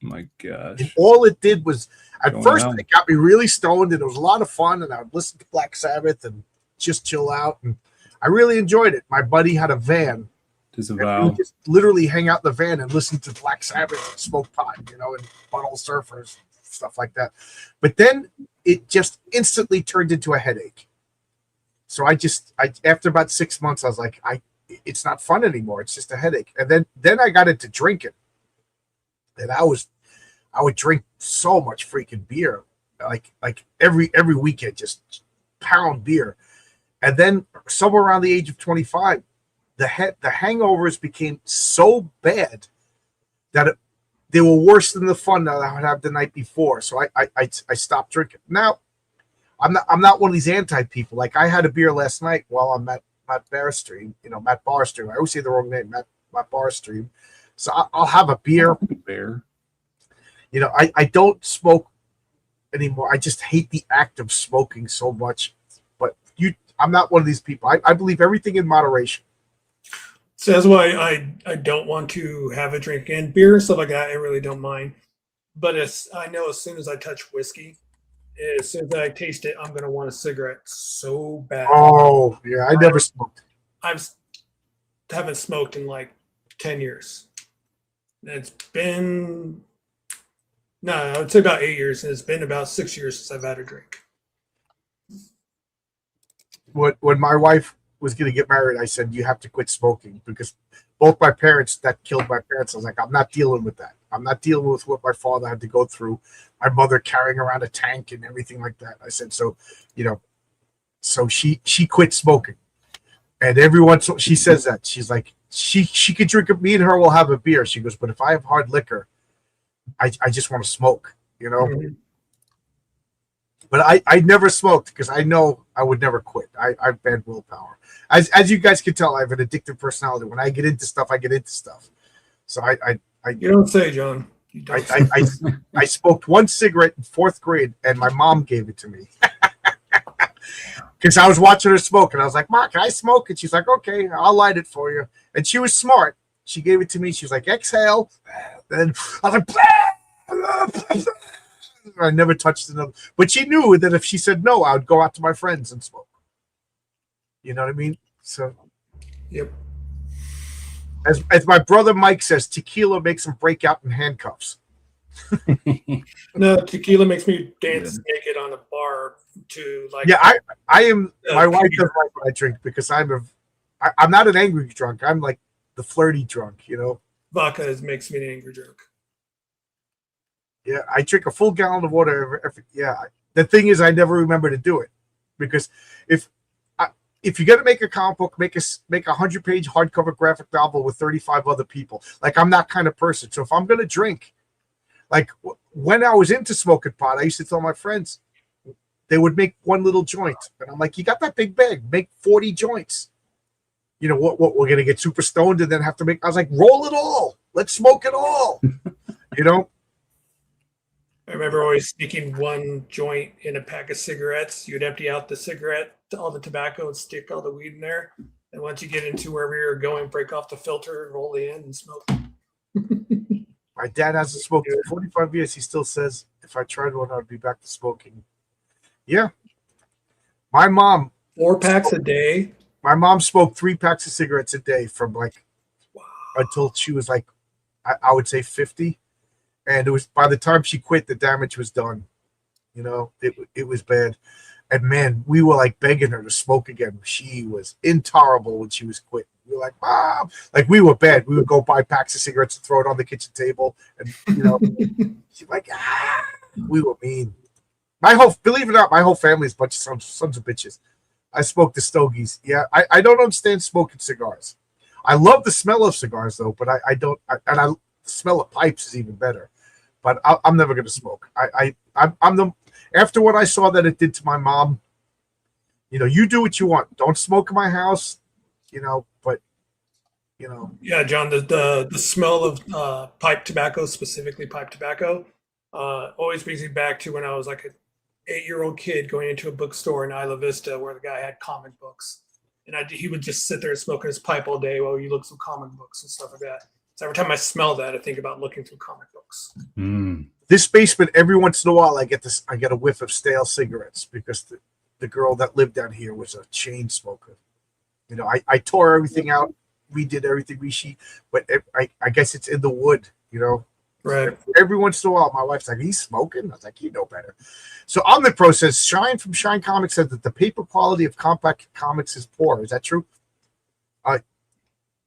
My gosh! And all it did was, at first, it got me really stoned, and it was a lot of fun. And I would listen to Black Sabbath and just chill out, and I really enjoyed it. My buddy had a van. Disavow. We would just literally hang out in the van and listen to Black Sabbath and smoke pot, you know, and Butthole Surfers, stuff like that. But then it just instantly turned into a headache. So I after about 6 months, I was like, it's not fun anymore. It's just a headache. And then I got into drinking, and I would drink so much freaking beer. like every weekend, just pound beer. And then somewhere around the age of 25, the hangovers became so bad that they were worse than the fun that I would have the night before. So I stopped drinking. Now I'm not one of these anti people. Like I had a beer last night while I'm at Matt Barstream. Matt Barstream. I always say the wrong name, Matt Barstream. So I'll have a beer. Bear. I don't smoke anymore. I just hate the act of smoking so much. But I'm not one of these people. I believe everything in moderation. So that's why I don't want to have a drink, and beer and stuff like that I really don't mind. But I know as soon as I touch whiskey, as soon as I taste it, I'm gonna want a cigarette so bad. Oh yeah, I never smoked. Haven't smoked in like 10 years. It's been I would say about 8 years, and it's been about 6 years since I've had a drink. When my wife was going to get married, I said, you have to quit smoking, because both my parents, that killed my parents. I was like, I'm not dealing with that. I'm not dealing with what my father had to go through, my mother carrying around a tank and everything like that. I said, so she quit smoking. And every once she says that, she's like, she could drink me and her will have a beer. She goes, but if I have hard liquor, I just want to smoke, Mm-hmm. But I never smoked because I know I would never quit. I have bad willpower. As you guys can tell, I have an addictive personality. When I get into stuff, I get into stuff. So You don't say, John. You don't. I smoked one cigarette in 4th grade, and my mom gave it to me because I was watching her smoke, and I was like, "Mom, can I smoke?" And she's like, "Okay, I'll light it for you." And she was smart. She gave it to me. She was like, "Exhale." And I was like, I never touched another. But she knew that if she said no, I would go out to my friends and smoke. You know what I mean? So, Yep. as my brother Mike says, tequila makes him break out in handcuffs. No, tequila makes me dance naked on a bar to like. Yeah, I am. My wife doesn't like when I drink because I'm not an angry drunk. I'm like the flirty drunk. Vodka makes me an angry drunk. Yeah, I drink a full gallon of water the thing is, I never remember to do it, because if you're gonna make a comic book, make a 100-page hardcover graphic novel with 35 other people. Like, I'm that kind of person. So if I'm gonna drink, like when I was into smoking pot, I used to tell my friends they would make one little joint, and I'm like, you got that big bag, make 40 joints. What we're gonna get super stoned and then have to make. I was like, roll it all, let's smoke it all. I remember always sneaking one joint in a pack of cigarettes. You'd empty out the cigarette, all the tobacco, and stick all the weed in there. And once you get into wherever you're going, break off the filter, roll the end, and smoke. My dad hasn't smoked in 45 years. He still says, if I tried one, I'd be back to smoking. Yeah. My mom. 4 packs a day? My mom smoked 3 packs of cigarettes a day from until she was like, I would say 50. And it was, by the time she quit, the damage was done. It was bad. And man, we were like begging her to smoke again. She was intolerable when she was quitting. We were like, Mom, like we were bad. We would go buy packs of cigarettes and throw it on the kitchen table. And, she's like, we were mean. Believe it or not, my whole family is a bunch of sons of bitches. I smoke the stogies. Yeah, I don't understand smoking cigars. I love the smell of cigars though, but I don't. And the smell of pipes is even better. But I'm never going to smoke. After what I saw that it did to my mom, you do what you want. Don't smoke in my house, but. Yeah, John, the smell of pipe tobacco, specifically pipe tobacco, always brings me back to when I was like an 8-year-old kid going into a bookstore in Isla Vista where the guy had comic books. And he would just sit there smoking his pipe all day while you look through comic books and stuff like that. So every time I smell that, I think about looking through comic books. This basement, every once in a while, I get a whiff of stale cigarettes because the girl that lived down here was a chain smoker. I tore everything out, redid everything, but I guess it's in the wood, Right. Every once in a while, my wife's like, "He's smoking." I was like, "You know better." So Omniprose says, Shine from Shine Comics said that the paper quality of compact comics is poor. Is that true?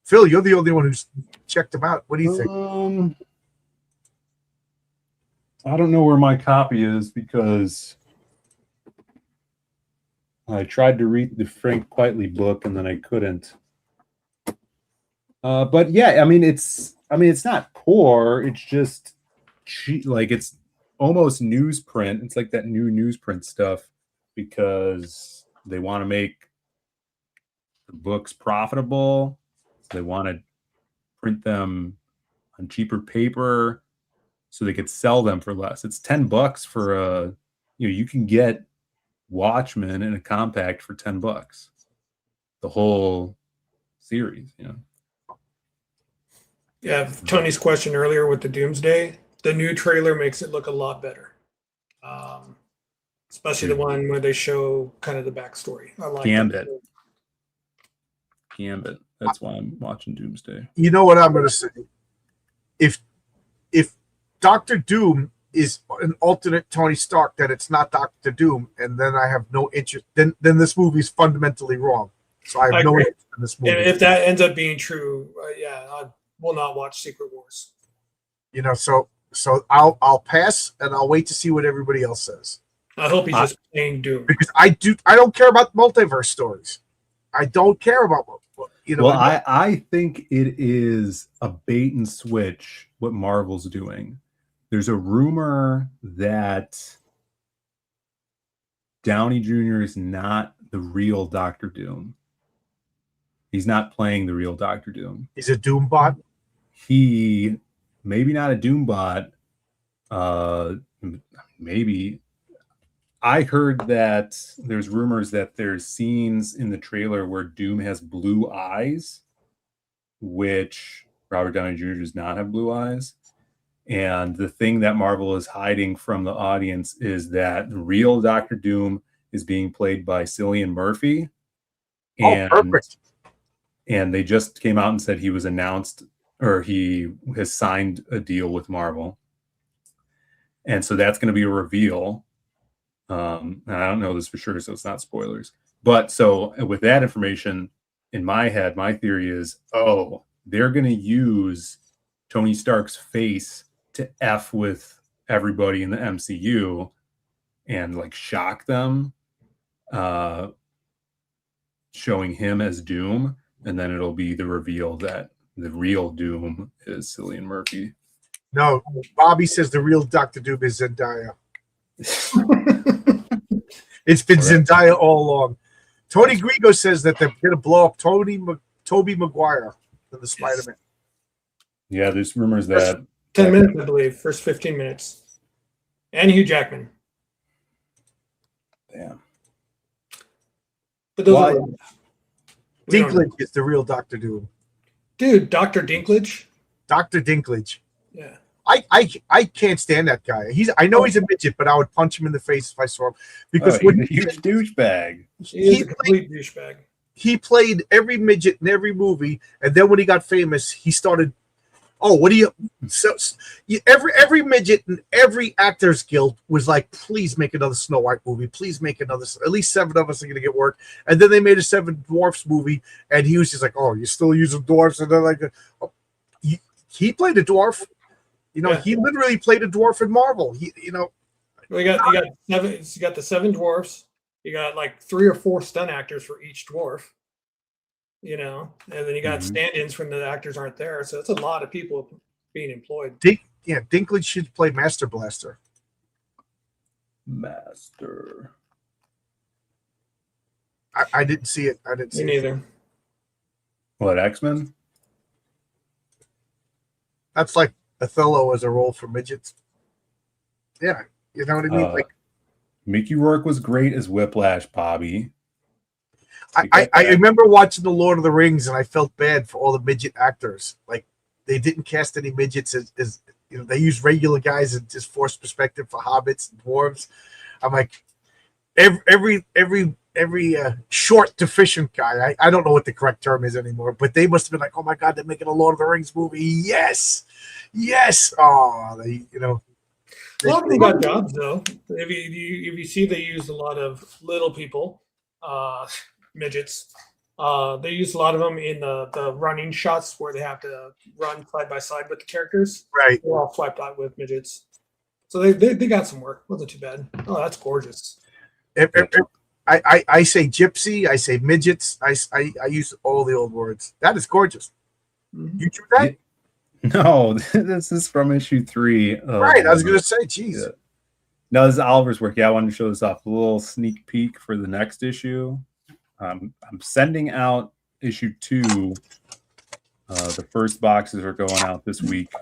Phil, you're the only one who's checked them out. What do you think? I don't know where my copy is because I tried to read the Frank Quitely book and then I couldn't. But yeah, I mean it's not poor. It's just cheap. Like it's almost newsprint. It's like that new newsprint stuff because they want to make the books profitable. They want to print them on cheaper paper so they could sell them for less. It's $10 for a, you can get Watchmen in a compact for $10. The whole series, Yeah, Tony's question earlier with the Doomsday, the new trailer makes it look a lot better. Especially the one where they show kind of the backstory. I like Gambit. That's why I'm watching Doomsday. You know what I'm going to say? If Doctor Doom is an alternate Tony Stark, then it's not Doctor Doom, and then I have no interest. Then this movie is fundamentally wrong. So I have no interest in this movie. If that ends up being true, I will not watch Secret Wars. So I'll pass and I'll wait to see what everybody else says. I hope he's just playing Doom because I don't care about multiverse stories. I don't care about Well, I think it is a bait and switch what Marvel's doing. There's a rumor that Downey Jr. is not the real Doctor Doom. He's not playing the real Doctor Doom. He's a Doom bot. He maybe not a Doom bot. Maybe. I heard that there's rumors that there's scenes in the trailer where Doom has blue eyes, which Robert Downey Jr. does not have blue eyes. And the thing that Marvel is hiding from the audience is that the real Doctor Doom is being played by Cillian Murphy. And, perfect. And they just came out and said he was announced, or he has signed a deal with Marvel. And so that's going to be a reveal. And I don't know this for sure, so it's not spoilers. But so with that information in my head, my theory is, they're going to use Tony Stark's face to F with everybody in the MCU and like shock them, showing him as Doom. And then it'll be the reveal that the real Doom is Cillian Murphy. No, Bobby says the real Doctor Doom is Zendaya. It's been Zendaya all along. Tony Grigo says that they're going to blow up Tobey Maguire in the Spider-Man. Yeah, there's rumors that 10 minutes, I believe, first 15 minutes, and Hugh Jackman. Damn. But those Dinklage is the real Doctor Doom. Dude, Dr. Dinklage. Dr. Dinklage. Yeah. I can't stand that guy. I know he's a midget, but I would punch him in the face if I saw him because he's a huge douchebag. He's a complete douchebag. He played every midget in every movie, and then when he got famous, he started. Every midget in every Actors Guild was like, please make another Snow White movie. Please make another. At least 7 of us are going to get work. And then they made a 7 Dwarfs movie, and he was just like, you're still using dwarfs, and they're like, he played a dwarf. He literally played a dwarf in Marvel. Well, you got the 7 dwarfs. You got like 3 or 4 stunt actors for each dwarf. And then you got stand-ins when the actors aren't there. So it's a lot of people being employed. Dinklage should play Master Blaster. Master. I didn't see it. I didn't see Me neither. What, X-Men? That's like Othello as a role for midgets. Yeah, you know what I mean? Mickey Rourke was great as Whiplash, Bobby. I remember watching The Lord of the Rings, and I felt bad for all the midget actors. Like, they didn't cast any midgets as they used regular guys and just forced perspective for hobbits and dwarves. I'm like, every short deficient guy. I don't know what the correct term is anymore, but they must have been like, oh my God, they're making a Lord of the Rings movie. Yes. Oh, A lot of them got jobs though. If you see, they use a lot of little people, midgets. They use a lot of them in the running shots where they have to run side by side with the characters. Right. They're all swiped out with midgets. So they got some work. Wasn't too bad. Oh, that's gorgeous. I say gypsy. I say midgets. I use all the old words. That is gorgeous. Mhm. You drew that? No, this is from issue 3. Right. I was going to say, geez. Yeah. No, this is Oliver's work. Yeah, I wanted to show this off. A little sneak peek for the next issue. I'm sending out issue 2. The first boxes are going out this week.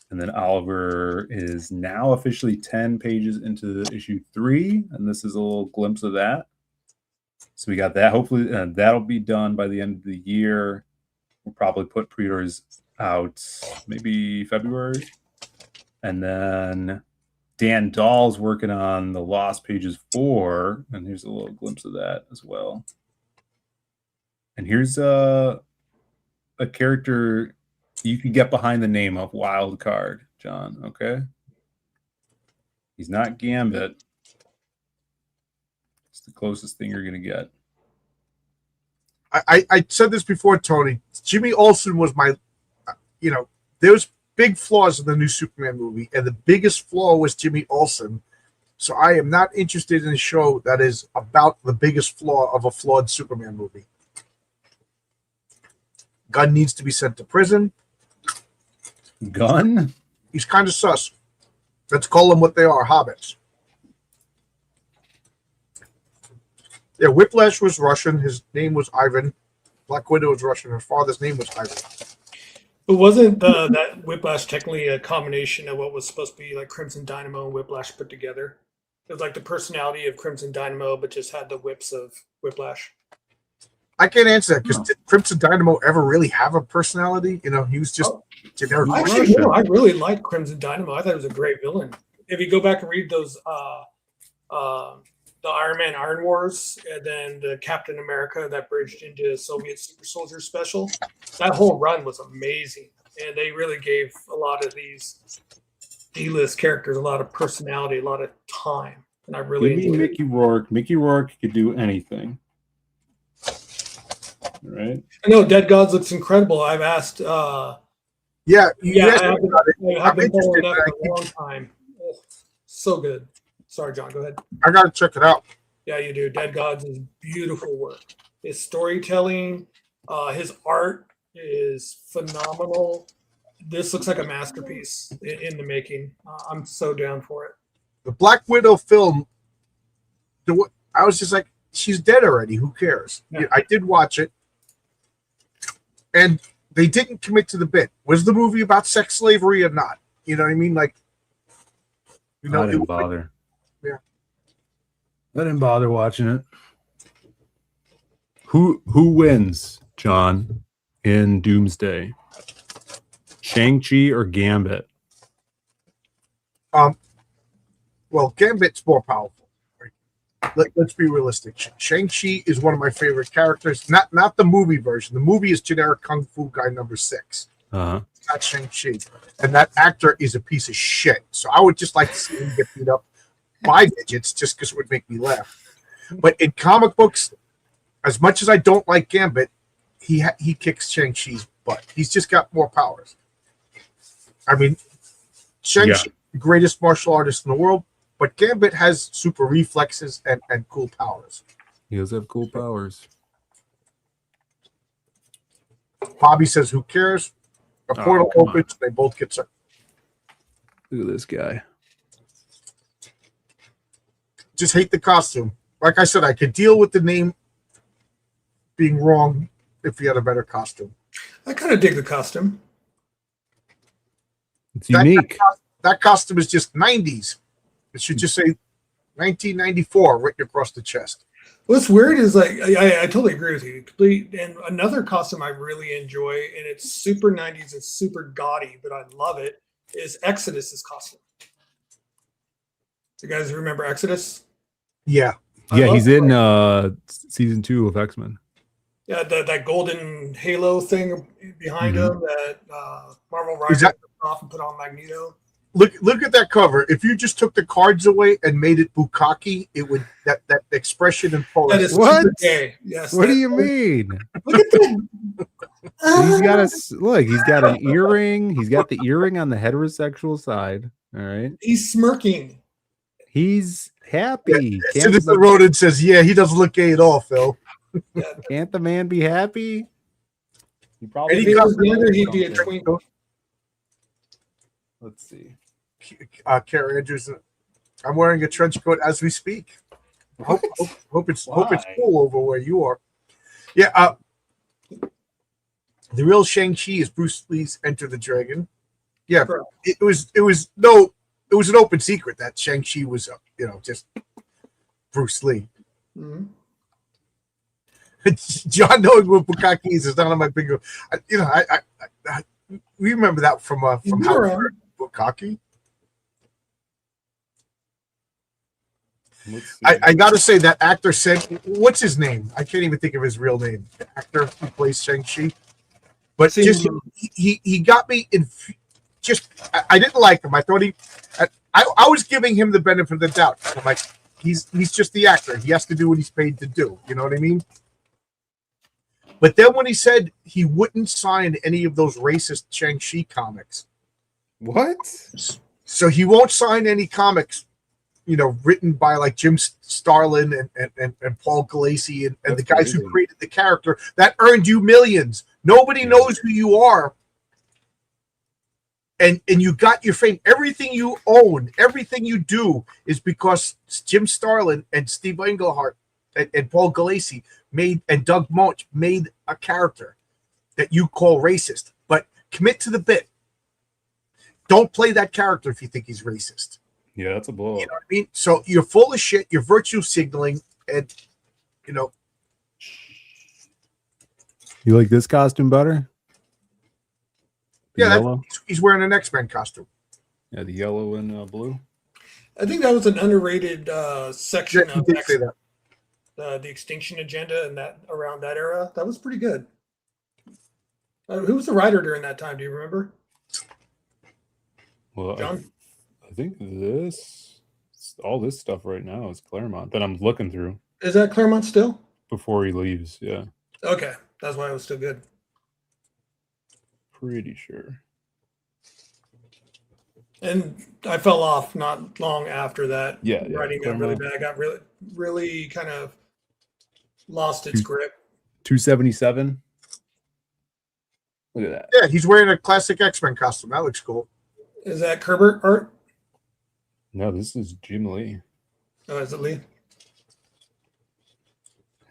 And then Oliver is now officially 10 pages into issue 3. And this is a little glimpse of that. So we got that. Hopefully that'll be done by the end of the year. We'll probably put pre-orders out maybe February. And then Dan Dahl's working on the Lost Pages 4. And here's a little glimpse of that as well. And here's a character you can get behind the name of Wild Card, John, okay? He's not Gambit. It's the closest thing you're going to get. I said this before, Tony. Jimmy Olsen was my, there's big flaws in the new Superman movie, and the biggest flaw was Jimmy Olsen. So I am not interested in a show that is about the biggest flaw of a flawed Superman movie. Gunn needs to be sent to prison. Gunn? He's kind of sus. Let's call them what they are, hobbits. Yeah, Whiplash was Russian. His name was Ivan. Black Widow was Russian. Her father's name was Ivan. But wasn't that Whiplash technically a combination of what was supposed to be like Crimson Dynamo and Whiplash put together? It was like the personality of Crimson Dynamo, but just had the whips of Whiplash. I can't answer that because did Crimson Dynamo ever really have a personality? He was just generic. Actually, no, I really liked Crimson Dynamo. I thought it was a great villain. If you go back and read those, the Iron Man Iron Wars, and then the Captain America that bridged into Soviet Super Soldier Special, that whole run was amazing. And they really gave a lot of these D-list characters a lot of personality, a lot of time. And I really Give me enjoyed Mickey Rourke. Mickey Rourke could do anything. Right? I know Dead Gods looks incredible. I've asked. Yeah, I've been following that for a long time. Oh, so good. Sorry, John. Go ahead. I got to check it out. Yeah, you do. Dead Gods is beautiful work. His storytelling, his art is phenomenal. This looks like a masterpiece in the making. I'm so down for it. The Black Widow film, I was just like, she's dead already. Who cares? Yeah. I did watch it. And they didn't commit to the bit. Was the movie about sex slavery or not? You know what I mean? Like, I didn't bother. Yeah. I didn't bother watching it. Who wins, John, in Doomsday? Shang-Chi or Gambit? Well, Gambit's more powerful. Let's be realistic. Shang-Chi is one of my favorite characters. Not the movie version. The movie is generic Kung Fu guy number 6. Uh-huh. It's not Shang-Chi. And that actor is a piece of shit. So I would just like to see him get beat up by midgets just because it would make me laugh. But in comic books, as much as I don't like Gambit, he kicks Shang-Chi's butt. He's just got more powers. I mean, Shang-Chi, the greatest martial artist in the world, but Gambit has super reflexes and cool powers. He does have cool powers. Bobby says, who cares? A portal opens, they both get sucked. Look at this guy. Just hate the costume. Like I said, I could deal with the name being wrong if he had a better costume. I kind of dig the costume. It's unique. That costume is just 90s. It should just say 1994 written across the chest. What's weird is like I totally agree with you. And another costume I really enjoy, and it's super 90s and super gaudy, but I love it, is Exodus's costume. You guys remember Exodus? Yeah. Yeah, he's in season 2 of X-Men. Yeah, that golden halo thing behind him that Marvel Rivals took off and put on Magneto. Look at that cover. If you just took the cards away and made it bukkake, it would that expression and pose. That is What? super gay. Yes. What do you mean? Look at that. He's got he's got an earring. He's got the earring on the heterosexual side. All right. He's smirking. He's happy. As soon as the rodent says, "Yeah, he doesn't look gay at all," Phil. Can't the man be happy? He probably If he was younger, he'd be a twink. Let's see. Kara Andrews, I'm wearing a trench coat as we speak. Hope it's cool over where you are. Yeah. The real Shang-Chi is Bruce Lee's Enter the Dragon. Yeah, it was an open secret that Shang-Chi was just Bruce Lee. Mm-hmm. John knowing what Bukkake is not on my bingo. I we remember that from Howard Bukkake. I gotta say that actor said, what's his name? I can't even think of his real name. The actor who plays Shang-Chi. But just he got me in. I didn't like him. I thought I was giving him the benefit of the doubt. I'm like, he's just the actor. He has to do what he's paid to do. You know what I mean? But then when he said he wouldn't sign any of those racist Shang-Chi comics. What? So he won't sign any comics, written by like Jim Starlin and Paul Galassi and the guys who created the character that earned you millions. Nobody knows who you are. And you got your fame. Everything you own, everything you do is because Jim Starlin and Steve Englehart and Paul Galassi and Doug Moench made a character that you call racist. But commit to the bit. Don't play that character if you think he's racist. Yeah, that's a blow. You know what I mean? So you're full of shit. You're virtue signaling, and You like this costume better? Yeah, he's wearing an X-Men costume. Yeah, the yellow and blue. I think that was an underrated section of the Extinction Agenda and that around that era. That was pretty good. Who was the writer during that time? Do you remember? Well, John? I think all this stuff right now is Claremont that I'm looking through. Is that Claremont still? Before he leaves, yeah. Okay, that's why it was still good. Pretty sure. And I fell off not long after that. Yeah, writing got really bad. I got really kind of lost its grip. 277. Look at that. Yeah, he's wearing a classic X-Men costume. That looks cool. Is that Herbert art? No, this is Jim Lee. Oh, is it Lee?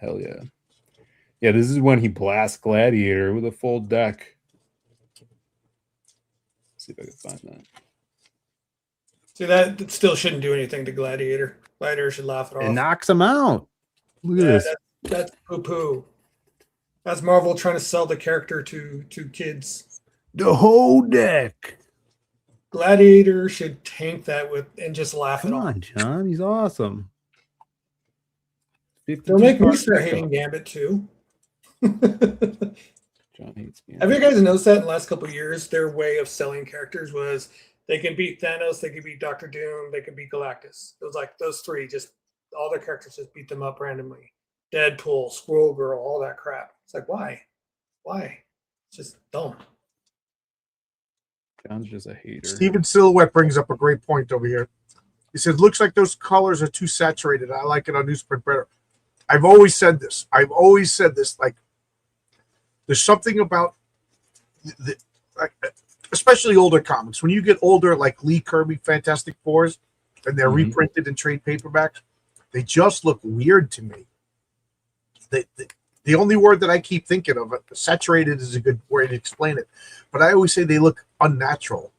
Hell yeah. Yeah, this is when he blasts Gladiator with a full deck. Let's see if I can find that. See, that still shouldn't do anything to Gladiator. Gladiator should laugh it off. It knocks him out. Look at this. That's poo-poo. That's Marvel trying to sell the character to kids. The whole deck. Gladiator should tank that and just laugh it off. Come on, John. He's awesome. They'll make me start hating Gambit too. John hates Gambit. Have you guys noticed that in the last couple of years, their way of selling characters was they can beat Thanos, they can beat Doctor Doom, they can beat Galactus. It was like those three, just all their characters just beat them up randomly. Deadpool, Squirrel Girl, all that crap. It's like, why? Why? It's just dumb. John's just a hater. Steven Silhouette brings up a great point over here. He says, looks like those colors are too saturated. I like it on newsprint better. I've always said this. Like, there's something about especially older comics. When you get older, like Lee Kirby Fantastic Fours, and they're reprinted in trade paperbacks, they just look weird to me. The only word that I keep thinking of, saturated is a good way to explain it, but I always say they look unnatural.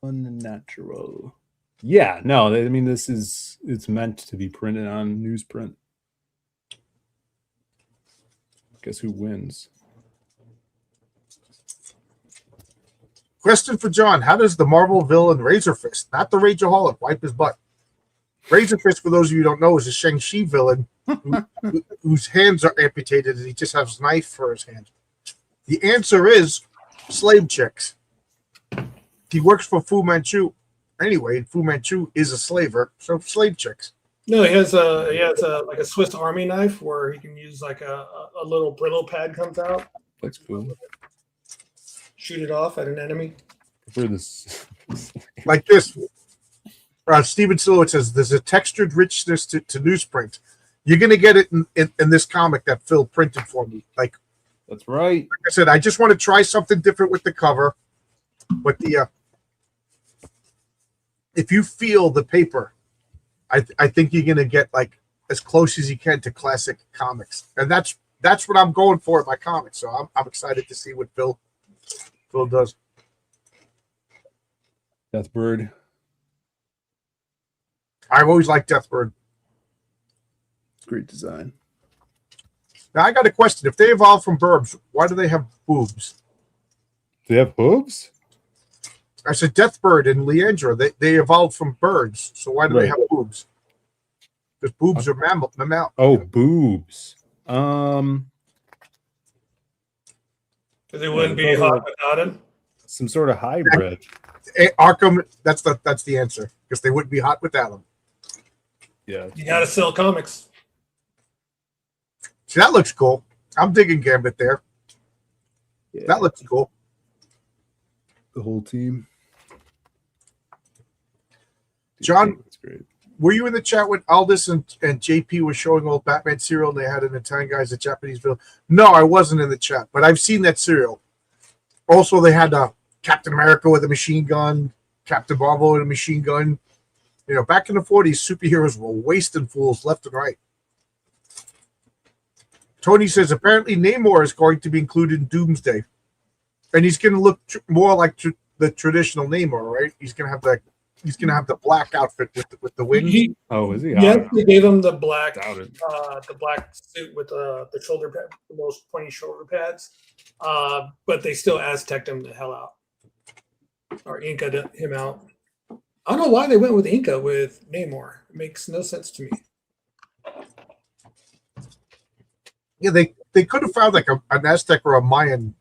Unnatural. Yeah, no, I mean, it's meant to be printed on newsprint. Guess who wins? Question for John. How does the Marvel villain Razor Fist, not the Rageaholic, wipe his butt? Razor Fist, for those of you who don't know, is a Shang-Chi villain whose hands are amputated and he just has a knife for his hands. The answer is slave chicks. He works for Fu Manchu. Anyway, Fu Manchu is a slaver, so slave chicks. No, he has like a Swiss Army knife where he can use like a little brittle pad comes out. That's cool. Shoot it off at an enemy. for this. Like this. Steven Silhouette says there's a textured richness to newsprint. You're gonna get it in this comic that Phil printed for me. Like That's right. I said, I just want to try something different with the cover. But if you feel the paper, I think you're gonna get like as close as you can to classic comics, and that's what I'm going for in my comics. So I'm excited to see what Phil does. Deathbird. I've always liked Deathbird. Great design. Now I got a question: if they evolved from Burbs, why do they have boobs? They have hooves? I said Deathbird and Leandra. They evolved from birds, so why do they have boobs? Because boobs are mammal. Oh, boobs. Because they wouldn't be hot without him. Some sort of hybrid. Arkham. That's the answer. Because they wouldn't be hot without them. Yeah. You got to sell comics. See, that looks cool. I'm digging Gambit there. Yeah. That looks cool. The whole team. John, that's great. Were you in the chat when Aldous and JP were showing old Batman cereal and they had an Italian guy as a Japanese villain? No, I wasn't in the chat, but I've seen that cereal. Also, they had Captain America with a machine gun, Captain Marvel with a machine gun. You know, back in the 40s, superheroes were wasting fools left and right. Tony says apparently Namor is going to be included in Doomsday, and he's going to look more like the traditional Namor, right? He's going to have the black outfit with the wings. Is he? Yes, they gave him the black suit with the shoulder pad, the most pointy shoulder pads. But they still Aztec'd him the hell out, or Inca'd him out. I don't know why they went with Inca with Namor. It makes no sense to me. Yeah, they could have found like an Aztec or a Mayan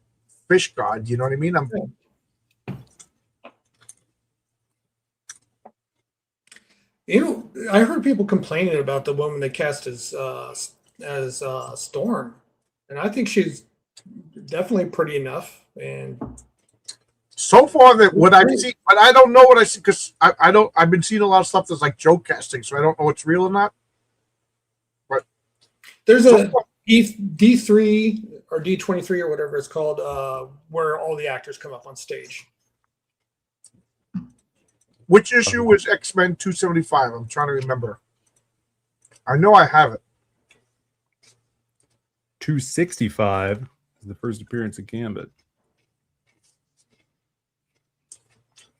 fish god. You know what I mean? I heard people complaining about the woman they cast as Storm, and I think she's definitely pretty enough. And so far that what I've seen, but I don't know what I see because I've been seeing a lot of stuff that's like joke casting, so I don't know what's real or not. But there's a D3 or D23 or whatever it's called, where all the actors come up on stage. Which issue was X-Men 275? I'm trying to remember. I know I have it. 265 is the first appearance of Gambit.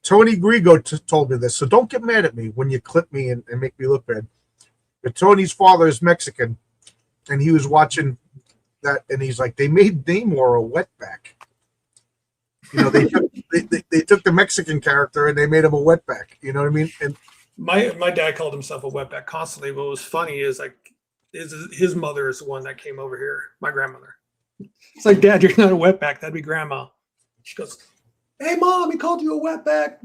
Tony Grigo told me this, so don't get mad at me when you clip me and make me look bad. But Tony's father is Mexican, and he was watching that, and he's like, they made Namor a wetback. You know, they took the Mexican character and they made him a wetback. You know what I mean? And my dad called himself a wetback constantly. What was funny is his mother is the one that came over here, my grandmother. It's like, Dad, you're not a wetback. That'd be Grandma. She goes, hey, Mom, he called you a wetback.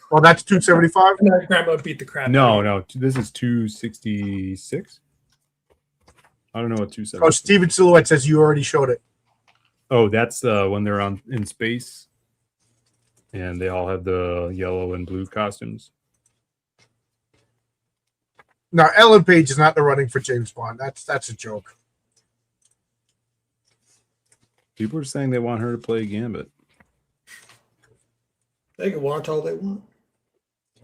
Well, that's 275? And my grandma beat the crap. No, this is 266. I don't know what 276. Oh, Steven Silhouette says you already showed it. Oh, that's when they're in space, and they all have the yellow and blue costumes. Now, Ellen Page is not in the running for James Bond. That's a joke. People are saying they want her to play Gambit. They can want all they want.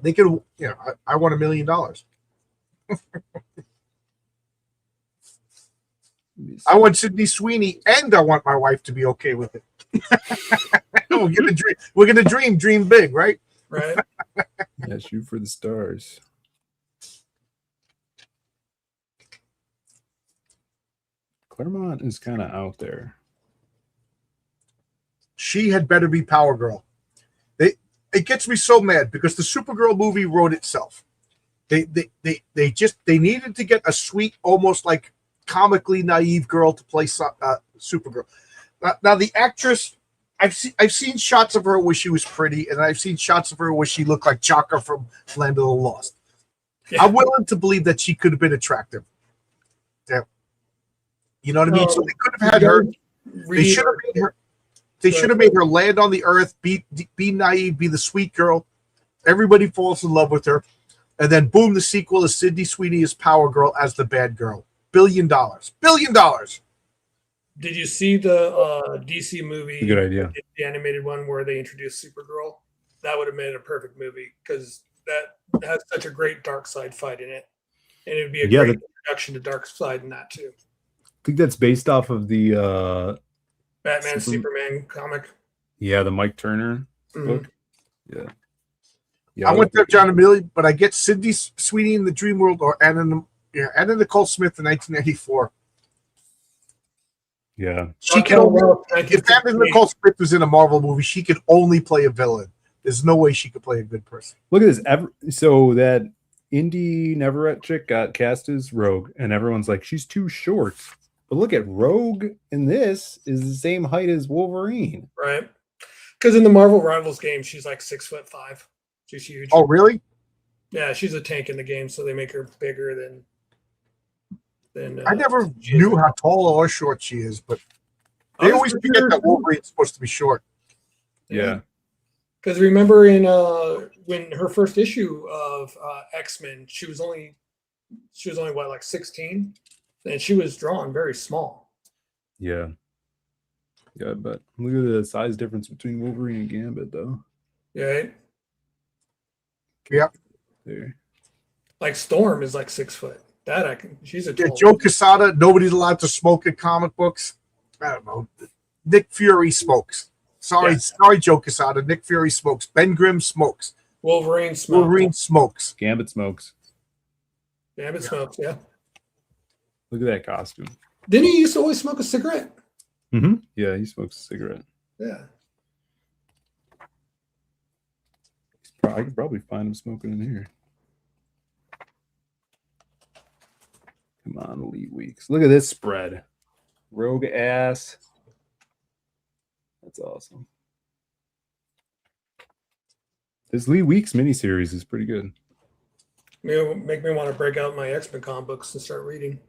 They could, you know, I want $1 million. I want Sydney Sweeney, and I want my wife to be okay with it. We're gonna dream big, right? Right. Yeah, shoot for the stars. Claremont is kind of out there. She had better be Power Girl. It gets me so mad because the Supergirl movie wrote itself. They needed to get a sweet, almost like comically naive girl to play Supergirl. Now the actress, I've seen shots of her where she was pretty, and I've seen shots of her where she looked like Chaka from Land of the Lost. Yeah. I'm willing to believe that she could have been attractive. Yeah. You know what I mean? So they could have had her. They should have made her. They should have made her land on the earth, be naive, be the sweet girl. Everybody falls in love with her. And then, boom, the sequel is Sydney Sweeney as Power Girl as the bad girl. $1 billion. $1 billion. Did you see the DC movie? Good idea. The animated one where they introduced Supergirl? That would have made it a perfect movie because that has such a great dark side fight in it. And it would be a great introduction to dark side in that too. I think that's based off of the Batman Superman comic. Yeah, the Mike Turner book. Yeah. I went there, John Amelie, but I get Sydney Sweeney in the Dream World or Anna Nicole Smith in 1994. Yeah. She can only, if Anna Nicole Smith was in a Marvel movie, she could only play a villain. There's no way she could play a good person. Look at this. So that Indy Neverett chick got cast as Rogue, and everyone's like, she's too short. But look at Rogue in this is the same height as Wolverine. Right. Because in the Marvel Rivals game, she's like 6'5". She's huge. Oh, really? Yeah, she's a tank in the game, so they make her bigger than. I never knew how tall or short she is, but they always forget that Wolverine's supposed to be short. Yeah. Because remember in when her first issue of X-Men, she was only what, like 16, and she was drawn very small. Yeah. Yeah, but look at the size difference between Wolverine and Gambit, though. Yeah. Yeah. There. Like Storm is like 6 foot. That I can. She's a tall. Joe Quesada. Nobody's allowed to smoke in comic books. I don't know. Nick Fury smokes. Sorry, Joe Quesada. Nick Fury smokes. Ben Grimm smokes. Wolverine smokes. Wolverine smokes. Gambit smokes. Gambit smokes. Yeah. Look at that costume. Didn't he used to always smoke a cigarette? Mm-hmm. Yeah, he smokes a cigarette. Yeah. I could probably find him smoking in here. Come on, Elite Weeks. Look at this spread. Rogue ass. That's awesome. This Lee Weeks miniseries is pretty good. It'll make me want to break out my X-Men comic books and start reading.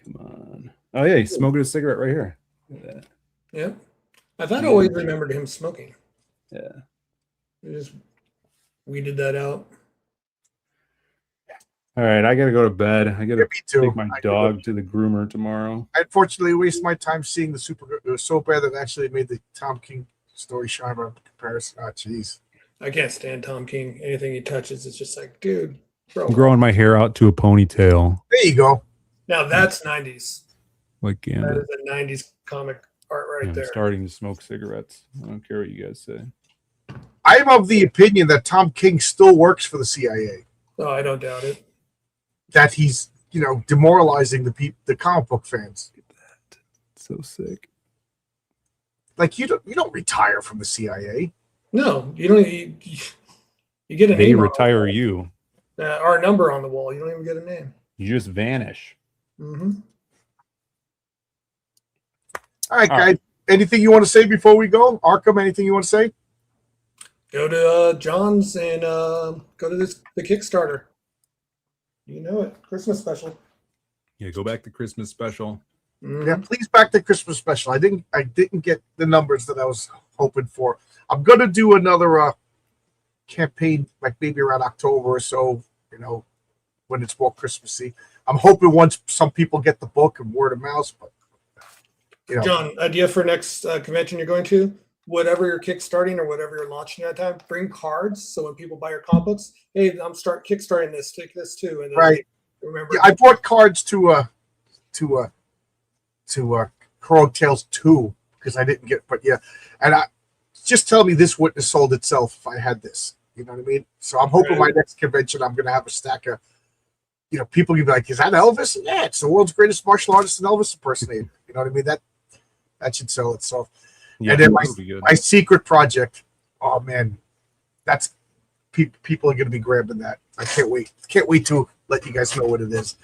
Come on. Oh, yeah, he's smoking a cigarette right here. Look at that. Yeah. I thought I always remembered him smoking. Yeah. We just weeded that out. All right, I got to go to bed. I got to too. take my dog to the groomer tomorrow. I unfortunately waste my time seeing the Supergirl. It was so bad that actually made the Tom King story shine by comparison. Oh, jeez. I can't stand Tom King. Anything he touches, it's just like, dude, bro. I'm growing my hair out to a ponytail. There you go. Now that's 90s. Like Gambit. That is a 90s comic art right there. I'm starting to smoke cigarettes. I don't care what you guys say. I'm of the opinion that Tom King still works for the CIA. Oh, I don't doubt it. That he's, demoralizing the comic book fans. Look at that. So sick. Like you don't retire from the CIA. No, you don't. You get a They name. retire you. Our number on the wall. You don't even get a name. You just vanish. Mm-hmm. All right, guys. Anything you want to say before we go? Arkham, anything you want to say? Go to John's and go to the Kickstarter. You know it. Christmas special. Yeah, go back to Christmas special. Mm-hmm. Yeah, please back the Christmas special. I didn't get the numbers that I was hoping for. I'm gonna do another campaign, like maybe around October or so. When it's more Christmassy. I'm hoping once some people get the book and word of mouth. But John, idea for next convention you're going to? Whatever you're kickstarting or whatever you're launching at that time, bring cards so when people buy your comic books, hey, I'm kickstarting this, take this too, and then right. Remember, yeah, I bought cards to Heroic Tales 2 because I didn't get, but yeah, and just tell me this wouldn't have sold itself if I had this. You know what I mean? So I'm hoping my next convention I'm gonna have a stack of, people can be like, is that Elvis? Yeah, it's the world's greatest martial artist and Elvis impersonator. You know what I mean? That should sell itself. Yeah, and then good. my secret project. Oh man, that's people are going to be grabbing that. I can't wait. Can't wait to let you guys know what it is.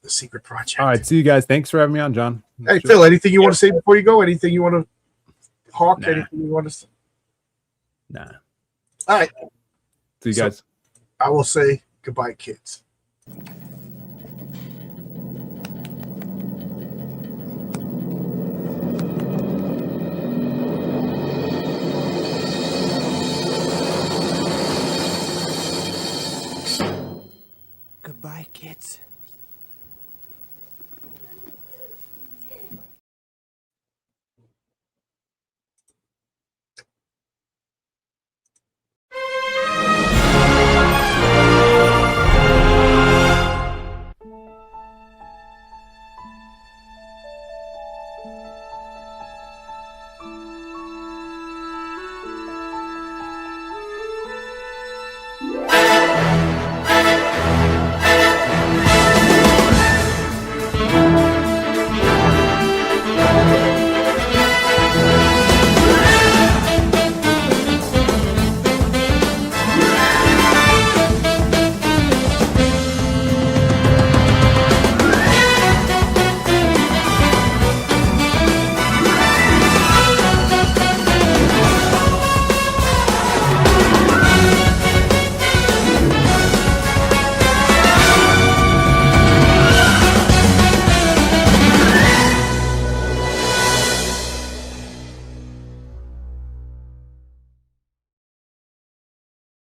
The secret project. All right, see you guys. Thanks for having me on, John. Hey Phil, anything you want to say before you go? Anything you want to hawk? Nah. Anything you want to say? Nah. All right. See you guys. I will say goodbye, kids.